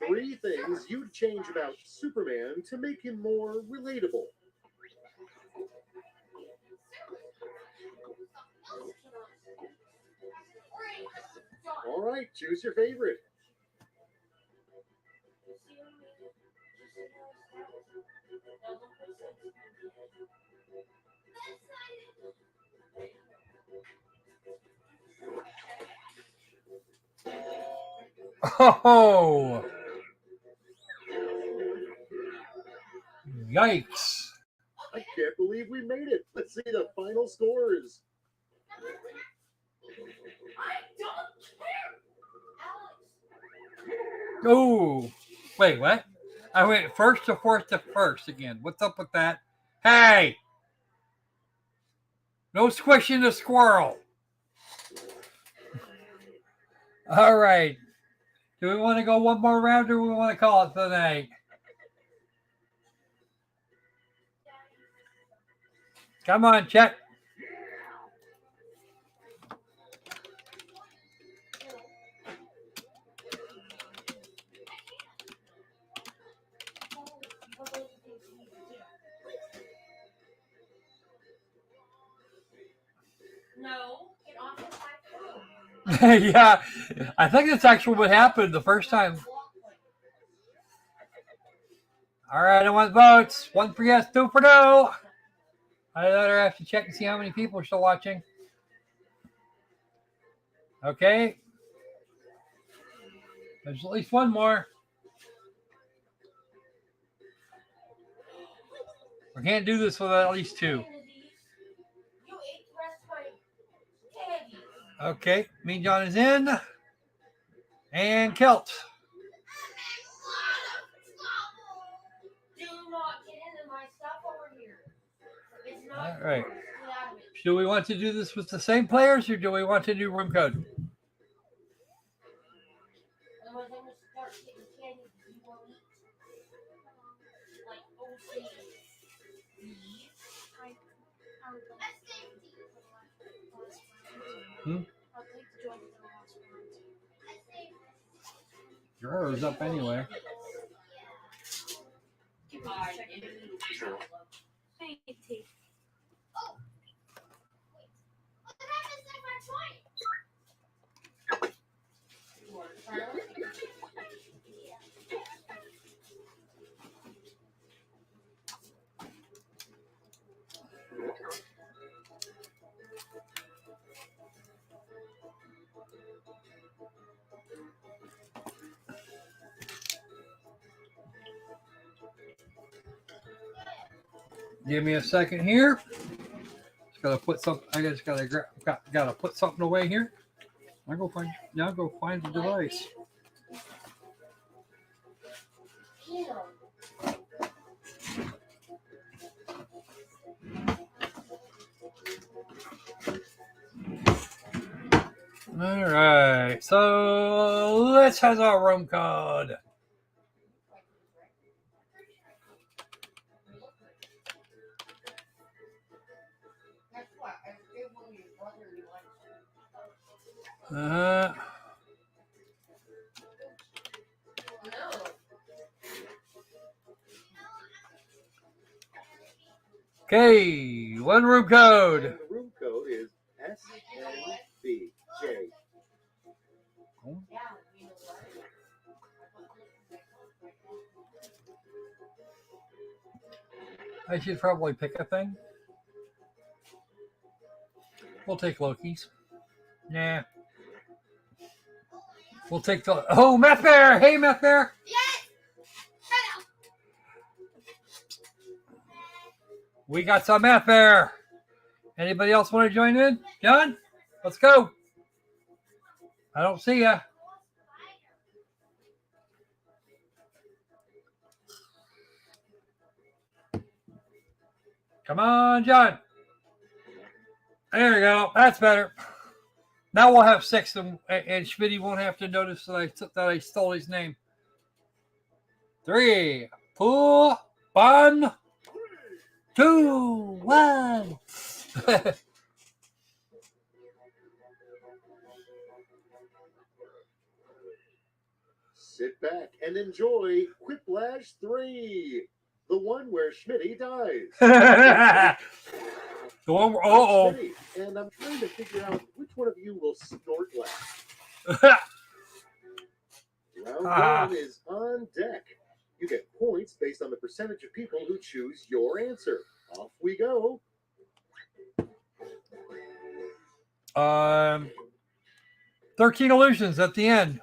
3 things you'd change about Superman to make him more relatable. All right, choose your favorite. Oh. Yikes. I can't believe we made it. Let's see the final scores. Oh. Wait, what? I went first to fourth to first again. What's up with that? Hey. No squishing the squirrel. All right. Do we want to go one more round or do we want to call it the night? Come on, Chet. No, get off of my phone. Yeah, I think that's actually what happened the first time. All right, I want votes. 1 for yes, 2 for no. I let her have to check and see how many people are still watching. Okay. There's at least one more. We can't do this without at least 2. Okay, Mean John is in. And Kelt. Do not get into my stuff over here. It's not All right. yours. Get out of it. Do we want to do this with the same players or do we want to do room code? Otherwise, I'm gonna start getting candy you won't eat. Like OC. Hmm? Yours up anyway. Give me a second here. Just gotta put something. I just gotta put something away here. I'll go find the device. All right, so let's have our room code. Okay, one room code. And the room code is SNBJ. I should probably pick a thing. We'll take Loki's. Nah. We'll take the... Oh, Meth Bear! Hey, Meth Bear! Yes! We got some Meth Bear. Anybody else want to join in? John? Let's go. I don't see ya. Come on, John. There you go. That's better. Now we'll have 6, and Schmitty won't have to notice that I stole his name. 3, 4, 1, 2, 1. Sit back and enjoy Quiplash 3, the one where Schmitty dies. The one where, uh-oh. And I'm trying to figure out which one of you will snort last. Round 1 is on deck. You get points based on the percentage of people who choose your answer. Off we go. 13 illusions at the end.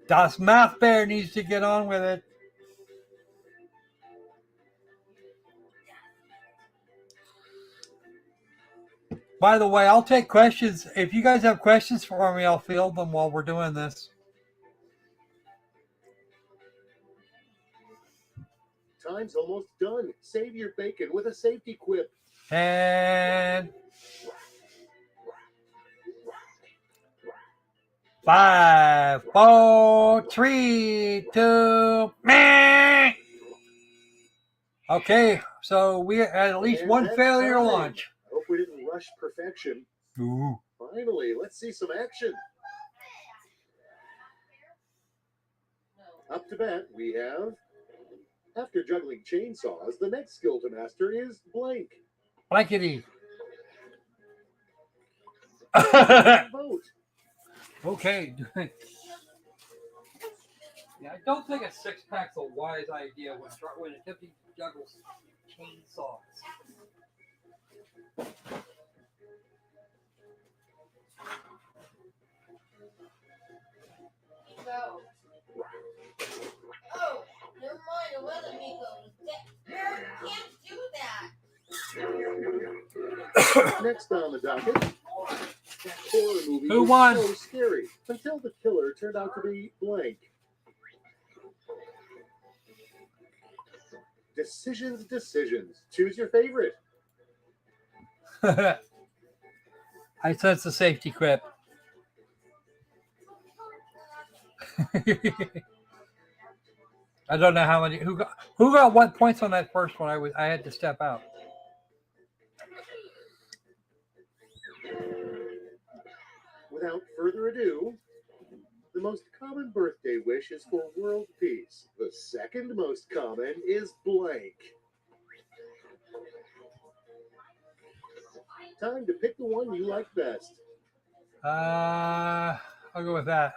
Das Math Bear needs to get on with it. By the way, I'll take questions. If you guys have questions for me, I'll field them while we're doing this. Time's almost done. Save your bacon with a safety quip. And 5, 4, 3, 2, meh. Okay, so we had at least And one that's failure time. launch. Hope we didn't rush perfection. Ooh. Finally, let's see some action. Up to bat, we have, after juggling chainsaws, the next skill to master is blank. Blankety. Vote. Okay. Yeah, I don't think a 6-pack's a wise idea when attempting to juggle chainsaws. Go. Oh, never mind. It wasn't me go. You can't do that. Next on the docket, that horror movie Who was won? so scary until the killer turned out to be blank. Decisions. Choose your favorite. I sense a safety quip. I don't know how many who got what points on that first one. I had to step out. Without further ado, the most common birthday wish is for world peace. The second most common is blank. Time to pick the one you like best. I'll go with that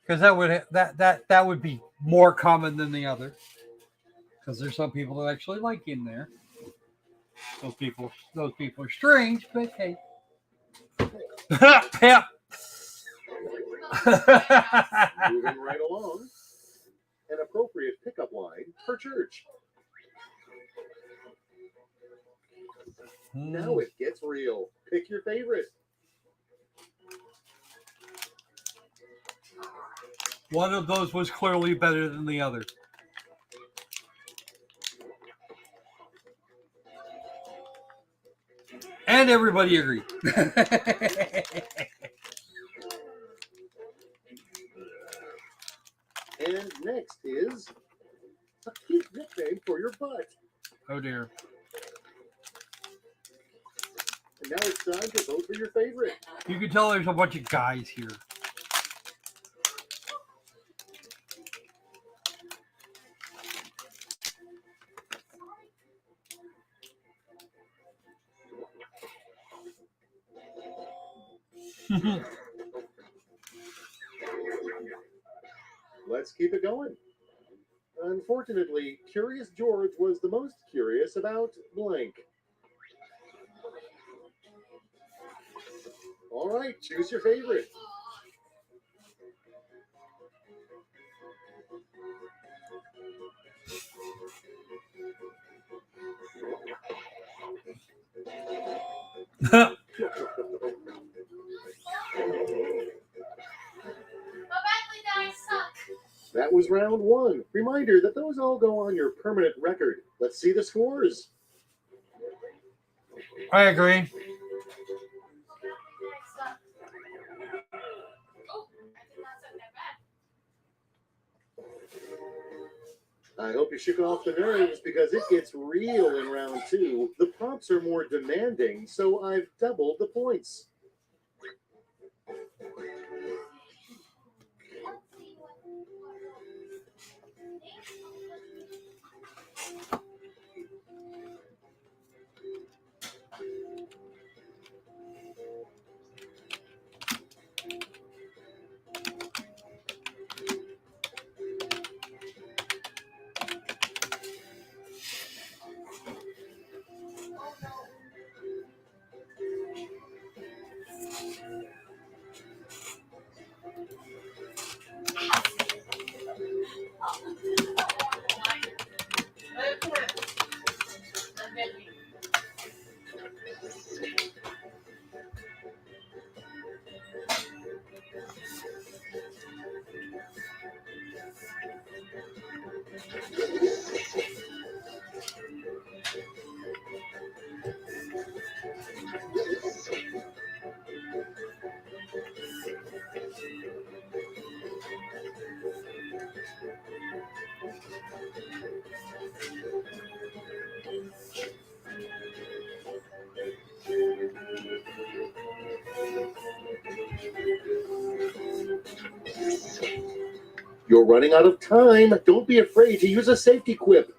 because that would be more common than the other. Because there's some people that actually like in there. Those people are strange, but hey. Yeah. Moving right along. An appropriate pickup line for church. Now it gets real. Pick your favorite. One of those was clearly better than the other. And everybody agreed. And next is a cute nickname for your butt. Oh dear. And now it's time to vote for your favorite. You can tell there's a bunch of guys here. Let's keep it going. Unfortunately, Curious George was the most curious about blank. All right, choose your favorite. That was round one. Reminder that those all go on your permanent record. Let's see the scores. I agree. I hope you shook off the nerves because it gets real in round two. The prompts are more demanding, so I've doubled the points. You're running out of time. Don't be afraid to use a safety quip.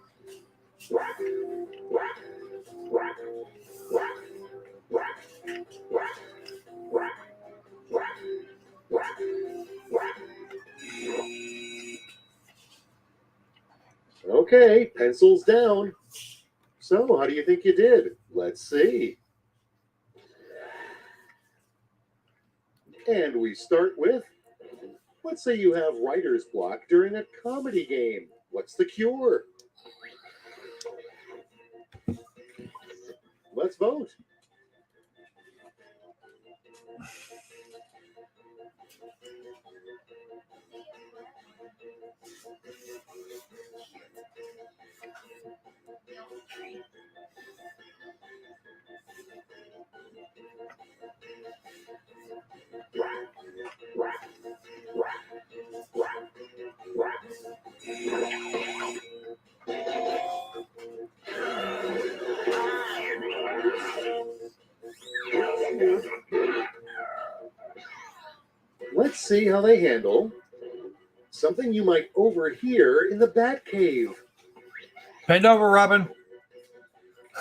Okay, pencils down. So, how do you think you did? Let's see. And we start with, let's say you have writer's block during a comedy game. What's the cure? Let's vote. Let's see how they handle something you might overhear in the Bat Cave. Bend over, Robin.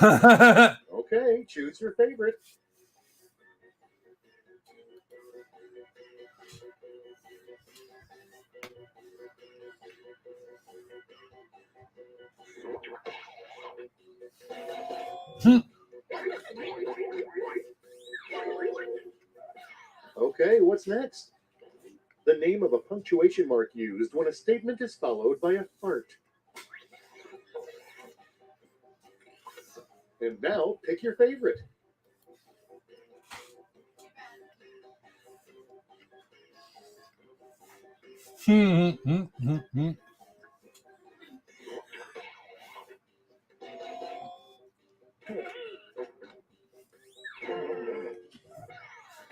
Okay, choose your favorite. Okay, what's next? The name of a punctuation mark used when a statement is followed by a fart. And now, pick your favorite.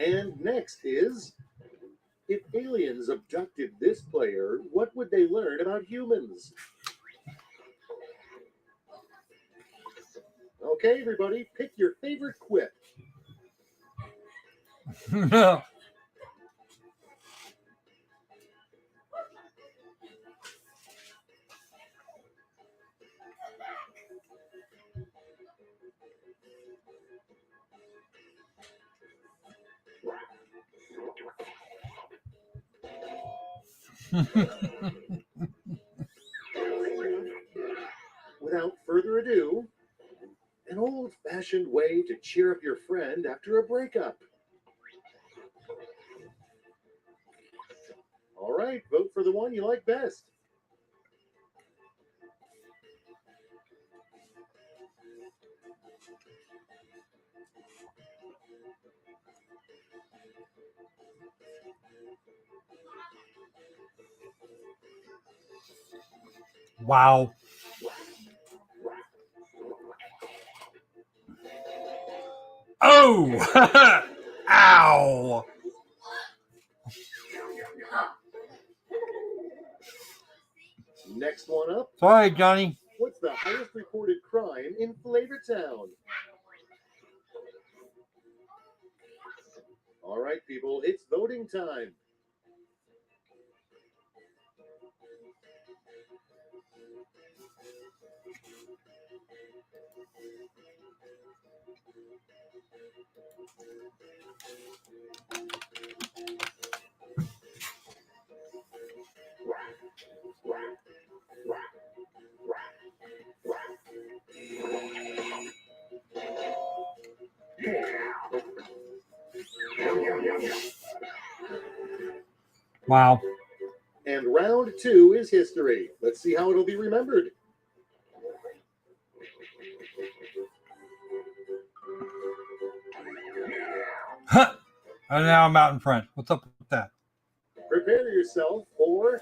And next is, if aliens abducted this player, what would they learn about humans? Okay, everybody, pick your favorite quip. Without further ado, an old-fashioned way to cheer up your friend after a breakup. All right, vote for the one you like best. Wow. Oh! Ow! Next one up. Sorry, Johnny. What's the highest reported crime in Flavortown? All right, people, it's voting time. Wow. And round two is history. Let's see how it'll be remembered. Huh. And now I'm out in front. What's up with that? Prepare yourself for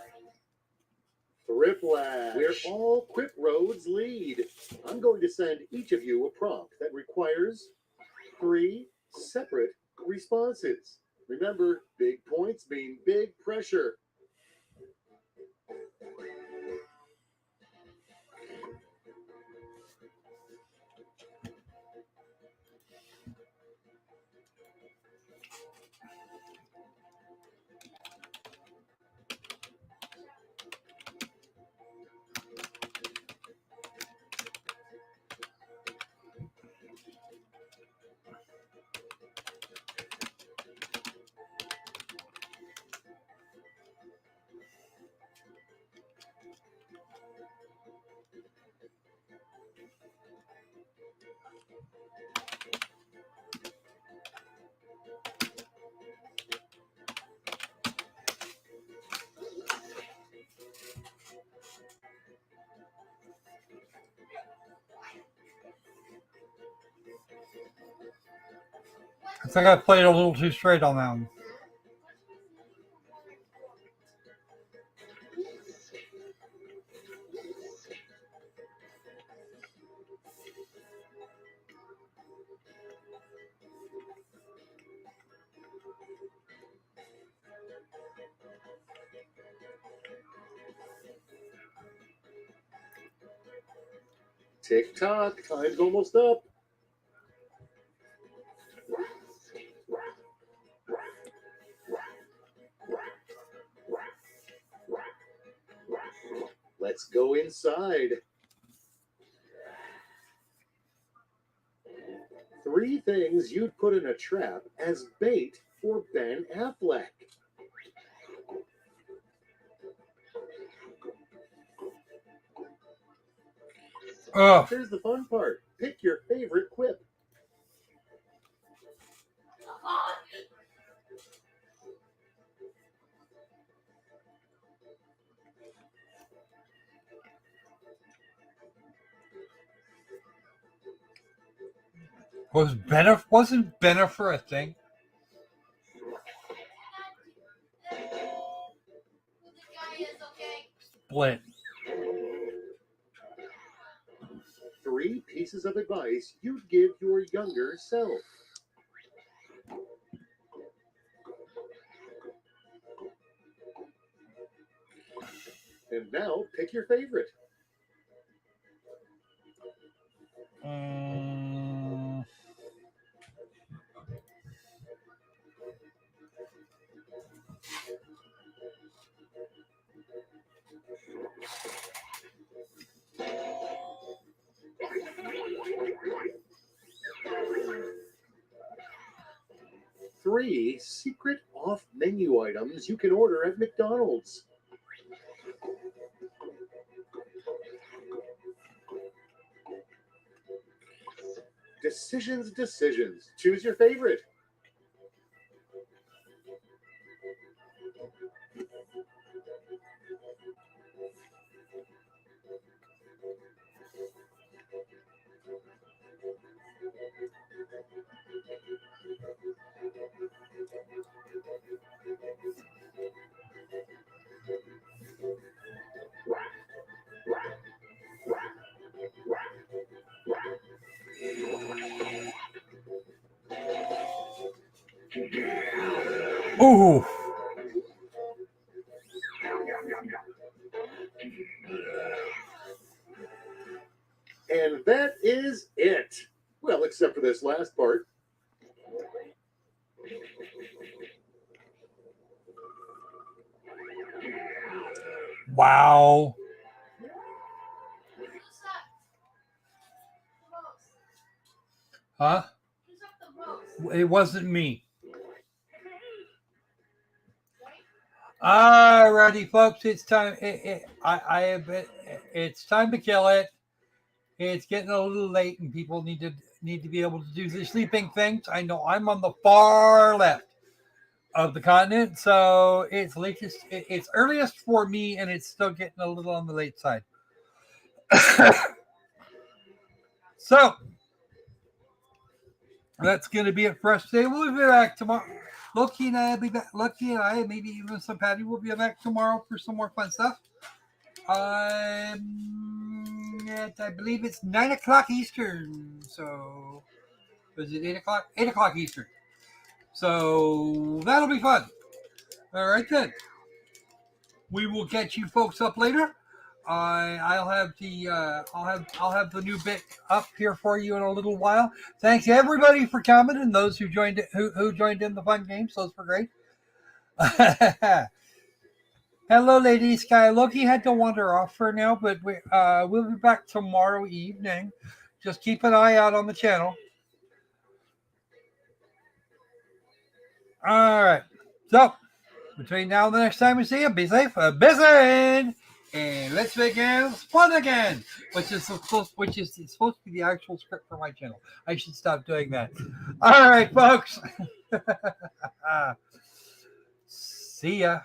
Thriplash, where all quip roads lead. I'm going to send each of you a prompt that requires 3 separate responses. Remember, big points mean big pressure. I think I played a little too straight on that one. Tick tock, time's almost up. let's go inside. 3 things you'd put in a trap as bait for Ben Affleck. Oh. Here's the fun part. Pick your favorite quip. Wasn't Bennifer a thing? Split. 3 pieces of advice you'd give your younger self. And now pick your favorite. Three secret off-menu items you can order at McDonald's. Decisions. Choose your favorite. Ooh. And that is it. Well, except for this last part. Wow. Huh? It wasn't me. Alrighty, folks, it's time. It's time to kill it. It's getting a little late, and people need to be able to do the sleeping things. I know I'm on the far left of the continent, so it's latest. It's earliest for me, and it's still getting a little on the late side. So that's going to be it for us today. We'll be back tomorrow. Loki and I will be back. Loki and I, maybe even some Patty, will be back tomorrow for some more fun stuff. I believe it's 9 o'clock Eastern. So, is it 8 o'clock? 8 o'clock Eastern. So that'll be fun. All right then. We will catch you folks up later. I'll have the new bit up here for you in a little while. Thanks everybody for coming and those who joined in the fun games. Those were great. Hello, Lady Sky. Loki had to wander off for now, but we'll be back tomorrow evening. Just keep an eye out on the channel. All right. So between now and the next time we see you, be safe, busy. And let's begin fun again, which is supposed to be the actual script for my channel. I should stop doing that. All right, folks. See ya.